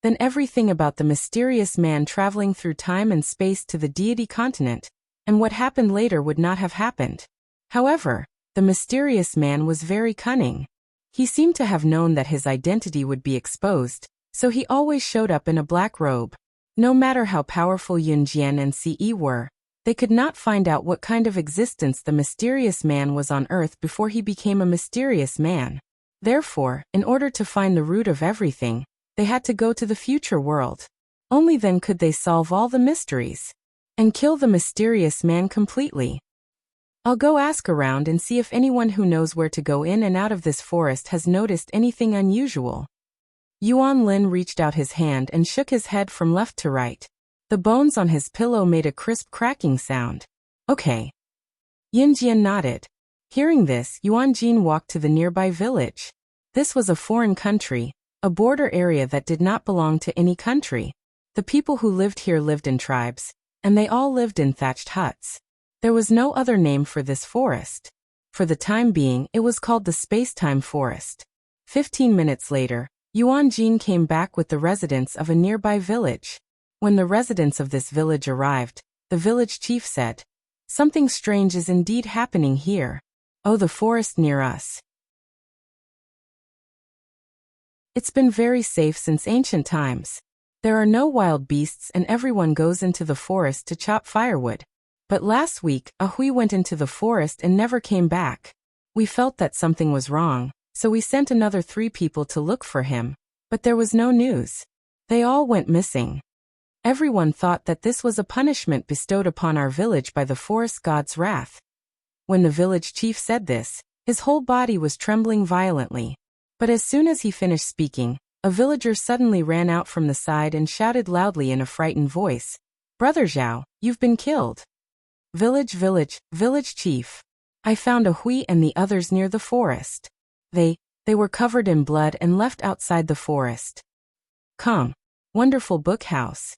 then everything about the mysterious man traveling through time and space to the deity continent, and what happened later would not have happened. However, the mysterious man was very cunning. He seemed to have known that his identity would be exposed, so he always showed up in a black robe. No matter how powerful Yunjian and Si were, they could not find out what kind of existence the mysterious man was on Earth before he became a mysterious man. Therefore, in order to find the root of everything, they had to go to the future world. Only then could they solve all the mysteries and kill the mysterious man completely. I'll go ask around and see if anyone who knows where to go in and out of this forest has noticed anything unusual. Yuan Lin reached out his hand and shook his head from left to right. The bones on his pillow made a crisp cracking sound. Okay. Yunjian nodded. Hearing this, Yuan Jin walked to the nearby village. This was a foreign country, a border area that did not belong to any country. The people who lived here lived in tribes, and they all lived in thatched huts. There was no other name for this forest. For the time being, it was called the Space-Time Forest. 15 minutes later, Yuan Jin came back with the residents of a nearby village. When the residents of this village arrived, the village chief said, "Something strange is indeed happening here. Oh, the forest near us. It's been very safe since ancient times. There are no wild beasts and everyone goes into the forest to chop firewood. But last week, a Hui went into the forest and never came back. We felt that something was wrong, so we sent another 3 people to look for him, but there was no news. They all went missing. Everyone thought that this was a punishment bestowed upon our village by the forest god's wrath." When the village chief said this, his whole body was trembling violently. But as soon as he finished speaking, a villager suddenly ran out from the side and shouted loudly in a frightened voice, "Brother Zhao, you've been killed." Village chief. I found a Hui and the others near the forest. They were covered in blood and left outside the forest. Come. Wonderful book house.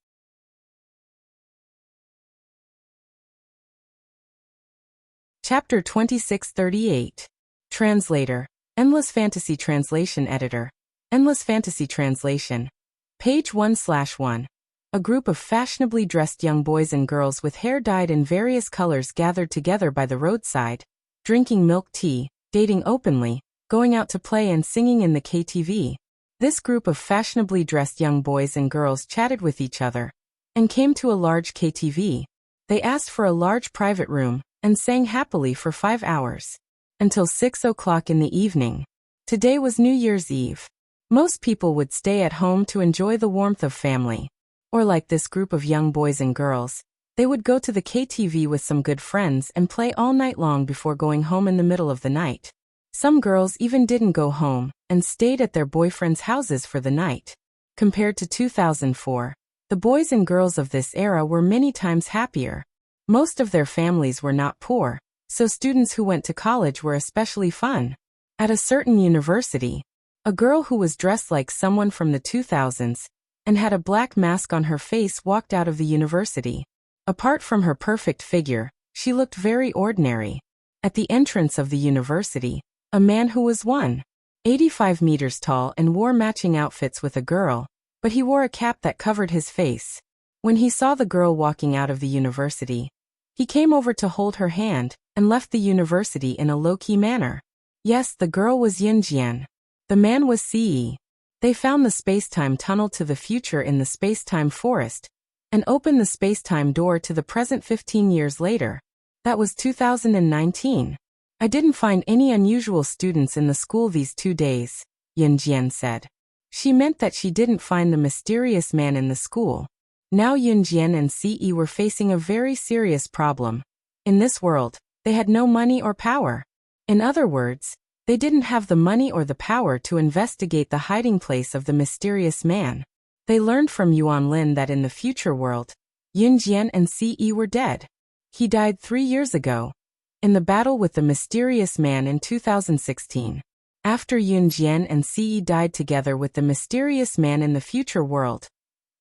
Chapter 2638. Translator. Endless Fantasy Translation Editor. Endless Fantasy Translation. Page 1/1. A group of fashionably dressed young boys and girls with hair dyed in various colors gathered together by the roadside, drinking milk tea, dating openly, going out to play and singing in the KTV. This group of fashionably dressed young boys and girls chatted with each other and came to a large KTV. They asked for a large private room and sang happily for 5 hours until 6 o'clock in the evening. Today was New Year's Eve. Most people would stay at home to enjoy the warmth of family. Or like this group of young boys and girls, they would go to the KTV with some good friends and play all night long before going home in the middle of the night. Some girls even didn't go home and stayed at their boyfriends' houses for the night. Compared to 2004, the boys and girls of this era were many times happier. Most of their families were not poor, so students who went to college were especially fun. At a certain university, a girl who was dressed like someone from the 2000s and had a black mask on her face walked out of the university. Apart from her perfect figure, she looked very ordinary. At the entrance of the university, a man who was 185 meters tall and wore matching outfits with a girl, but he wore a cap that covered his face. When he saw the girl walking out of the university, he came over to hold her hand and left the university in a low-key manner. Yes, the girl was Yunjian. The man was Ce. They found the space-time tunnel to the future in the space-time forest and opened the space-time door to the present 15 years later. That was 2019. I didn't find any unusual students in the school these 2 days, Yunjian said. She meant that she didn't find the mysterious man in the school. Now Yunjian and Ce were facing a very serious problem. In this world, they had no money or power. In other words, they didn't have the money or the power to investigate the hiding place of the mysterious man. They learned from Yuan Lin that in the future world, Yunjian and Ce were dead. He died 3 years ago, in the battle with the mysterious man in 2016. After Yunjian and Ce died together with the mysterious man in the future world,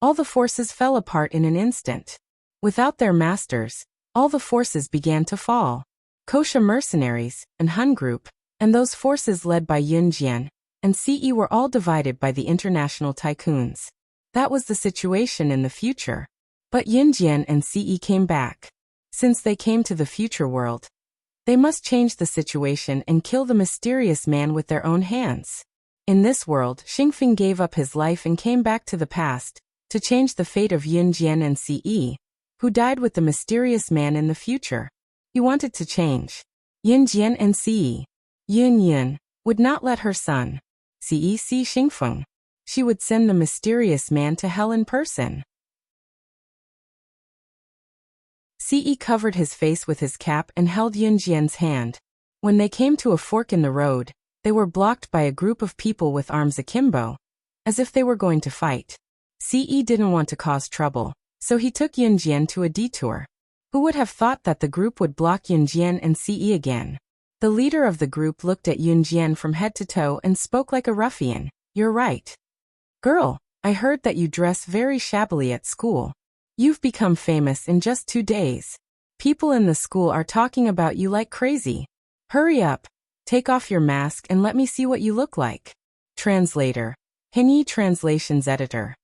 all the forces fell apart in an instant. Without their masters, all the forces began to fall. Kosha mercenaries and Hun group, and those forces led by Yunjian and Ce were all divided by the international tycoons. That was the situation in the future. But Yunjian and Ce came back. Since they came to the future world, they must change the situation and kill the mysterious man with their own hands. In this world, Xingfeng gave up his life and came back to the past to change the fate of Yunjian and Ce, who died with the mysterious man in the future. He wanted to change Yunjian and Ce. Yunyan would not let her son, Ce, see Xingfeng. She would send the mysterious man to hell in person. Ce covered his face with his cap and held Yunjian's hand. When they came to a fork in the road, they were blocked by a group of people with arms akimbo, as if they were going to fight. Ce didn't want to cause trouble, so he took Yunjian to a detour. Who would have thought that the group would block Yunjian and Ce again? The leader of the group looked at Yunjian from head to toe and spoke like a ruffian. You're right. Girl, I heard that you dress very shabbily at school. You've become famous in just 2 days. People in the school are talking about you like crazy. Hurry up, take off your mask and let me see what you look like. Translator. Hinyi Translations Editor.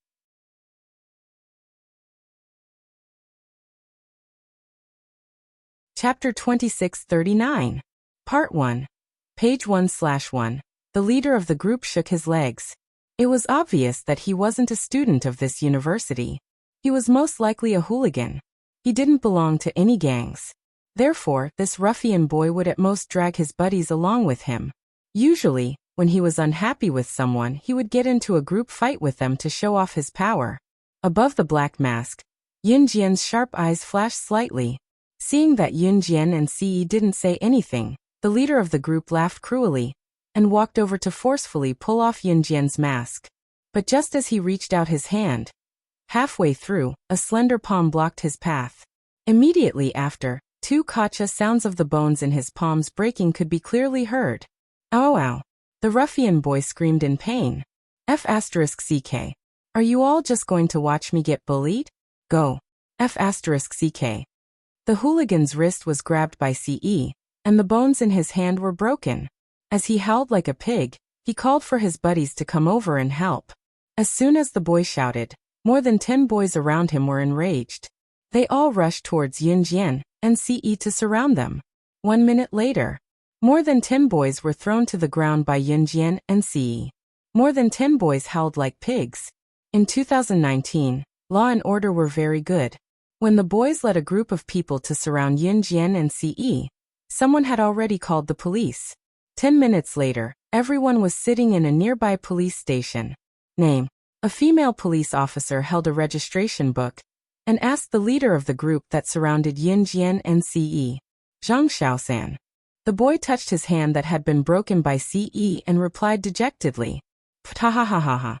Chapter 2639. Part 1. Page 1/1. The leader of the group shook his legs. It was obvious that he wasn't a student of this university. He was most likely a hooligan. He didn't belong to any gangs. Therefore, this ruffian boy would at most drag his buddies along with him. Usually, when he was unhappy with someone, he would get into a group fight with them to show off his power. Above the black mask, Yunjian's sharp eyes flashed slightly. Seeing that Yunjian and Ce didn't say anything, the leader of the group laughed cruelly and walked over to forcefully pull off Yunjian's mask. But just as he reached out his hand, halfway through, a slender palm blocked his path. Immediately after, 2 kacha sounds of the bones in his palms breaking could be clearly heard. Ow ow! The ruffian boy screamed in pain. F***ck. Are you all just going to watch me get bullied? Go. F***ck. The hooligan's wrist was grabbed by Ce, and the bones in his hand were broken. As he howled like a pig, he called for his buddies to come over and help. As soon as the boy shouted, more than 10 boys around him were enraged. They all rushed towards Yunjian and Ce to surround them. 1 minute later, more than 10 boys were thrown to the ground by Yunjian and Ce. More than 10 boys howled like pigs. In 2019, law and order were very good. When the boys led a group of people to surround Yunjian and Ce, someone had already called the police. 10 minutes later, everyone was sitting in a nearby police station. Name. A female police officer held a registration book and asked the leader of the group that surrounded Yunjian and Ce. Zhang Xiaosan. The boy touched his hand that had been broken by Ce and replied dejectedly, "Ptahahahaha."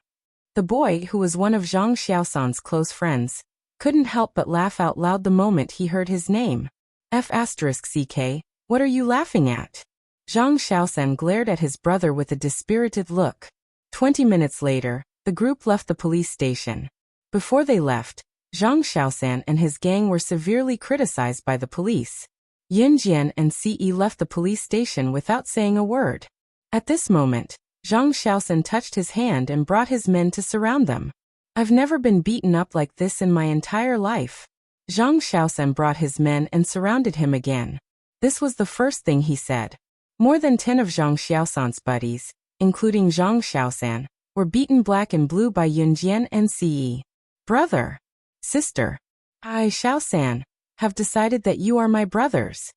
The boy, who was one of Zhang Xiaosan's close friends, couldn't help but laugh out loud the moment he heard his name. F***CK, what are you laughing at? Zhang Xiaosan glared at his brother with a dispirited look. 20 minutes later, the group left the police station. Before they left, Zhang Xiaosan and his gang were severely criticized by the police. Yin Jian and Ce left the police station without saying a word. At this moment, Zhang Xiaosan touched his hand and brought his men to surround them. I've never been beaten up like this in my entire life. Zhang Xiaosan brought his men and surrounded him again. This was the first thing he said. More than 10 of Zhang Xiaosan's buddies, including Zhang Xiaosan, were beaten black and blue by Yun Jian and Ce. Brother, sister, I, Xiaosan, have decided that you are my brothers.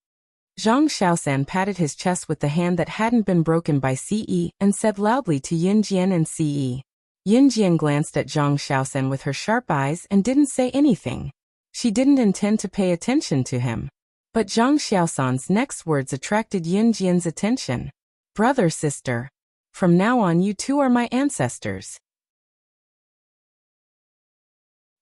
Zhang Xiaosan patted his chest with the hand that hadn't been broken by Ce and said loudly to Yin Jian and Ce. Yin Jian glanced at Zhang Xiaosan with her sharp eyes and didn't say anything. She didn't intend to pay attention to him. But Zhang Xiaosan's next words attracted Yin Jian's attention. Brother, sister. From now on you two are my ancestors.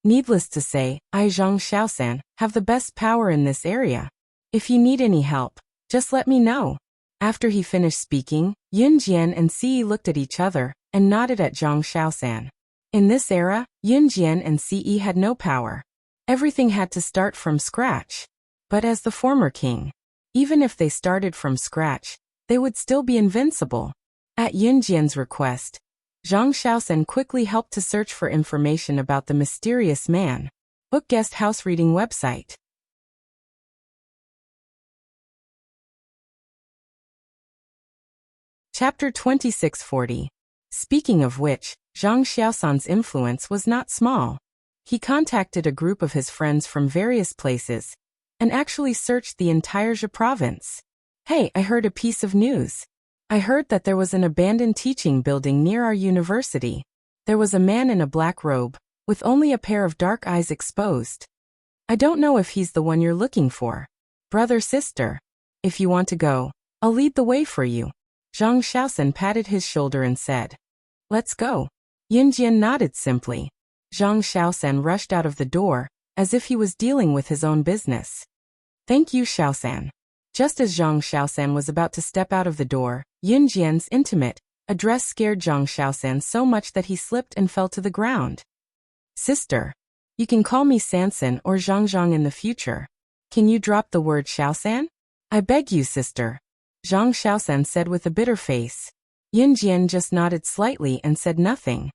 Needless to say, I, Zhang Xiaosan, have the best power in this area. If you need any help, just let me know. After he finished speaking, Yin Jian and Ce looked at each other and nodded at Zhang Xiaosan. In this era, Yin Jian and Ce had no power. Everything had to start from scratch. But as the former king, even if they started from scratch, they would still be invincible. At Yin Jian's request, Zhang Xiaosan quickly helped to search for information about the mysterious man. Book Guest House Reading Website. Chapter 2640. Speaking of which, Zhang Xiaosan's influence was not small. He contacted a group of his friends from various places and actually searched the entire Zhe province. Hey, I heard a piece of news. I heard that there was an abandoned teaching building near our university. There was a man in a black robe, with only a pair of dark eyes exposed. I don't know if he's the one you're looking for. Brother, sister. If you want to go, I'll lead the way for you. Zhang Xiaosan patted his shoulder and said, Let's go. Yin Jian nodded simply. Zhang Xiaosan rushed out of the door, as if he was dealing with his own business. Thank you, Xiaosan. Just as Zhang Xiaosan was about to step out of the door, Yin Jian's intimate address scared Zhang Xiaosan so much that he slipped and fell to the ground. Sister, you can call me Sansan or Zhang in the future. Can you drop the word Xiaosan? I beg you, sister. Zhang Xiaosan said with a bitter face. Yin Jian just nodded slightly and said nothing.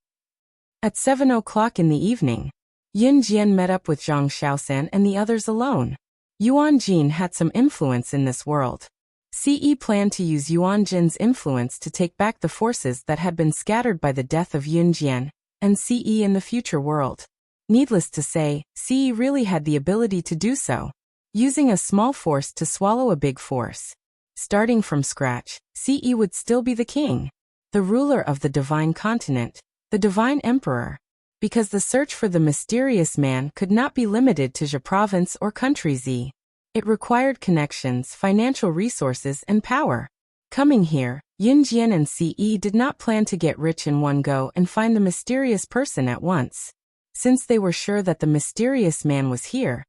At 7 o'clock in the evening, Yin Jian met up with Zhang Xiaosan and the others alone. Yuan Jin had some influence in this world. Ce planned to use Yuan Jin's influence to take back the forces that had been scattered by the death of Yin Jian and Ce in the future world. Needless to say, Ce really had the ability to do so, using a small force to swallow a big force. Starting from scratch, Ce would still be the king, the ruler of the divine continent, the divine emperor, because the search for the mysterious man could not be limited to Zhe province or country Z. It required connections, financial resources, and power. Coming here, Yin Jian and Ce did not plan to get rich in one go and find the mysterious person at once. Since they were sure that the mysterious man was here,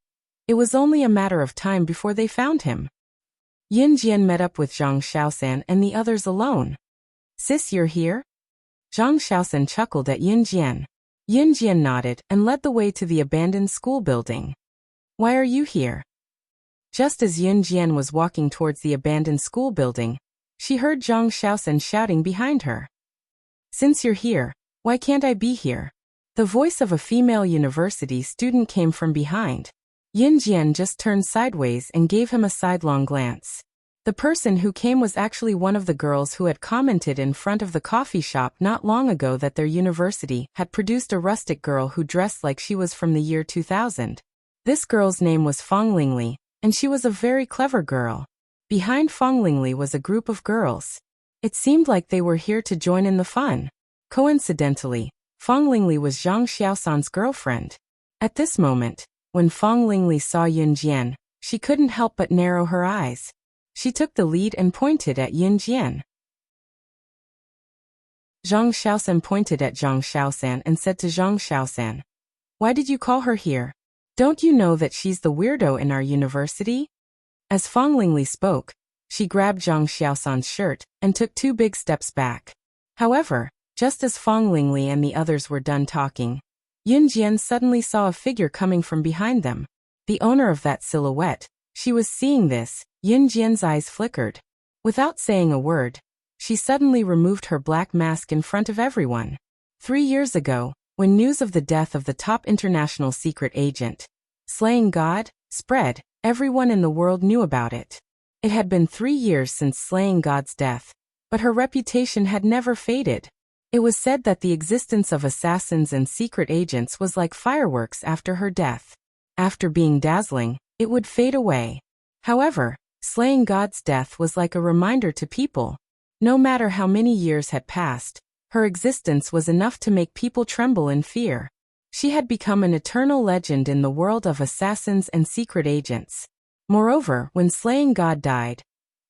it was only a matter of time before they found him. Yin Jian met up with Zhang Xiaosan and the others alone. Sis, you're here? Zhang Xiaosan chuckled at Yin Jian. Yin Jian nodded and led the way to the abandoned school building. Why are you here? Just as Yin Jian was walking towards the abandoned school building, she heard Zhang Xiaosan shouting behind her. Since you're here, why can't I be here? The voice of a female university student came from behind. Yin Jian just turned sideways and gave him a sidelong glance. The person who came was actually one of the girls who had commented in front of the coffee shop not long ago that their university had produced a rustic girl who dressed like she was from the year 2000. This girl's name was Fang Lingli, and she was a very clever girl. Behind Fang Lingli was a group of girls. It seemed like they were here to join in the fun. Coincidentally, Fang Lingli was Zhang Xiaosan's girlfriend. At this moment, when Fang Lingli saw Yin Jian, she couldn't help but narrow her eyes. She took the lead and pointed at Yin Jian. Zhang Xiaosan pointed at Zhang Xiaosan and said to Zhang Xiaosan, "Why did you call her here? Don't you know that she's the weirdo in our university?" As Fang Lingli spoke, she grabbed Zhang Xiaosan's shirt and took 2 big steps back. However, just as Fang Lingli and the others were done talking, Yun Jian suddenly saw a figure coming from behind them. The owner of that silhouette. She was seeing this. Yun Jian's eyes flickered. Without saying a word, she suddenly removed her black mask in front of everyone. 3 years ago, when news of the death of the top international secret agent, slaying God, spread, everyone in the world knew about it. It had been 3 years since slaying God's death, but her reputation had never faded. It was said that the existence of assassins and secret agents was like fireworks after her death. After being dazzling, it would fade away. However, slaying God's death was like a reminder to people. No matter how many years had passed, her existence was enough to make people tremble in fear. She had become an eternal legend in the world of assassins and secret agents. Moreover, when slaying God died,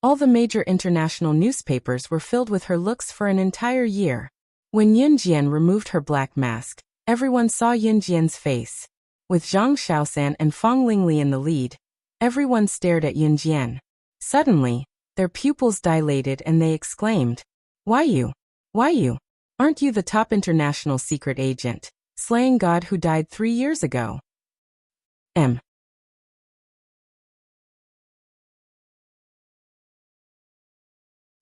all the major international newspapers were filled with her looks for an entire year. When Yun Jian removed her black mask, everyone saw Yun Jian's face. With Zhang Xiaosan and Fang Lingli in the lead, everyone stared at Yun Jian. Suddenly, their pupils dilated and they exclaimed, "Why you? Why you? Aren't you the top international secret agent, slaying God who died 3 years ago?"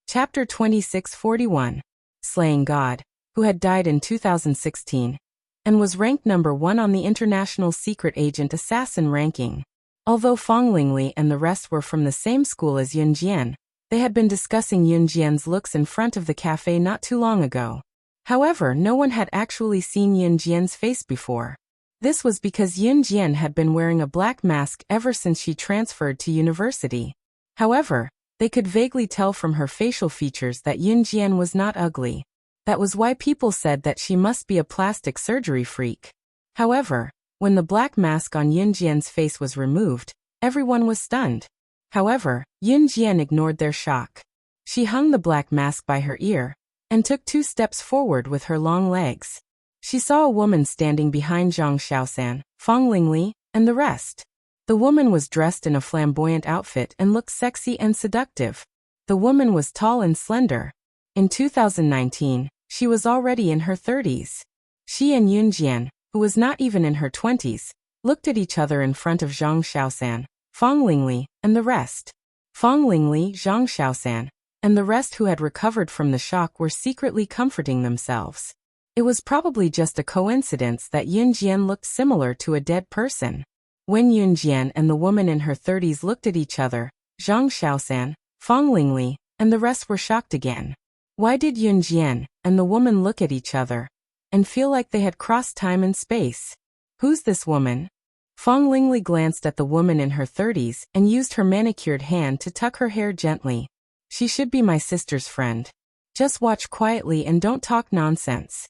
Chapter 2641. Slaying God, who had died in 2016, and was ranked number 1 on the International Secret Agent Assassin ranking. Although Fang Lingli and the rest were from the same school as Yun Jian, they had been discussing Yun Jian's looks in front of the cafe not too long ago. However, no one had actually seen Yun Jian's face before. This was because Yun Jian had been wearing a black mask ever since she transferred to university. However, they could vaguely tell from her facial features that Yun Jian was not ugly. That was why people said that she must be a plastic surgery freak. However, when the black mask on Yun Jian's face was removed, everyone was stunned. However, Yun Jian ignored their shock. She hung the black mask by her ear and took 2 steps forward with her long legs. She saw a woman standing behind Zhang Xiaosan, Fang Lingli, and the rest. The woman was dressed in a flamboyant outfit and looked sexy and seductive. The woman was tall and slender. In 2019, she was already in her 30s. She and Yun Jian, who was not even in her 20s, looked at each other in front of Zhang Xiaosan, Fang Lingli, and the rest. Fang Lingli, Zhang Xiaosan, and the rest who had recovered from the shock were secretly comforting themselves. It was probably just a coincidence that Yun Jian looked similar to a dead person. When Yun Jian and the woman in her 30s looked at each other, Zhang Xiaosan, Fang Lingli, and the rest were shocked again. Why did Yun Jian and the woman look at each other and feel like they had crossed time and space? Who's this woman? Fang Lingli glanced at the woman in her 30s and used her manicured hand to tuck her hair gently. She should be my sister's friend. Just watch quietly and don't talk nonsense.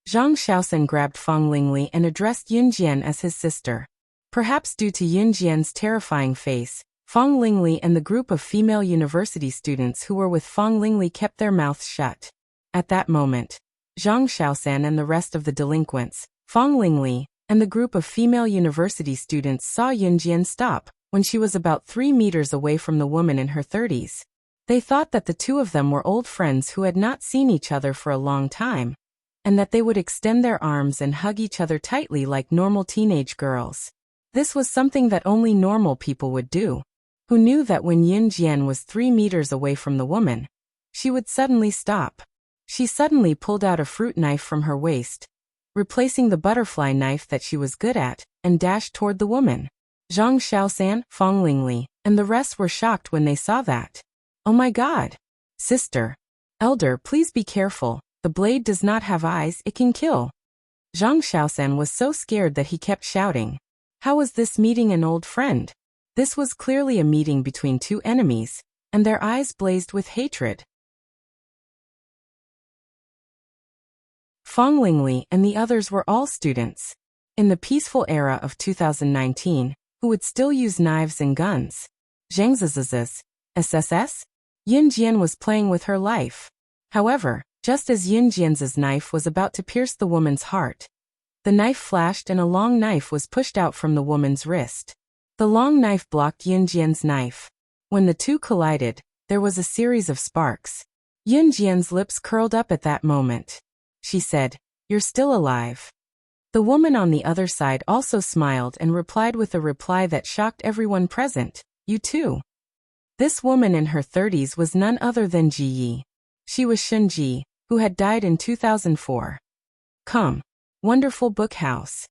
Zhang Xiaosan grabbed Fang Lingli and addressed Yun Jian as his sister. Perhaps due to Yun Jian's terrifying face, Fang Lingli and the group of female university students who were with Fang Lingli kept their mouths shut. At that moment, Zhang Xiaosan and the rest of the delinquents, Fang Lingli, and the group of female university students saw Yun Jian stop when she was about 3 meters away from the woman in her 30s. They thought that the 2 of them were old friends who had not seen each other for a long time, and that they would extend their arms and hug each other tightly like normal teenage girls. This was something that only normal people would do, who knew that when Yun Jian was 3 meters away from the woman, she would suddenly stop. She suddenly pulled out a fruit knife from her waist, replacing the butterfly knife that she was good at, and dashed toward the woman. Zhang Xiaosan, Fang Lingli, and the rest were shocked when they saw that. Oh my God! Sister! Elder, please be careful. The blade does not have eyes, it can kill. Zhang Xiaosan was so scared that he kept shouting. How was this meeting an old friend? This was clearly a meeting between 2 enemies, and their eyes blazed with hatred. Fang Lingli and the others were all students. In the peaceful era of 2019, who would still use knives and guns. Zhangzazazaz, SSS? Yun Jian was playing with her life. However, Just as Yunjian's knife was about to pierce the woman's heart, the knife flashed and a long knife was pushed out from the woman's wrist. The long knife blocked Yunjian's knife. When the two collided, there was a series of sparks. Yunjian's lips curled up at that moment. She said, "You're still alive." The woman on the other side also smiled and replied with a reply that shocked everyone present, "You too." This woman in her 30s was none other than Ji Yi. She was Shunji, who had died in 2004. Come. Wonderful Book House.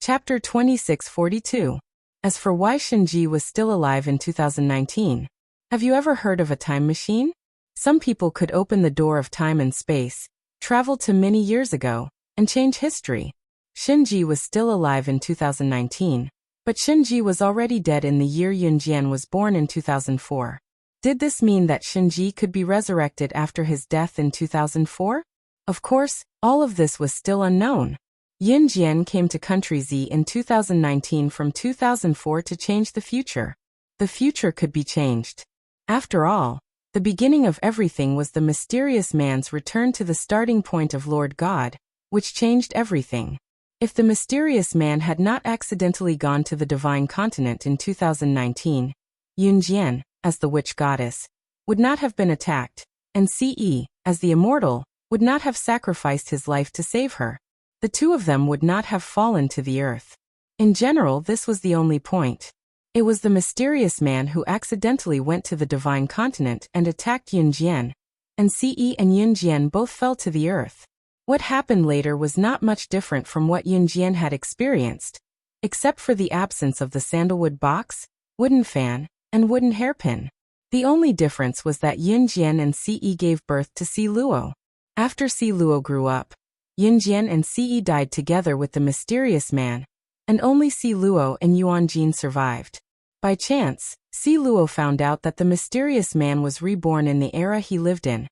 Chapter 2642. As for why Shunji was still alive in 2019. Have you ever heard of a time machine? Some people could open the door of time and space, travel to many years ago, and change history. Shunji was still alive in 2019, but Shunji was already dead in the year Yunjian was born in 2004. Did this mean that Shunji could be resurrected after his death in 2004? Of course, all of this was still unknown. Yunjian came to Country Z in 2019 from 2004 to change the future. The future could be changed. After all, the beginning of everything was the mysterious man's return to the starting point of Lord God, which changed everything. If the mysterious man had not accidentally gone to the divine continent in 2019, Yunjian, as the witch goddess, would not have been attacked, and Ce, as the immortal, would not have sacrificed his life to save her. The two of them would not have fallen to the earth. In general, this was the only point. It was the mysterious man who accidentally went to the divine continent and attacked Yunjian, and Ce and Yunjian both fell to the earth. What happened later was not much different from what Yunjian had experienced, except for the absence of the sandalwood box, wooden fan, and wooden hairpin. The only difference was that Yunjian and Ce gave birth to Si Luo. After Si Luo grew up, Yunjian and Ce died together with the mysterious man, and only Si Luo and Yuan Jin survived. By chance, Si Luo found out that the mysterious man was reborn in the era he lived in,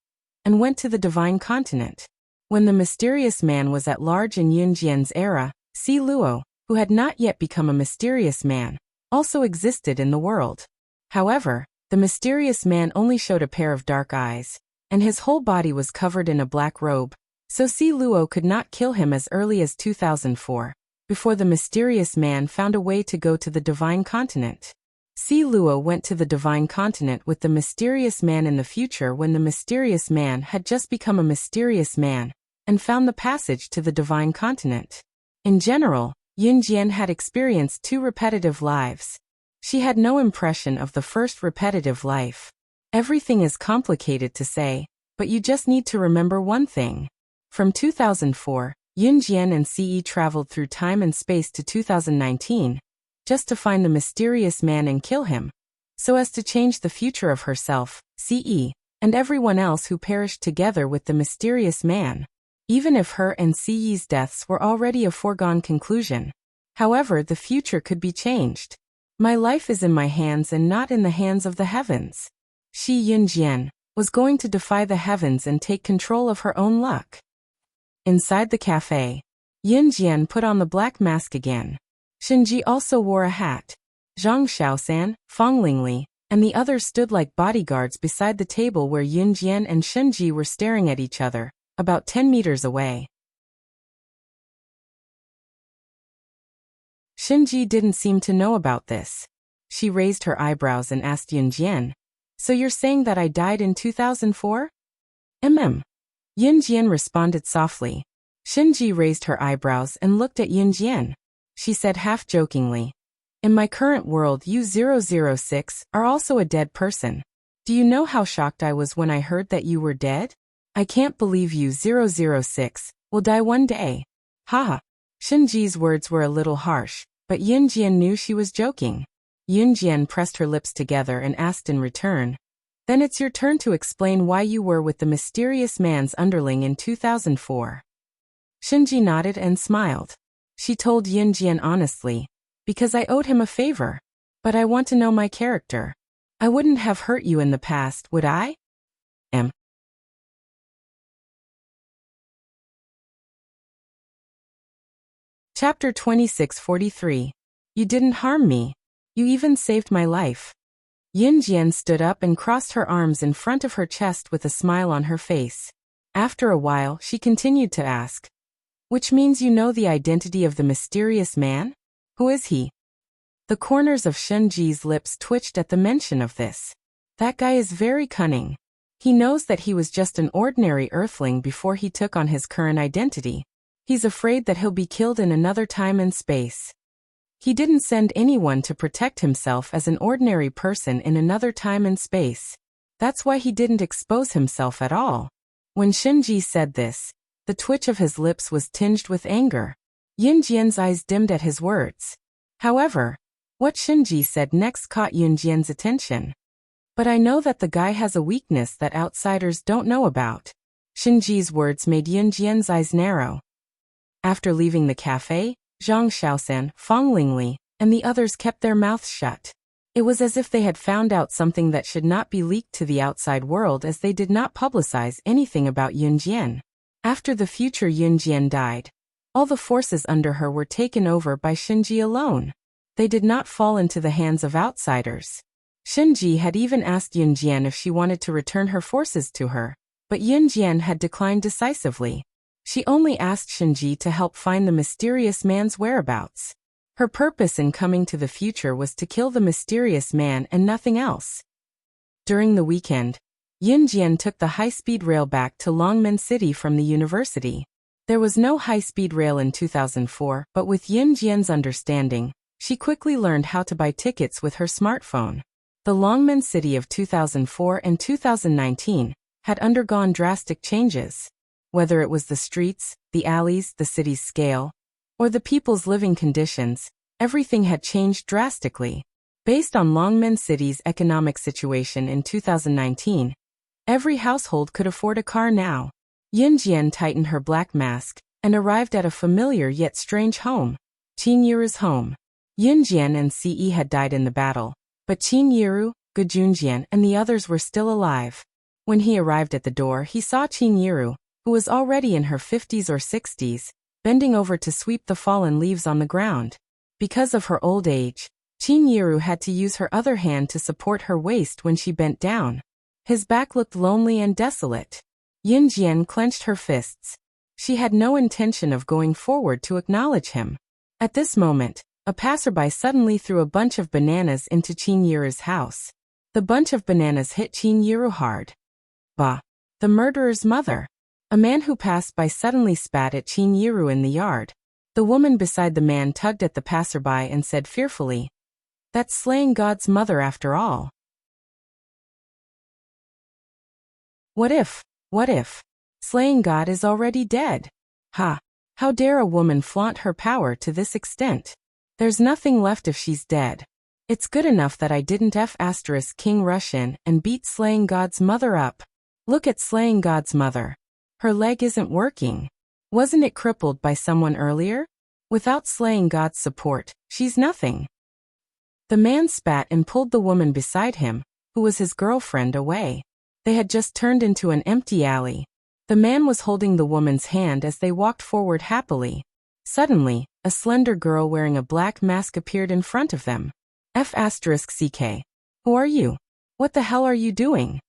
and went to the divine continent. When the mysterious man was at large in Yunjian's era, Si Luo, who had not yet become a mysterious man, also existed in the world. However, the mysterious man only showed a pair of dark eyes, and his whole body was covered in a black robe, so Si Luo could not kill him as early as 2004, before the mysterious man found a way to go to the divine continent. Si Luo went to the divine continent with the mysterious man in the future when the mysterious man had just become a mysterious man, and found the passage to the divine continent. In general, Yunjian had experienced two repetitive lives. She had no impression of the first repetitive life. Everything is complicated to say, but you just need to remember one thing. From 2004, Yunjian and Ce traveled through time and space to 2019, just to find the mysterious man and kill him, so as to change the future of herself, Ce, and everyone else who perished together with the mysterious man, even if her and Ce's deaths were already a foregone conclusion. However, the future could be changed. My life is in my hands and not in the hands of the heavens. She, Yunjian, was going to defy the heavens and take control of her own luck. Inside the cafe, Yunjian put on the black mask again. Shunji also wore a hat. Zhang Xiaosan, Fang Lingli, and the others stood like bodyguards beside the table where Yunjian and Shunji were staring at each other, about 10 meters away. Shunji didn't seem to know about this. She raised her eyebrows and asked Yunjian, "So you're saying that I died in 2004? Yunjian responded softly. Shunji raised her eyebrows and looked at Yunjian. She said half-jokingly, "In my current world, you 006 are also a dead person. Do you know how shocked I was when I heard that you were dead? I can't believe you 006 will die one day." Haha. Shunji's words were a little harsh, but Yunjian knew she was joking. Yunjian pressed her lips together and asked in return, "Then it's your turn to explain why you were with the mysterious man's underling in 2004. Shunji nodded and smiled. She told Yunjian honestly, "Because I owed him a favor. But I want to know my character. I wouldn't have hurt you in the past, would I?" Chapter 2643. You didn't harm me. You even saved my life. Yin Jian stood up and crossed her arms in front of her chest with a smile on her face. After a while, she continued to ask, "Which means you know the identity of the mysterious man? Who is he?" The corners of Shen Ji's lips twitched at the mention of this. That guy is very cunning. He knows that he was just an ordinary earthling before he took on his current identity. He's afraid that he'll be killed in another time and space. He didn't send anyone to protect himself as an ordinary person in another time and space. That's why he didn't expose himself at all. When Shen Ji said this, the twitch of his lips was tinged with anger. Yin Jian's eyes dimmed at his words. However, what Shen Ji said next caught Yin Jian's attention. "But I know that the guy has a weakness that outsiders don't know about." Shen Ji's words made Yin Jian's eyes narrow. After leaving the cafe, Zhang Xiaosan, Fang Lingli, and the others kept their mouths shut. It was as if they had found out something that should not be leaked to the outside world, as they did not publicize anything about Yin Jian. After the future Yin Jian died, all the forces under her were taken over by Shen Ji alone. They did not fall into the hands of outsiders. Shen Ji had even asked Yin Jian if she wanted to return her forces to her, but Yin Jian had declined decisively. She only asked Shen Ji to help find the mysterious man's whereabouts. Her purpose in coming to the future was to kill the mysterious man and nothing else. During the weekend, Yin Jian took the high-speed rail back to Longmen City from the university. There was no high-speed rail in 2004, but with Yin Jian's understanding, she quickly learned how to buy tickets with her smartphone. The Longmen City of 2004 and 2019 had undergone drastic changes. Whether it was the streets, the alleys, the city's scale, or the people's living conditions, everything had changed drastically. Based on Longmen City's economic situation in 2019, every household could afford a car now. Yin Jian tightened her black mask and arrived at a familiar yet strange home, Qin Yiru's home. Yin Jian and Ce had died in the battle, but Qin Yiru, Gu Junjian, and the others were still alive. When he arrived at the door, he saw Qin Yiru, who was already in her 50s or 60s, bending over to sweep the fallen leaves on the ground. Because of her old age, Qin Yiru had to use her other hand to support her waist when she bent down. His back looked lonely and desolate. Yin Jian clenched her fists. She had no intention of going forward to acknowledge him. At this moment, a passerby suddenly threw a bunch of bananas into Qin Yiru's house. The bunch of bananas hit Qin Yiru hard. Bah! The murderer's mother! A man who passed by suddenly spat at Qin Yiru in the yard. The woman beside the man tugged at the passerby and said fearfully, "That's slaying God's mother after all." What if? Slaying God is already dead? Ha! How dare a woman flaunt her power to this extent? There's nothing left if she's dead. It's good enough that I didn't King rush in and beat slaying God's mother up. Look at slaying God's mother. Her leg isn't working. Wasn't it crippled by someone earlier? Without slaying God's support, she's nothing. The man spat and pulled the woman beside him, who was his girlfriend, away. They had just turned into an empty alley. The man was holding the woman's hand as they walked forward happily. Suddenly, a slender girl wearing a black mask appeared in front of them. F***CK. Who are you? What the hell are you doing?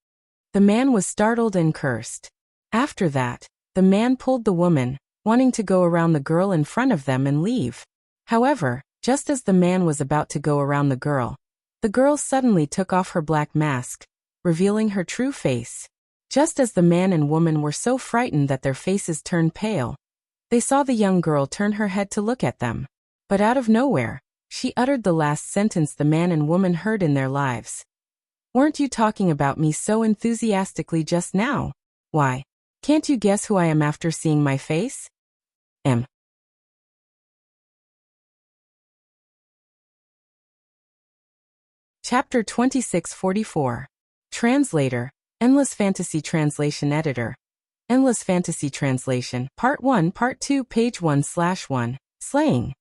The man was startled and cursed. After that, the man pulled the woman, wanting to go around the girl in front of them and leave. However, just as the man was about to go around the girl suddenly took off her black mask, revealing her true face. Just as the man and woman were so frightened that their faces turned pale, they saw the young girl turn her head to look at them. But out of nowhere, she uttered the last sentence the man and woman heard in their lives. "Weren't you talking about me so enthusiastically just now? Why? Can't you guess who I am after seeing my face? Chapter 2644. Translator, Endless Fantasy Translation Editor. Endless Fantasy Translation, Part 1, Part 2, page 1/1. Slaying.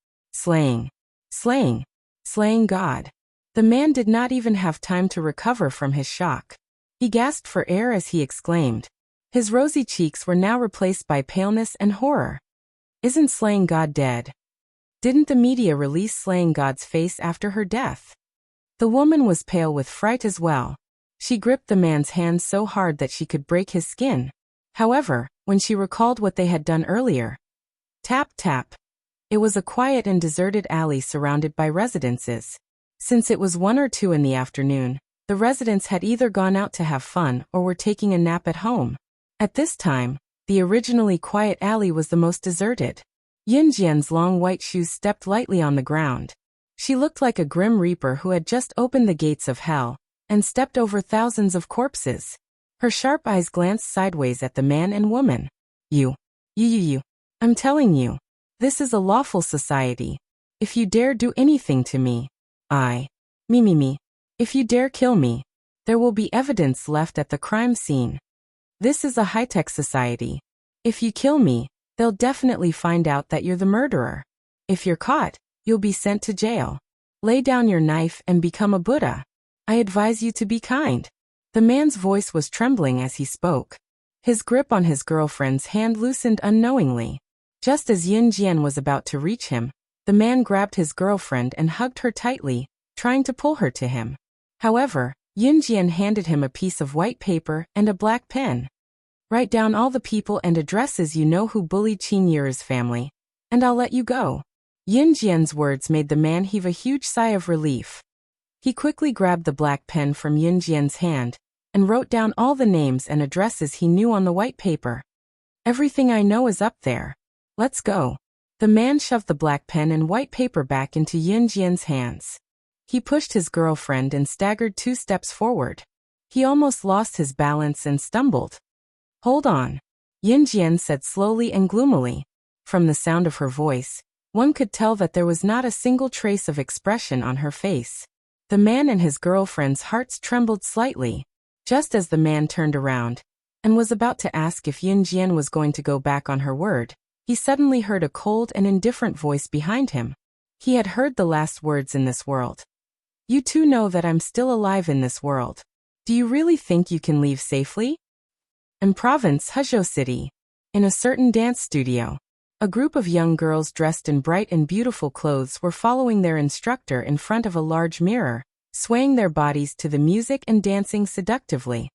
Slaying God. The man did not even have time to recover from his shock. He gasped for air as he exclaimed. His rosy cheeks were now replaced by paleness and horror. Isn't slaying God dead? Didn't the media release slaying God's face after her death? The woman was pale with fright as well. She gripped the man's hand so hard that she could break his skin. However, when she recalled what they had done earlier, tap tap. It was a quiet and deserted alley surrounded by residences. Since it was 1 or 2 in the afternoon, the residents had either gone out to have fun or were taking a nap at home. At this time, the originally quiet alley was the most deserted. Yunjian's long white shoes stepped lightly on the ground. She looked like a grim reaper who had just opened the gates of hell and stepped over thousands of corpses. Her sharp eyes glanced sideways at the man and woman. You. I'm telling you. This is a lawful society. If you dare do anything to me, me. If you dare kill me, there will be evidence left at the crime scene. This is a high-tech society. If you kill me, they'll definitely find out that you're the murderer. If you're caught, you'll be sent to jail. Lay down your knife and become a Buddha. I advise you to be kind. The man's voice was trembling as he spoke. His grip on his girlfriend's hand loosened unknowingly. Just as Yunjian was about to reach him, the man grabbed his girlfriend and hugged her tightly, trying to pull her to him. However, Yunjian handed him a piece of white paper and a black pen. Write down all the people and addresses you know who bullied Qin Yur's family, and I'll let you go. Yunjian's words made the man heave a huge sigh of relief. He quickly grabbed the black pen from Yunjian's hand and wrote down all the names and addresses he knew on the white paper. Everything I know is up there. Let's go. The man shoved the black pen and white paper back into Yunjian's hands. He pushed his girlfriend and staggered 2 steps forward. He almost lost his balance and stumbled. Hold on, Yunjian said slowly and gloomily. From the sound of her voice, one could tell that there was not a single trace of expression on her face. The man and his girlfriend's hearts trembled slightly. Just as the man turned around and was about to ask if Yunjian was going to go back on her word, he suddenly heard a cold and indifferent voice behind him. He had heard the last words in this world. You two know that I'm still alive in this world. Do you really think you can leave safely? In province Huzhou City, in a certain dance studio, a group of young girls dressed in bright and beautiful clothes were following their instructor in front of a large mirror, swaying their bodies to the music and dancing seductively.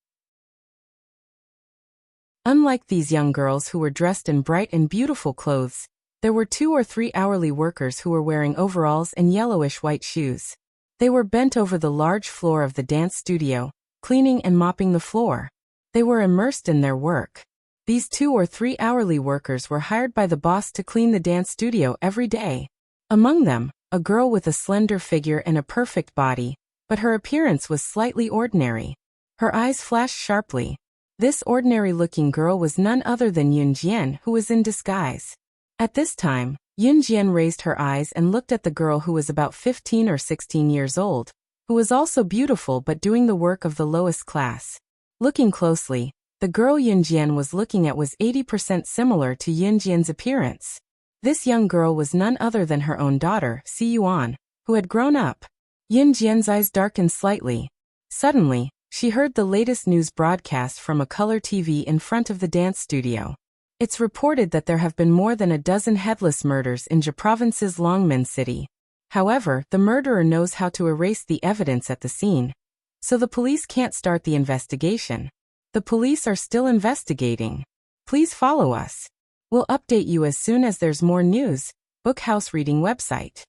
Unlike these young girls who were dressed in bright and beautiful clothes, there were 2 or 3 hourly workers who were wearing overalls and yellowish white shoes. They were bent over the large floor of the dance studio, cleaning and mopping the floor. They were immersed in their work. These 2 or 3 hourly workers were hired by the boss to clean the dance studio every day. Among them, a girl with a slender figure and a perfect body, but her appearance was slightly ordinary. Her eyes flashed sharply. This ordinary-looking girl was none other than Yunjian, who was in disguise. At this time, Yunjian raised her eyes and looked at the girl who was about 15 or 16 years old, who was also beautiful but doing the work of the lowest class. Looking closely, the girl Yunjian was looking at was 80% similar to Yunjian's appearance. This young girl was none other than her own daughter, Si Yuan, who had grown up. Yunjian's eyes darkened slightly. Suddenly, she heard the latest news broadcast from a color TV in front of the dance studio. It's reported that there have been more than a dozen headless murders in Jia Province's Longmen City. However, the murderer knows how to erase the evidence at the scene, so the police can't start the investigation. The police are still investigating. Please follow us. We'll update you as soon as there's more news. Bookhouse Reading website.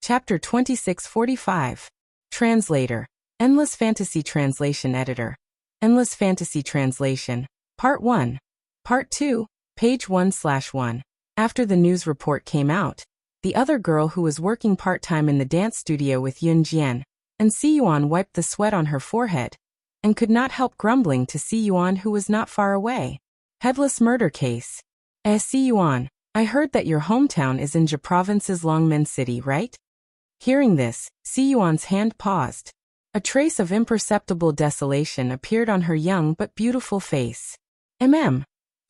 Chapter 2645. Translator. Endless Fantasy Translation Editor. Endless Fantasy Translation. Part 1. Part 2. Page 1/1. After the news report came out, the other girl who was working part-time in the dance studio with Yunjian and Si Yuan wiped the sweat on her forehead and could not help grumbling to Si Yuan, who was not far away. Headless murder case. Si Yuan, I heard that your hometown is in Jia Province's Longmen City, right? Hearing this, Si Yuan's hand paused. A trace of imperceptible desolation appeared on her young but beautiful face.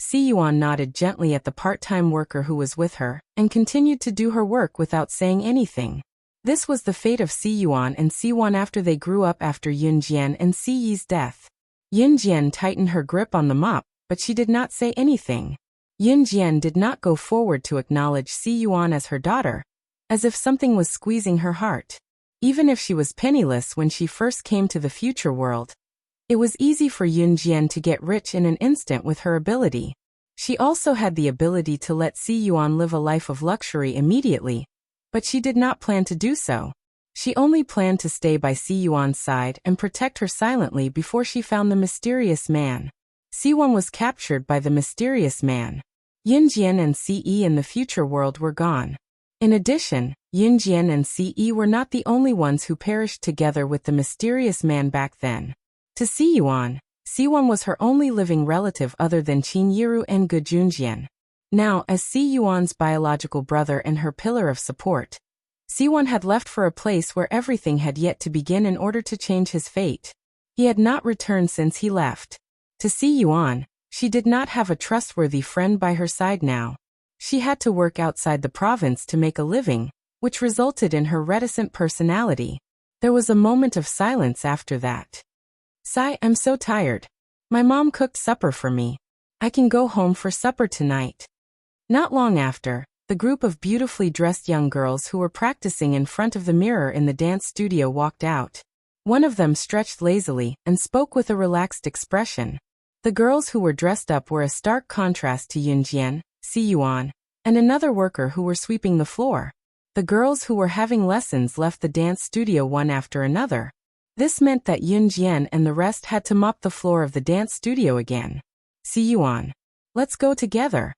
Si Yuan nodded gently at the part-time worker who was with her and continued to do her work without saying anything. This was the fate of Si Yuan and Si Yuan after they grew up after Yunjian and Si Yi's death. Yunjian tightened her grip on the mop, but she did not say anything. Yun Jian did not go forward to acknowledge Si Yuan as her daughter, as if something was squeezing her heart. Even if she was penniless when she first came to the future world, it was easy for Yun Jian to get rich in an instant with her ability. She also had the ability to let Si Yuan live a life of luxury immediately, but she did not plan to do so. She only planned to stay by Si Yuan's side and protect her silently before she found the mysterious man. Si Yuan was captured by the mysterious man. Yun Jian and Ce in the future world were gone. In addition, Yun Jian and Ce were not the only ones who perished together with the mysterious man back then. To Si Yuan was her only living relative other than Qin Yiru and Ge Junjian. Now, as Si Yuan's biological brother and her pillar of support, Si Yuan had left for a place where everything had yet to begin in order to change his fate. He had not returned since he left. To Si Yuan, she did not have a trustworthy friend by her side now. She had to work outside the province to make a living, which resulted in her reticent personality. There was a moment of silence after that. "Sai, I'm so tired. My mom cooked supper for me. I can go home for supper tonight." Not long after, the group of beautifully dressed young girls who were practicing in front of the mirror in the dance studio walked out. One of them stretched lazily and spoke with a relaxed expression. The girls who were dressed up were a stark contrast to Yun Jian, Si Yuan, and another worker who were sweeping the floor. The girls who were having lessons left the dance studio one after another. This meant that Yun Jian and the rest had to mop the floor of the dance studio again. Si Yuan, let's go together.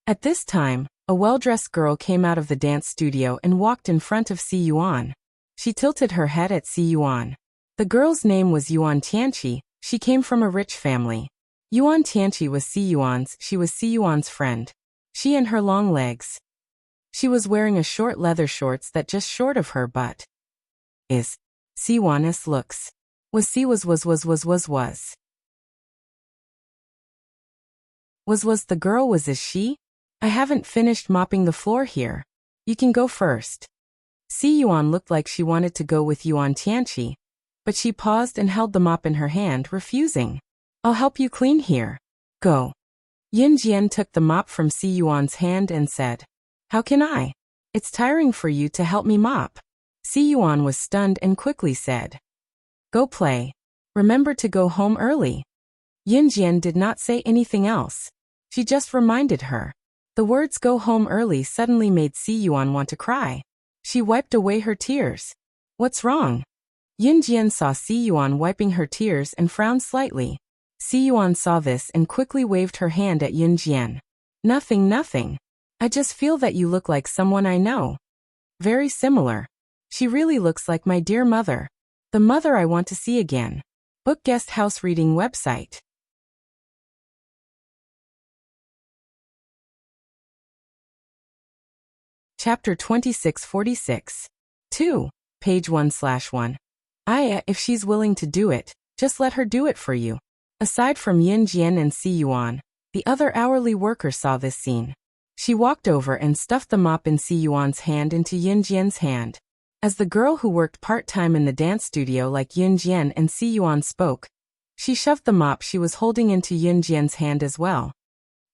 At this time, a well-dressed girl came out of the dance studio and walked in front of Si Yuan. She tilted her head at Si Yuan. The girl's name was Yuan Tianqi. She came from a rich family. Yuan Tianqi was Si Yuan's friend. She and her long legs. She was wearing a short leather shorts that just short of her butt. Si Yuan's looks. Was the girl was is she? I haven't finished mopping the floor here. You can go first. Si Yuan looked like she wanted to go with Yuan Tianqi, but she paused and held the mop in her hand, refusing. I'll help you clean here. Go. Yun Jian took the mop from Si Yuan's hand and said, How can I? It's tiring for you to help me mop. Si Yuan was stunned and quickly said, Go play. Remember to go home early. Yun Jian did not say anything else. She just reminded her. The words go home early suddenly made Si Yuan want to cry. She wiped away her tears. What's wrong? Yun Jian saw Si Yuan wiping her tears and frowned slightly. Si Yuan saw this and quickly waved her hand at Yun Jian. Nothing. I just feel that you look like someone I know. Very similar. She really looks like my dear mother. The mother I want to see again. Book Guest House Reading Website. Chapter 2646. 2. Page 1/1. If she's willing to do it, just let her do it for you. Aside from Yun Jian and Si Yuan, the other hourly worker saw this scene. She walked over and stuffed the mop in Si Yuan's hand into Yun Jian's hand. As the girl who worked part-time in the dance studio like Yun Jian and Si Yuan spoke, she shoved the mop she was holding into Yun Jian's hand as well.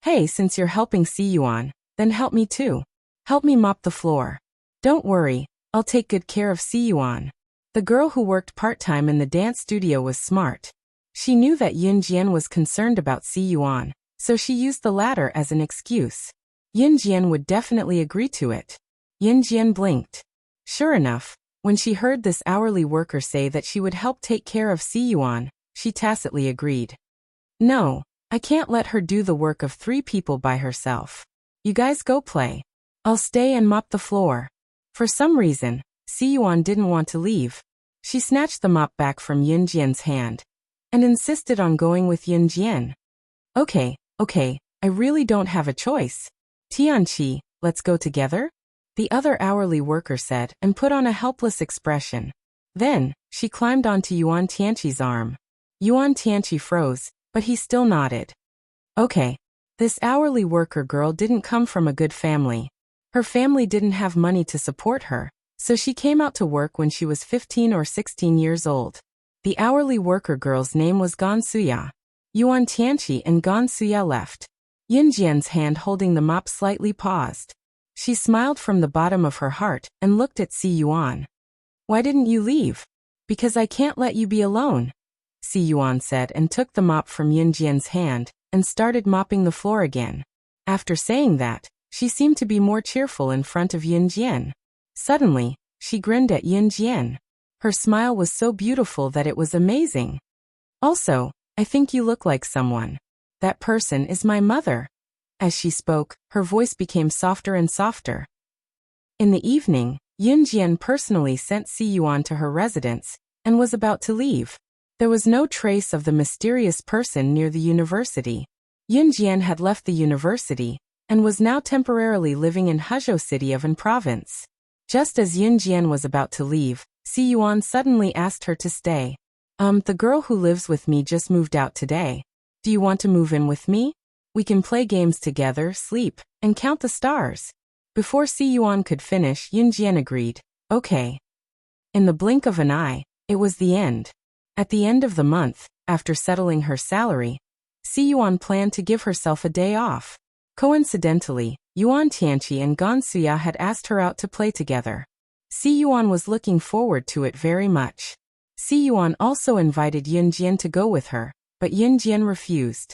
Hey, since you're helping Si Yuan, then help me too. Help me mop the floor. Don't worry, I'll take good care of Si Yuan. The girl who worked part-time in the dance studio was smart. She knew that Yun Jian was concerned about Si Yuan, so she used the latter as an excuse. Yun Jian would definitely agree to it. Yun Jian blinked. Sure enough, when she heard this hourly worker say that she would help take care of Si Yuan, she tacitly agreed. No, I can't let her do the work of 3 people by herself. You guys go play. I'll stay and mop the floor. For some reason, Si Yuan didn't want to leave. She snatched the mop back from Yun Jian's hand and insisted on going with Yun Jian. Okay, I really don't have a choice. Tianqi, let's go together? The other hourly worker said and put on a helpless expression. Then, she climbed onto Yuan Tianqi's arm. Yuan Tianqi froze, but he still nodded. Okay. This hourly worker girl didn't come from a good family. Her family didn't have money to support her, so she came out to work when she was 15 or 16 years old. The hourly worker girl's name was Gan Suya. Yuan Tianqi and Gan Suya left. Yinjian's hand holding the mop slightly paused. She smiled from the bottom of her heart and looked at Si Yuan. Why didn't you leave? Because I can't let you be alone, Si Yuan said and took the mop from Yinjian's hand and started mopping the floor again. After saying that, she seemed to be more cheerful in front of Yinjian. Suddenly, she grinned at Yinjian. Her smile was so beautiful that it was amazing. Also, I think you look like someone. That person is my mother. As she spoke, her voice became softer and softer. In the evening, Yinjian personally sent Si Yuan to her residence and was about to leave. There was no trace of the mysterious person near the university. Yinjian had left the university and was now temporarily living in Huzhou City of An Province. Just as Yinjian was about to leave, Si Yuan suddenly asked her to stay. The girl who lives with me just moved out today. Do you want to move in with me? We can play games together, sleep, and count the stars. Before Si Yuan could finish, Yinjian agreed. Okay. In the blink of an eye, it was the end. At the end of the month, after settling her salary, Si Yuan planned to give herself a day off. Coincidentally, Yuan Tianqi and Gansuya had asked her out to play together. Si Yuan was looking forward to it very much. Si Yuan also invited Yinjian to go with her, but Yinjian refused.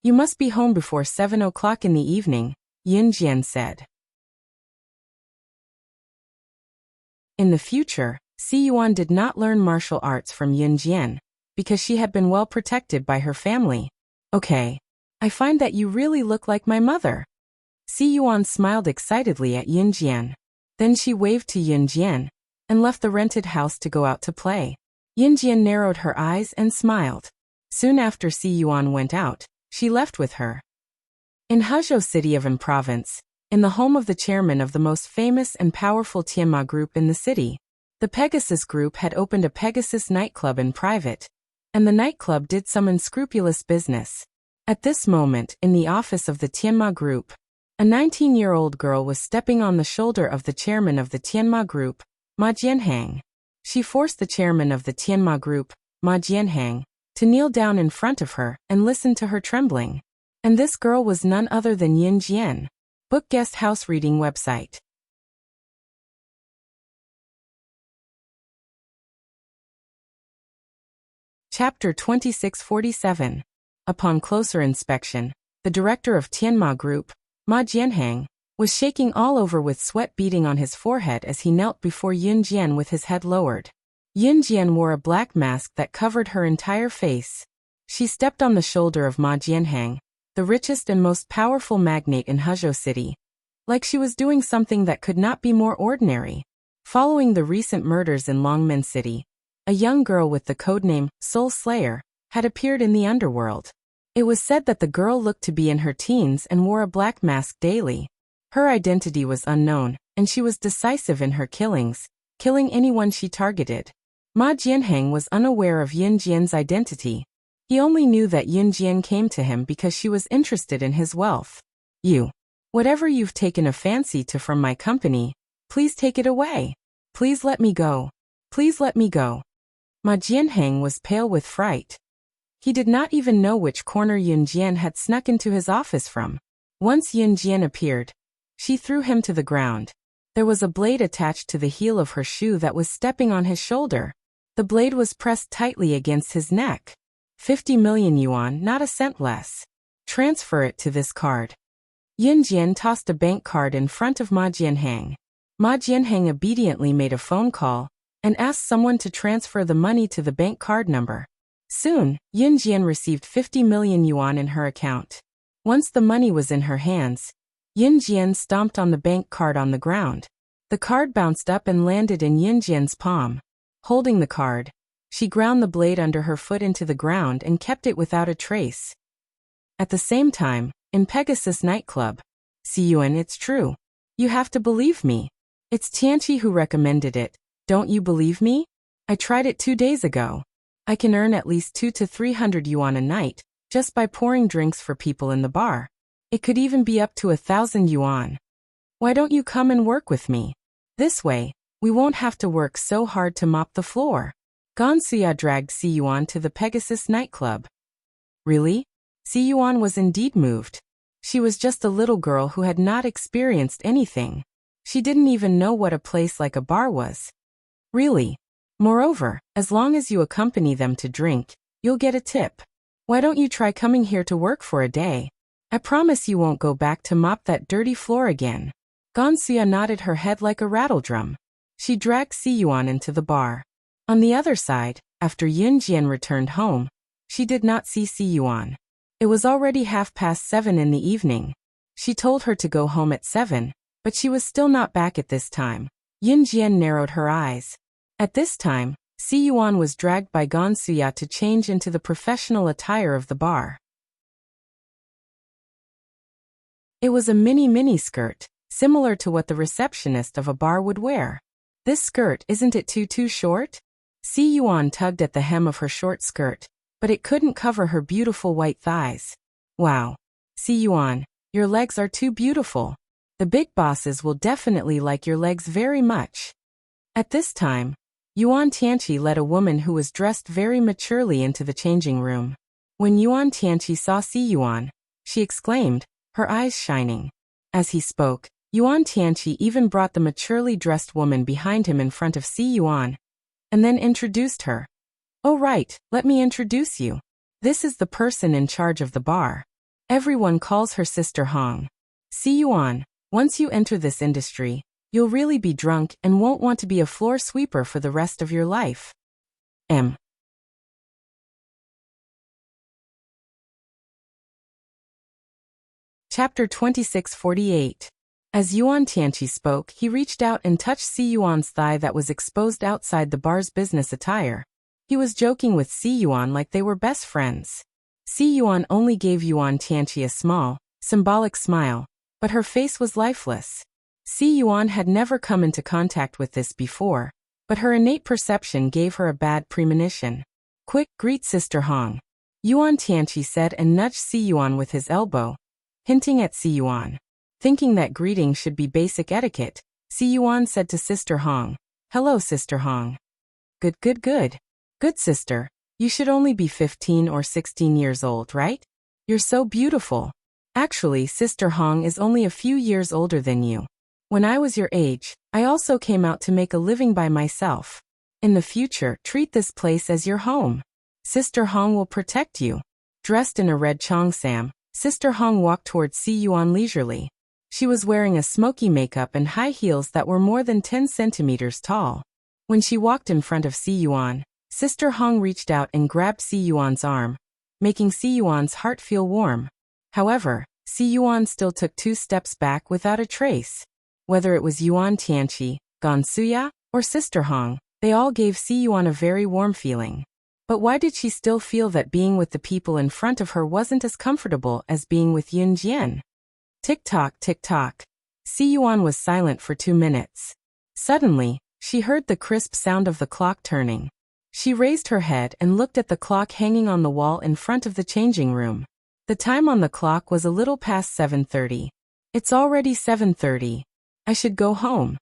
You must be home before 7 o'clock in the evening, Yinjian said. In the future, Si Yuan did not learn martial arts from Yinjian, because she had been well protected by her family. Okay. I find that you really look like my mother. Si Yuan smiled excitedly at Yinjian. Then she waved to Yinjian and left the rented house to go out to play. Yinjian narrowed her eyes and smiled. Soon after Si Yuan went out, she left with her. In Huzhou City of An Province, in the home of the chairman of the most famous and powerful Tianma group in the city, the Pegasus Group had opened a Pegasus nightclub in private, and the nightclub did some unscrupulous business. At this moment, in the office of the Tianma Group, a 19-year-old girl was stepping on the shoulder of the chairman of the Tianma Group, Ma Jianhang. She forced the chairman of the Tianma Group, Ma Jianhang, to kneel down in front of her and listen to her trembling. And this girl was none other than Yin Jian. Book Guest House Reading Website. Chapter 2647. Upon closer inspection, the director of Tianma Group, Ma Jianhang, was shaking all over with sweat beading on his forehead as he knelt before Yin Jian with his head lowered. Yin Jian wore a black mask that covered her entire face. She stepped on the shoulder of Ma Jianhang, the richest and most powerful magnate in Huzhou City, like she was doing something that could not be more ordinary. Following the recent murders in Longmen City, a young girl with the codename Soul Slayer had appeared in the underworld. It was said that the girl looked to be in her teens and wore a black mask daily. Her identity was unknown, and she was decisive in her killings, killing anyone she targeted. Ma Jianhang was unaware of Yin Jian's identity. He only knew that Yin Jian came to him because she was interested in his wealth. Whatever you've taken a fancy to from my company, please take it away. Please let me go. Please let me go. Ma Jianhang was pale with fright. He did not even know which corner Yin Jian had snuck into his office from. Once Yin Jian appeared, she threw him to the ground. There was a blade attached to the heel of her shoe that was stepping on his shoulder. The blade was pressed tightly against his neck. 50 million yuan, not a cent less. Transfer it to this card. Yin Jian tossed a bank card in front of Ma Jianhang. Ma Jianhang obediently made a phone call and asked someone to transfer the money to the bank card number. Soon, Yin Jian received 50 million yuan in her account. Once the money was in her hands, Yin Jian stomped on the bank card on the ground. The card bounced up and landed in Yin Jian's palm. Holding the card, she ground the blade under her foot into the ground and kept it without a trace. At the same time, in Pegasus nightclub, "Si Yuan, it's true. You have to believe me. It's Tianqi who recommended it. Don't you believe me? I tried it 2 days ago. I can earn at least 200 to 300 yuan a night, just by pouring drinks for people in the bar. It could even be up to 1,000 yuan. Why don't you come and work with me? This way, we won't have to work so hard to mop the floor." Gansuya dragged Si Yuan to the Pegasus nightclub. Really? Si Yuan was indeed moved. She was just a little girl who had not experienced anything. She didn't even know what a place like a bar was. Really. Moreover, as long as you accompany them to drink, you'll get a tip. Why don't you try coming here to work for a day? I promise you won't go back to mop that dirty floor again. Gansuya nodded her head like a rattledrum. She dragged Si-Yuan into the bar. On the other side, after Yunjian returned home, she did not see Si-Yuan. It was already 7:30 in the evening. She told her to go home at 7, but she was still not back at this time. Yunjian narrowed her eyes. At this time, Si-Yuan was dragged by Gansuya to change into the professional attire of the bar. It was a mini skirt, similar to what the receptionist of a bar would wear. This skirt, isn't it too short? Si-Yuan tugged at the hem of her short skirt, but it couldn't cover her beautiful white thighs. Wow. Si-Yuan, your legs are too beautiful. The big bosses will definitely like your legs very much. At this time, Yuan Tianqi led a woman who was dressed very maturely into the changing room. When Yuan Tianqi saw Si-Yuan, she exclaimed, her eyes shining. As he spoke, Yuan Tianqi even brought the maturely dressed woman behind him in front of Si-Yuan, and then introduced her. Oh right, let me introduce you. This is the person in charge of the bar. Everyone calls her Sister Hong. Si-Yuan, once you enter this industry, you'll really be drunk and won't want to be a floor sweeper for the rest of your life. Chapter 2648. As Yuan Tianqi spoke, he reached out and touched Si-Yuan's thigh that was exposed outside the bar's business attire. He was joking with Si-Yuan like they were best friends. Si-Yuan only gave Yuan Tianqi a small, symbolic smile, but her face was lifeless. Si-Yuan had never come into contact with this before, but her innate perception gave her a bad premonition. Quick, greet Sister Hong. Yuan Tianqi said and nudged Si-Yuan with his elbow, hinting at Si-Yuan. Thinking that greeting should be basic etiquette, Si-Yuan said to Sister Hong, "Hello, Sister Hong." Good. Good, sister. You should only be 15 or 16 years old, right? You're so beautiful. Actually, Sister Hong is only a few years older than you. When I was your age, I also came out to make a living by myself. In the future, treat this place as your home. Sister Hong will protect you. Dressed in a red cheongsam, Sister Hong walked towards Si-Yuan leisurely. She was wearing a smoky makeup and high heels that were more than 10 centimeters tall. When she walked in front of Si-Yuan, Sister Hong reached out and grabbed Si-Yuan's arm, making Si-Yuan's heart feel warm. However, Si-Yuan still took 2 steps back without a trace. Whether it was Yuan Tianqi, Gansuya, or Sister Hong, they all gave Si-Yuan a very warm feeling. But why did she still feel that being with the people in front of her wasn't as comfortable as being with Yunjian? Tick-tock, tick-tock. Si-Yuan was silent for 2 minutes. Suddenly, she heard the crisp sound of the clock turning. She raised her head and looked at the clock hanging on the wall in front of the changing room. The time on the clock was a little past 7:30. It's already 7:30. I should go home.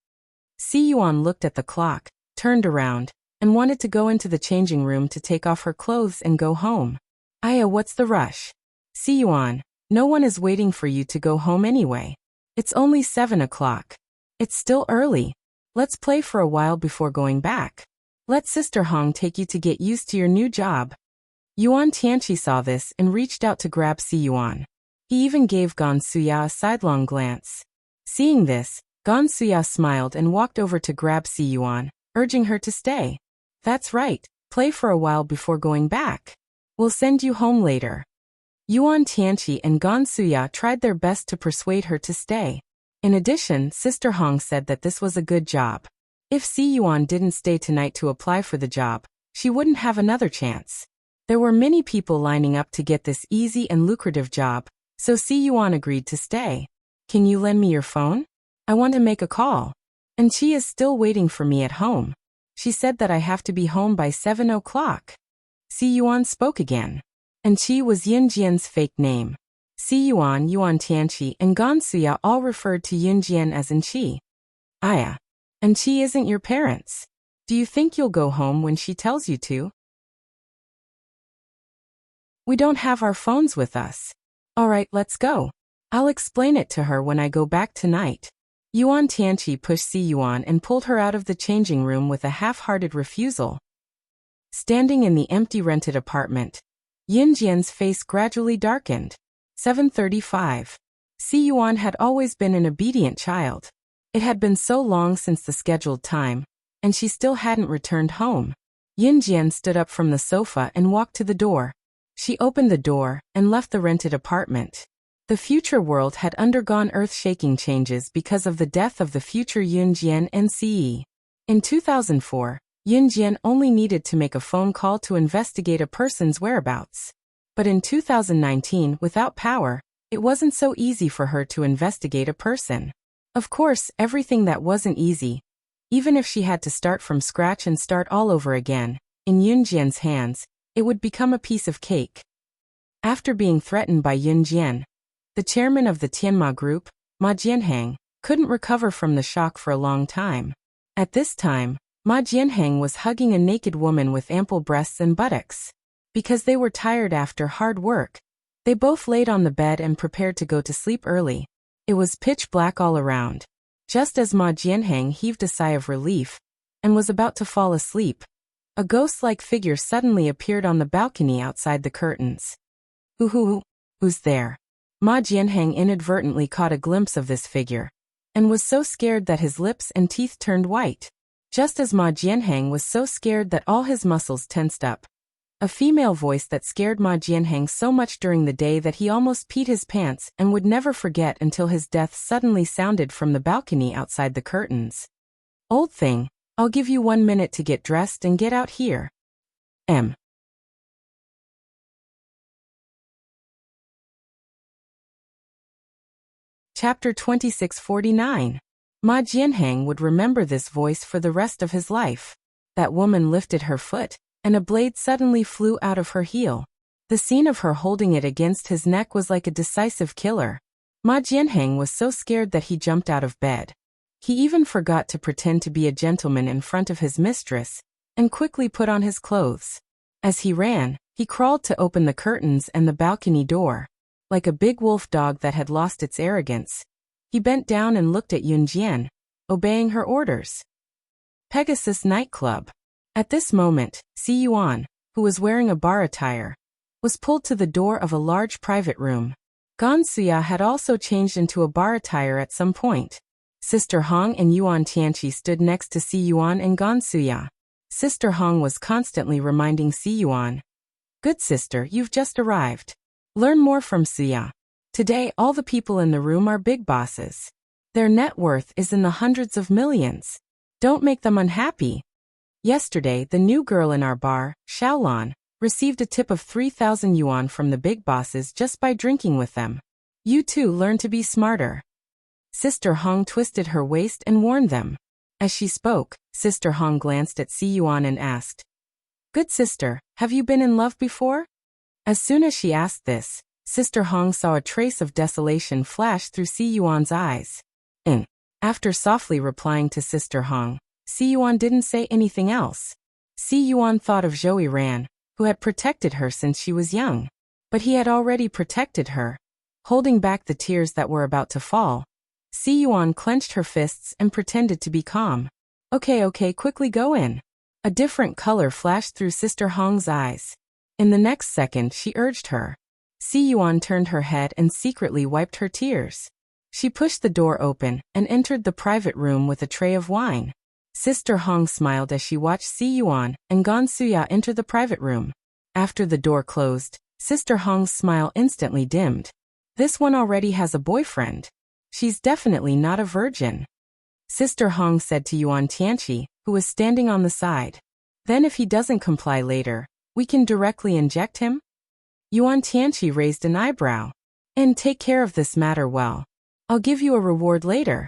Si-Yuan looked at the clock, turned around, and wanted to go into the changing room to take off her clothes and go home. Aya, what's the rush? Si-Yuan, no one is waiting for you to go home anyway. It's only 7 o'clock. It's still early. Let's play for a while before going back. Let Sister Hong take you to get used to your new job. Yuan Tianqi saw this and reached out to grab Si-Yuan. He even gave Gansuya a sidelong glance. Seeing this, Gansuya smiled and walked over to grab Si-Yuan, urging her to stay. That's right, play for a while before going back. We'll send you home later. Yuan Tianqi and Gansuya tried their best to persuade her to stay. In addition, Sister Hong said that this was a good job. If Si-Yuan didn't stay tonight to apply for the job, she wouldn't have another chance. There were many people lining up to get this easy and lucrative job, so Si-Yuan agreed to stay. Can you lend me your phone? I want to make a call. And she is still waiting for me at home. She said that I have to be home by 7 o'clock. Si-Yuan spoke again. And Qi was Yunjian's fake name. Si-Yuan, Yuan Tianqi, and Gansuya all referred to Yunjian as in Qi. Aya. And Qi isn't your parents. Do you think you'll go home when she tells you to? We don't have our phones with us. Alright, let's go. I'll explain it to her when I go back tonight. Yuan Tianqi pushed Si Yuan and pulled her out of the changing room with a half-hearted refusal. Standing in the empty rented apartment, Yin Jian's face gradually darkened. 7:35. Si Yuan had always been an obedient child. It had been so long since the scheduled time, and she still hadn't returned home. Yin Jian stood up from the sofa and walked to the door. She opened the door and left the rented apartment. The future world had undergone earth-shaking changes because of the death of the future Yun Jian NCE. In 2004, Yun Jian only needed to make a phone call to investigate a person's whereabouts. But in 2019, without power, it wasn't so easy for her to investigate a person. Of course, everything that wasn't easy, even if she had to start from scratch and start all over again, in Yun Jian's hands, it would become a piece of cake. After being threatened by Yun Jian, the chairman of the Tianma Group, Ma Jianheng, couldn't recover from the shock for a long time. At this time, Ma Jianheng was hugging a naked woman with ample breasts and buttocks. Because they were tired after hard work, they both laid on the bed and prepared to go to sleep early. It was pitch black all around. Just as Ma Jianheng heaved a sigh of relief and was about to fall asleep, a ghost-like figure suddenly appeared on the balcony outside the curtains. Who's there? Ma Jianheng inadvertently caught a glimpse of this figure and was so scared that his lips and teeth turned white. Just as Ma Jianheng was so scared that all his muscles tensed up, a female voice that scared Ma Jianheng so much during the day that he almost peed his pants and would never forget until his death suddenly sounded from the balcony outside the curtains. Old thing, I'll give you 1 minute to get dressed and get out here. Chapter 2649. Ma Jianheng would remember this voice for the rest of his life. That woman lifted her foot, and a blade suddenly flew out of her heel. The scene of her holding it against his neck was like a decisive killer. Ma Jianheng was so scared that he jumped out of bed. He even forgot to pretend to be a gentleman in front of his mistress, and quickly put on his clothes. As he ran, he crawled to open the curtains and the balcony door. Like a big wolf dog that had lost its arrogance, he bent down and looked at Yun Jian, obeying her orders. Pegasus Nightclub. At this moment, Si Yuan, who was wearing a bar attire, was pulled to the door of a large private room. Wuxia had also changed into a bar attire at some point. Sister Hong and Yuan Tianqi stood next to Si Yuan and Wuxia. Sister Hong was constantly reminding Si Yuan, "Good sister, you've just arrived. Learn more from Wuxia. Today all the people in the room are big bosses. Their net worth is in the hundreds of millions. Don't make them unhappy." Yesterday, the new girl in our bar, Xiaolan, received a tip of 3,000 yuan from the big bosses just by drinking with them. You too learn to be smarter. Sister Hong twisted her waist and warned them. As she spoke, Sister Hong glanced at Si Yuan and asked, "Good sister, have you been in love before?" As soon as she asked this, Sister Hong saw a trace of desolation flash through Si Yuan's eyes. After softly replying to Sister Hong, Si Yuan didn't say anything else. Si Yuan thought of Zhou Ran, who had protected her since she was young. But he had already protected her. Holding back the tears that were about to fall, Si Yuan clenched her fists and pretended to be calm. Okay, quickly go in." A different color flashed through Sister Hong's eyes. In the next second she urged her. Si Yuan turned her head and secretly wiped her tears. She pushed the door open and entered the private room with a tray of wine. Sister Hong smiled as she watched Si Yuan and Wuxia enter the private room. After the door closed, Sister Hong's smile instantly dimmed. This one already has a boyfriend. She's definitely not a virgin. Sister Hong said to Yuan Tianqi, who was standing on the side. Then if he doesn't comply later, we can directly inject him? Yuan Tianqi raised an eyebrow. And take care of this matter well. I'll give you a reward later.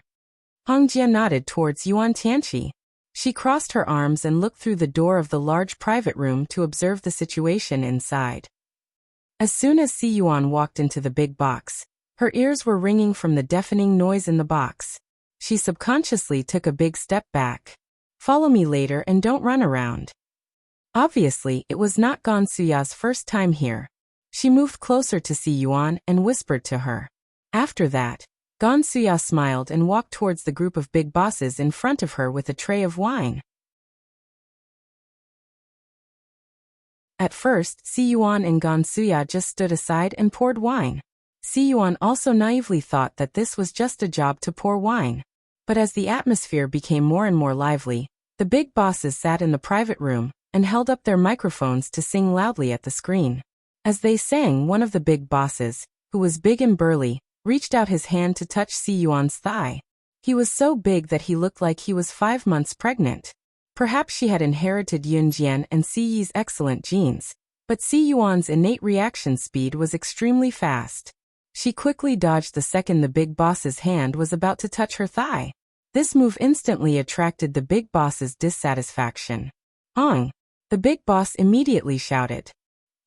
Hong Jia nodded towards Yuan Tianqi. She crossed her arms and looked through the door of the large private room to observe the situation inside. As soon as Si Yuan walked into the big box, her ears were ringing from the deafening noise in the box. She subconsciously took a big step back. Follow me later and don't run around. Obviously, it was not Wuxia's first time here. She moved closer to Si Yuan and whispered to her. After that, Gansuya smiled and walked towards the group of big bosses in front of her with a tray of wine. At first, Si-Yuan and Gansuya just stood aside and poured wine. Si-Yuan also naively thought that this was just a job to pour wine. But as the atmosphere became more and more lively, the big bosses sat in the private room and held up their microphones to sing loudly at the screen. As they sang, one of the big bosses, who was big and burly, reached out his hand to touch Si-Yuan's thigh. He was so big that he looked like he was 5 months pregnant. Perhaps she had inherited Yunjian and Si-Yi's excellent genes, but Si-Yuan's innate reaction speed was extremely fast. She quickly dodged the second the big boss's hand was about to touch her thigh. This move instantly attracted the big boss's dissatisfaction. "Hong!" The big boss immediately shouted.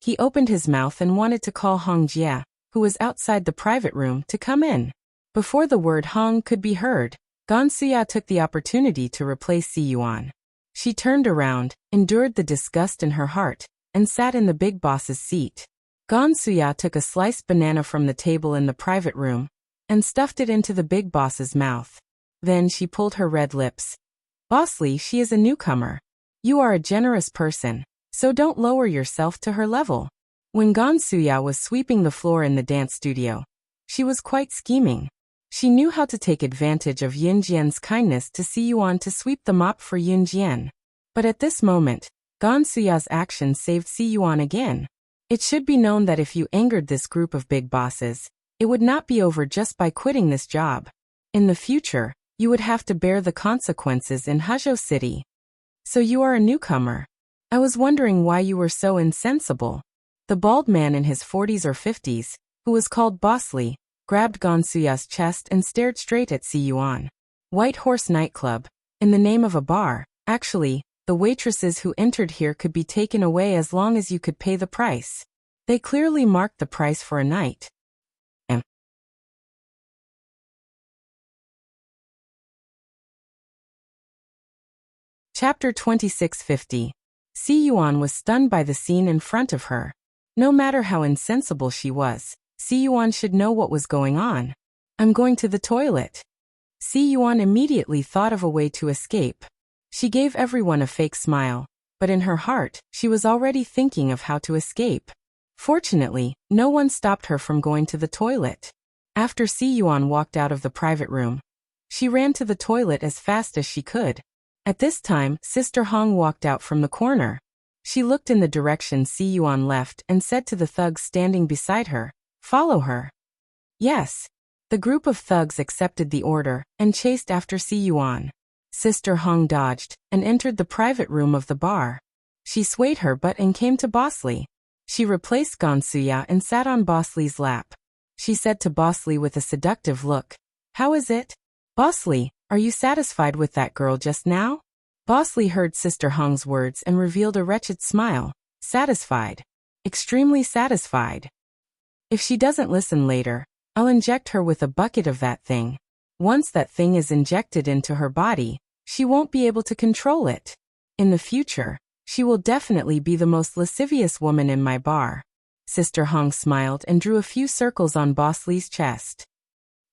He opened his mouth and wanted to call Hong Jia, who was outside the private room, to come in. Before the word Hong could be heard, Gansuya took the opportunity to replace Si-Yuan. She turned around, endured the disgust in her heart, and sat in the big boss's seat. Gansuya took a sliced banana from the table in the private room and stuffed it into the big boss's mouth. Then she pulled her red lips. "Bossly, she is a newcomer. You are a generous person, so don't lower yourself to her level." When Gansuya was sweeping the floor in the dance studio, she was quite scheming. She knew how to take advantage of Yunjian's kindness to Si-Yuan to sweep the mop for Yunjian. But at this moment, Gansuya's action saved Si-Yuan again. It should be known that if you angered this group of big bosses, it would not be over just by quitting this job. In the future, you would have to bear the consequences in Huzhou City. "So you are a newcomer. I was wondering why you were so insensible." The bald man in his 40s or 50s, who was called Bossly, grabbed Gansuya's chest and stared straight at Si-Yuan. White Horse Nightclub, in the name of a bar. Actually, the waitresses who entered here could be taken away as long as you could pay the price. They clearly marked the price for a night. Chapter 2650. Si-Yuan was stunned by the scene in front of her. No matter how insensible she was, Si-Yuan should know what was going on. "I'm going to the toilet." Si-Yuan immediately thought of a way to escape. She gave everyone a fake smile, but in her heart, she was already thinking of how to escape. Fortunately, no one stopped her from going to the toilet. After Si-Yuan walked out of the private room, she ran to the toilet as fast as she could. At this time, Sister Hong walked out from the corner. She looked in the direction Si-Yuan left and said to the thugs standing beside her, "Follow her." Yes. The group of thugs accepted the order and chased after Si-Yuan. Sister Hong dodged and entered the private room of the bar. She swayed her butt and came to Bossly. She replaced Gansuya and sat on Bossly's lap. She said to Bossly with a seductive look, "How is it? Bossly, are you satisfied with that girl just now?" Bossly heard Sister Hong's words and revealed a wretched smile. "Satisfied. Extremely satisfied. If she doesn't listen later, I'll inject her with a bucket of that thing. Once that thing is injected into her body, she won't be able to control it. In the future, she will definitely be the most lascivious woman in my bar." Sister Hong smiled and drew a few circles on Bossly's chest.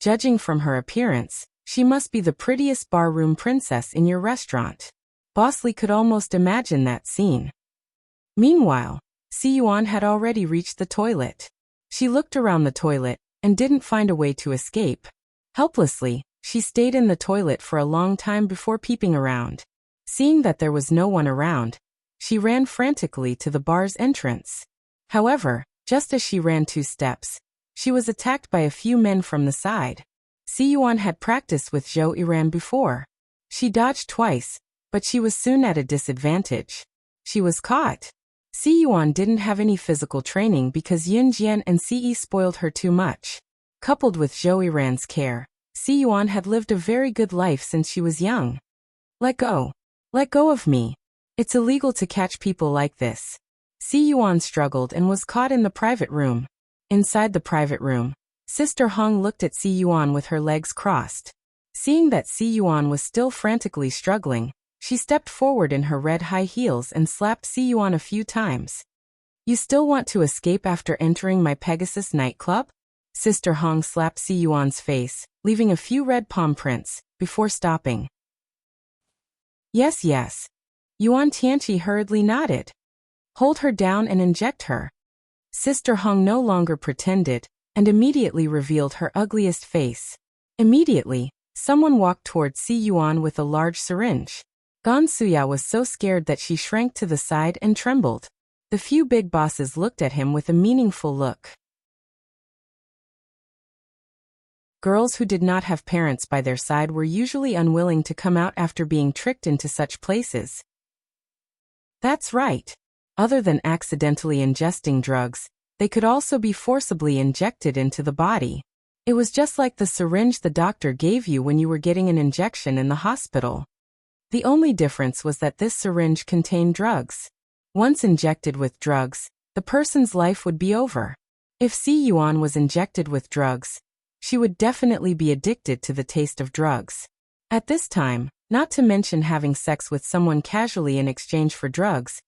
"Judging from her appearance, she must be the prettiest barroom princess in your restaurant." Bossly could almost imagine that scene. Meanwhile, Si-Yuan had already reached the toilet. She looked around the toilet and didn't find a way to escape. Helplessly, she stayed in the toilet for a long time before peeping around. Seeing that there was no one around, she ran frantically to the bar's entrance. However, just as she ran 2 steps, she was attacked by a few men from the side. Si-Yuan had practiced with Zhou Yiran before. She dodged twice, but she was soon at a disadvantage. She was caught. Si-Yuan didn't have any physical training because Yunjian and Si-Yi spoiled her too much. Coupled with Zhou Yiran's care, Si-Yuan had lived a very good life since she was young. "Let go. Let go of me. It's illegal to catch people like this." Si-Yuan struggled and was caught in the private room. Inside the private room, Sister Hong looked at Si-Yuan with her legs crossed. Seeing that Si-Yuan was still frantically struggling, she stepped forward in her red high heels and slapped Si-Yuan a few times. "You still want to escape after entering my Pegasus nightclub? Sister Hong slapped Si Yuan's face, leaving a few red palm prints, before stopping. Yes, yes. Yuan Tianqi hurriedly nodded. Hold her down and inject her. Sister Hong no longer pretended, and immediately revealed her ugliest face. Immediately, someone walked towards Si Yuan with a large syringe. Wuxia was so scared that she shrank to the side and trembled. The few big bosses looked at him with a meaningful look. Girls who did not have parents by their side were usually unwilling to come out after being tricked into such places. That's right. Other than accidentally ingesting drugs, they could also be forcibly injected into the body. It was just like the syringe the doctor gave you when you were getting an injection in the hospital. The only difference was that this syringe contained drugs. Once injected with drugs, the person's life would be over. If Si Yuan was injected with drugs, she would definitely be addicted to the taste of drugs. At this time, not to mention having sex with someone casually in exchange for drugs,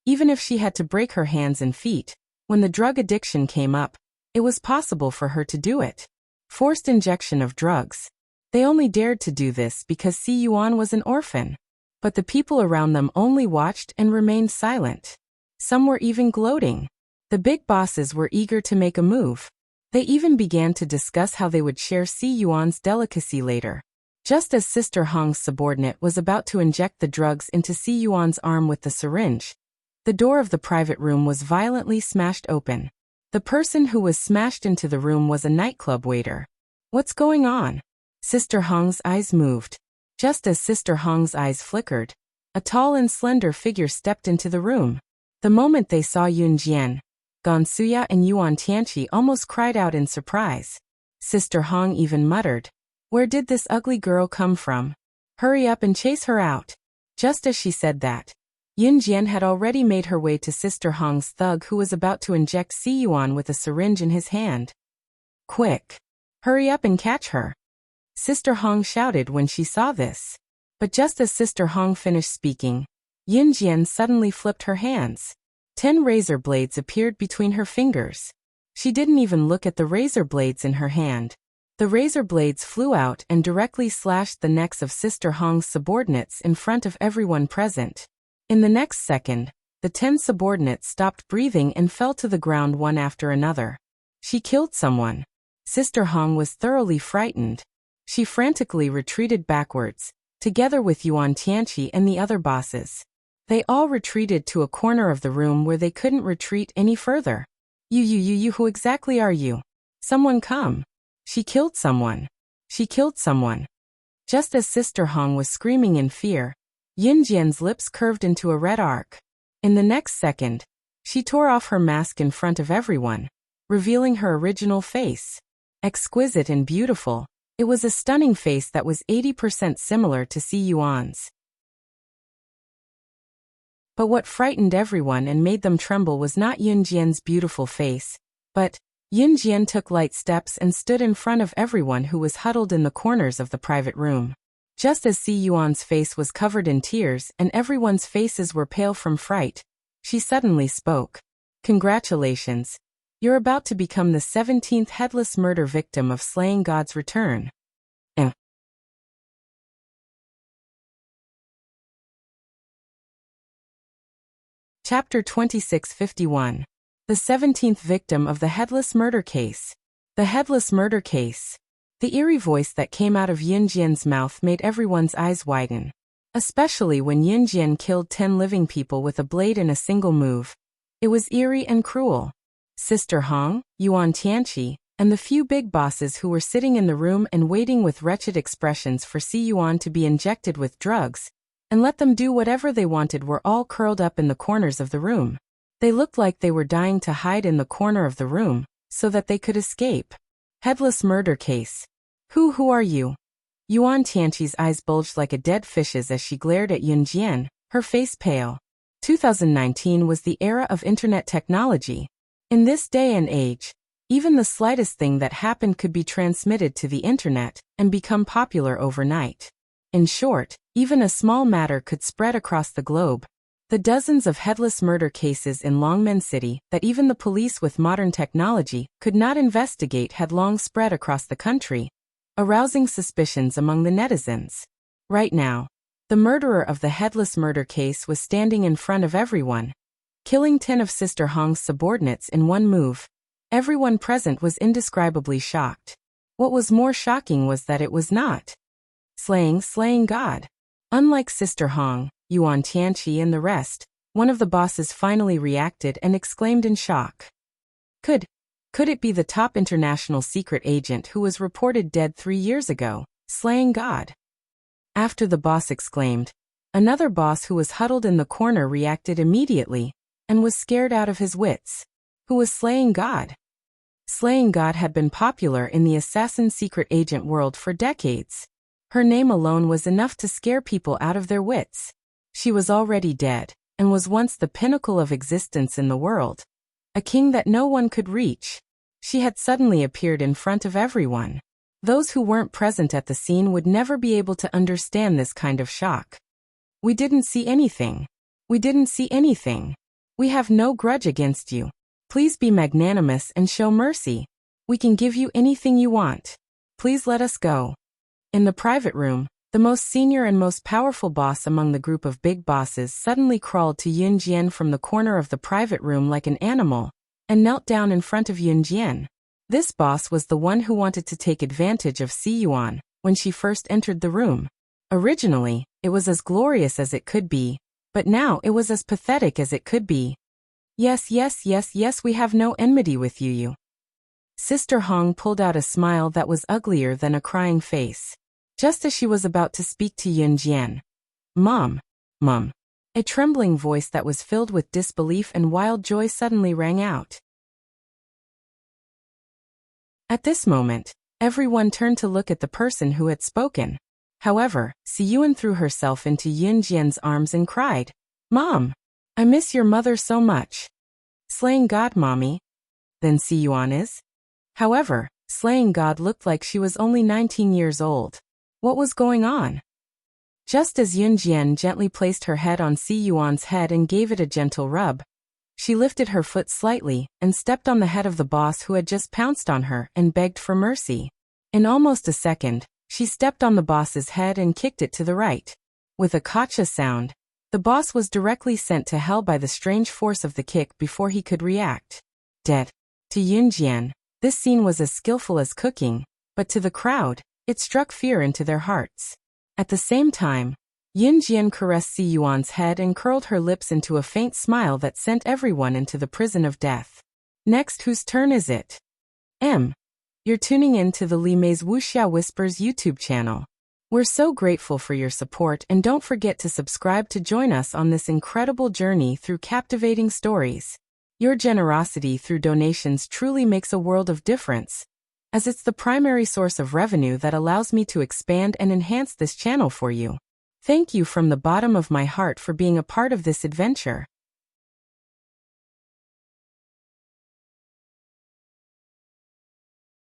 even if she had to break her hands and feet, when the drug addiction came up, it was possible for her to do it. Forced injection of drugs. They only dared to do this because Si Yuan was an orphan. But the people around them only watched and remained silent. Some were even gloating. The big bosses were eager to make a move. They even began to discuss how they would share Si Yuan's delicacy later. Just as Sister Hong's subordinate was about to inject the drugs into Si Yuan's arm with the syringe, the door of the private room was violently smashed open. The person who was smashed into the room was a nightclub waiter. What's going on? Sister Hong's eyes moved. Just as Sister Hong's eyes flickered, a tall and slender figure stepped into the room. The moment they saw Yun Jian, Wuxia and Yuan Tianqi almost cried out in surprise. Sister Hong even muttered, "Where did this ugly girl come from? Hurry up and chase her out." Just as she said that, Yun Jian had already made her way to Sister Hong's thug who was about to inject Si Yuan with a syringe in his hand. "Quick! Hurry up and catch her!" Sister Hong shouted when she saw this. But just as Sister Hong finished speaking, Yun Jian suddenly flipped her hands. 10 razor blades appeared between her fingers. She didn't even look at the razor blades in her hand. The razor blades flew out and directly slashed the necks of Sister Hong's subordinates in front of everyone present. In the next second, the 10 subordinates stopped breathing and fell to the ground one after another. She killed someone. Sister Hong was thoroughly frightened. She frantically retreated backwards, together with Yuan Tianqi and the other bosses. They all retreated to a corner of the room where they couldn't retreat any further. You, who exactly are you? Someone come. She killed someone. She killed someone. Just as Sister Hong was screaming in fear, Yun Jian's lips curved into a red arc. In the next second, she tore off her mask in front of everyone, revealing her original face. Exquisite and beautiful, it was a stunning face that was 80% similar to Si Yuan's. But what frightened everyone and made them tremble was not Yun Jian's beautiful face, but Yun Jian took light steps and stood in front of everyone who was huddled in the corners of the private room. Just as Si Yuan's face was covered in tears and everyone's faces were pale from fright, she suddenly spoke. "Congratulations. You're about to become the 17th headless murder victim of Slaying God's Return." Chapter 2651. The 17th victim of the headless murder case. The headless murder case. The eerie voice that came out of Yun Jian's mouth made everyone's eyes widen. Especially when Yun Jian killed 10 living people with a blade in a single move. It was eerie and cruel. Sister Hong, Yuan Tianqi, and the few big bosses who were sitting in the room and waiting with wretched expressions for Si Yuan to be injected with drugs, and let them do whatever they wanted, were all curled up in the corners of the room. They looked like they were dying to hide in the corner of the room, so that they could escape. Headless murder case. Who are you? Yuan Tianqi's eyes bulged like a dead fish's as she glared at Yun Jian, her face pale. 2019 was the era of internet technology. In this day and age, even the slightest thing that happened could be transmitted to the internet and become popular overnight. In short, even a small matter could spread across the globe. The dozens of headless murder cases in Longmen City that even the police with modern technology could not investigate had long spread across the country, arousing suspicions among the netizens. Right now, the murderer of the headless murder case was standing in front of everyone, killing 10 of Sister Hong's subordinates in one move. Everyone present was indescribably shocked. What was more shocking was that it was not slaying God. Unlike Sister Hong, Yuan Tianqi and the rest, one of the bosses finally reacted and exclaimed in shock. Could it be the top international secret agent who was reported dead 3 years ago, slaying God? After the boss exclaimed, another boss who was huddled in the corner reacted immediately and was scared out of his wits. Who was slaying God? Slaying God had been popular in the assassin secret agent world for decades. Her name alone was enough to scare people out of their wits. She was already dead, and was once the pinnacle of existence in the world. A king that no one could reach. She had suddenly appeared in front of everyone. Those who weren't present at the scene would never be able to understand this kind of shock. We didn't see anything. We didn't see anything. We have no grudge against you. Please be magnanimous and show mercy. We can give you anything you want. Please let us go. In the private room, the most senior and most powerful boss among the group of big bosses suddenly crawled to Yun Jian from the corner of the private room like an animal, and knelt down in front of Yun Jian. This boss was the one who wanted to take advantage of Si Yuan when she first entered the room. Originally, it was as glorious as it could be, but now it was as pathetic as it could be. Yes, we have no enmity with you. Sister Hong pulled out a smile that was uglier than a crying face. Just as she was about to speak to Yun Jian. Mom. A trembling voice that was filled with disbelief and wild joy suddenly rang out. At this moment, everyone turned to look at the person who had spoken. However, Si Yuan threw herself into Yun Jian's arms and cried, Mom! I miss your mother so much. Slaying God, Mommy. Then Si Yuan is? However, slaying God looked like she was only 19 years old. What was going on? Just as Yun Jian gently placed her head on Si Yuan's head and gave it a gentle rub, she lifted her foot slightly and stepped on the head of the boss who had just pounced on her and begged for mercy. In almost a second, she stepped on the boss's head and kicked it to the right. With a gotcha sound, the boss was directly sent to hell by the strange force of the kick before he could react. Dead. To Yun Jian, this scene was as skillful as cooking, but to the crowd, it struck fear into their hearts. At the same time, Yun Jian caressed Si Yuan's head and curled her lips into a faint smile that sent everyone into the prison of death. Next, whose turn is it? You're tuning in to the Li Mei's Wuxia Whispers YouTube channel. We're so grateful for your support, and don't forget to subscribe to join us on this incredible journey through captivating stories. Your generosity through donations truly makes a world of difference, as it's the primary source of revenue that allows me to expand and enhance this channel for you. Thank you from the bottom of my heart for being a part of this adventure.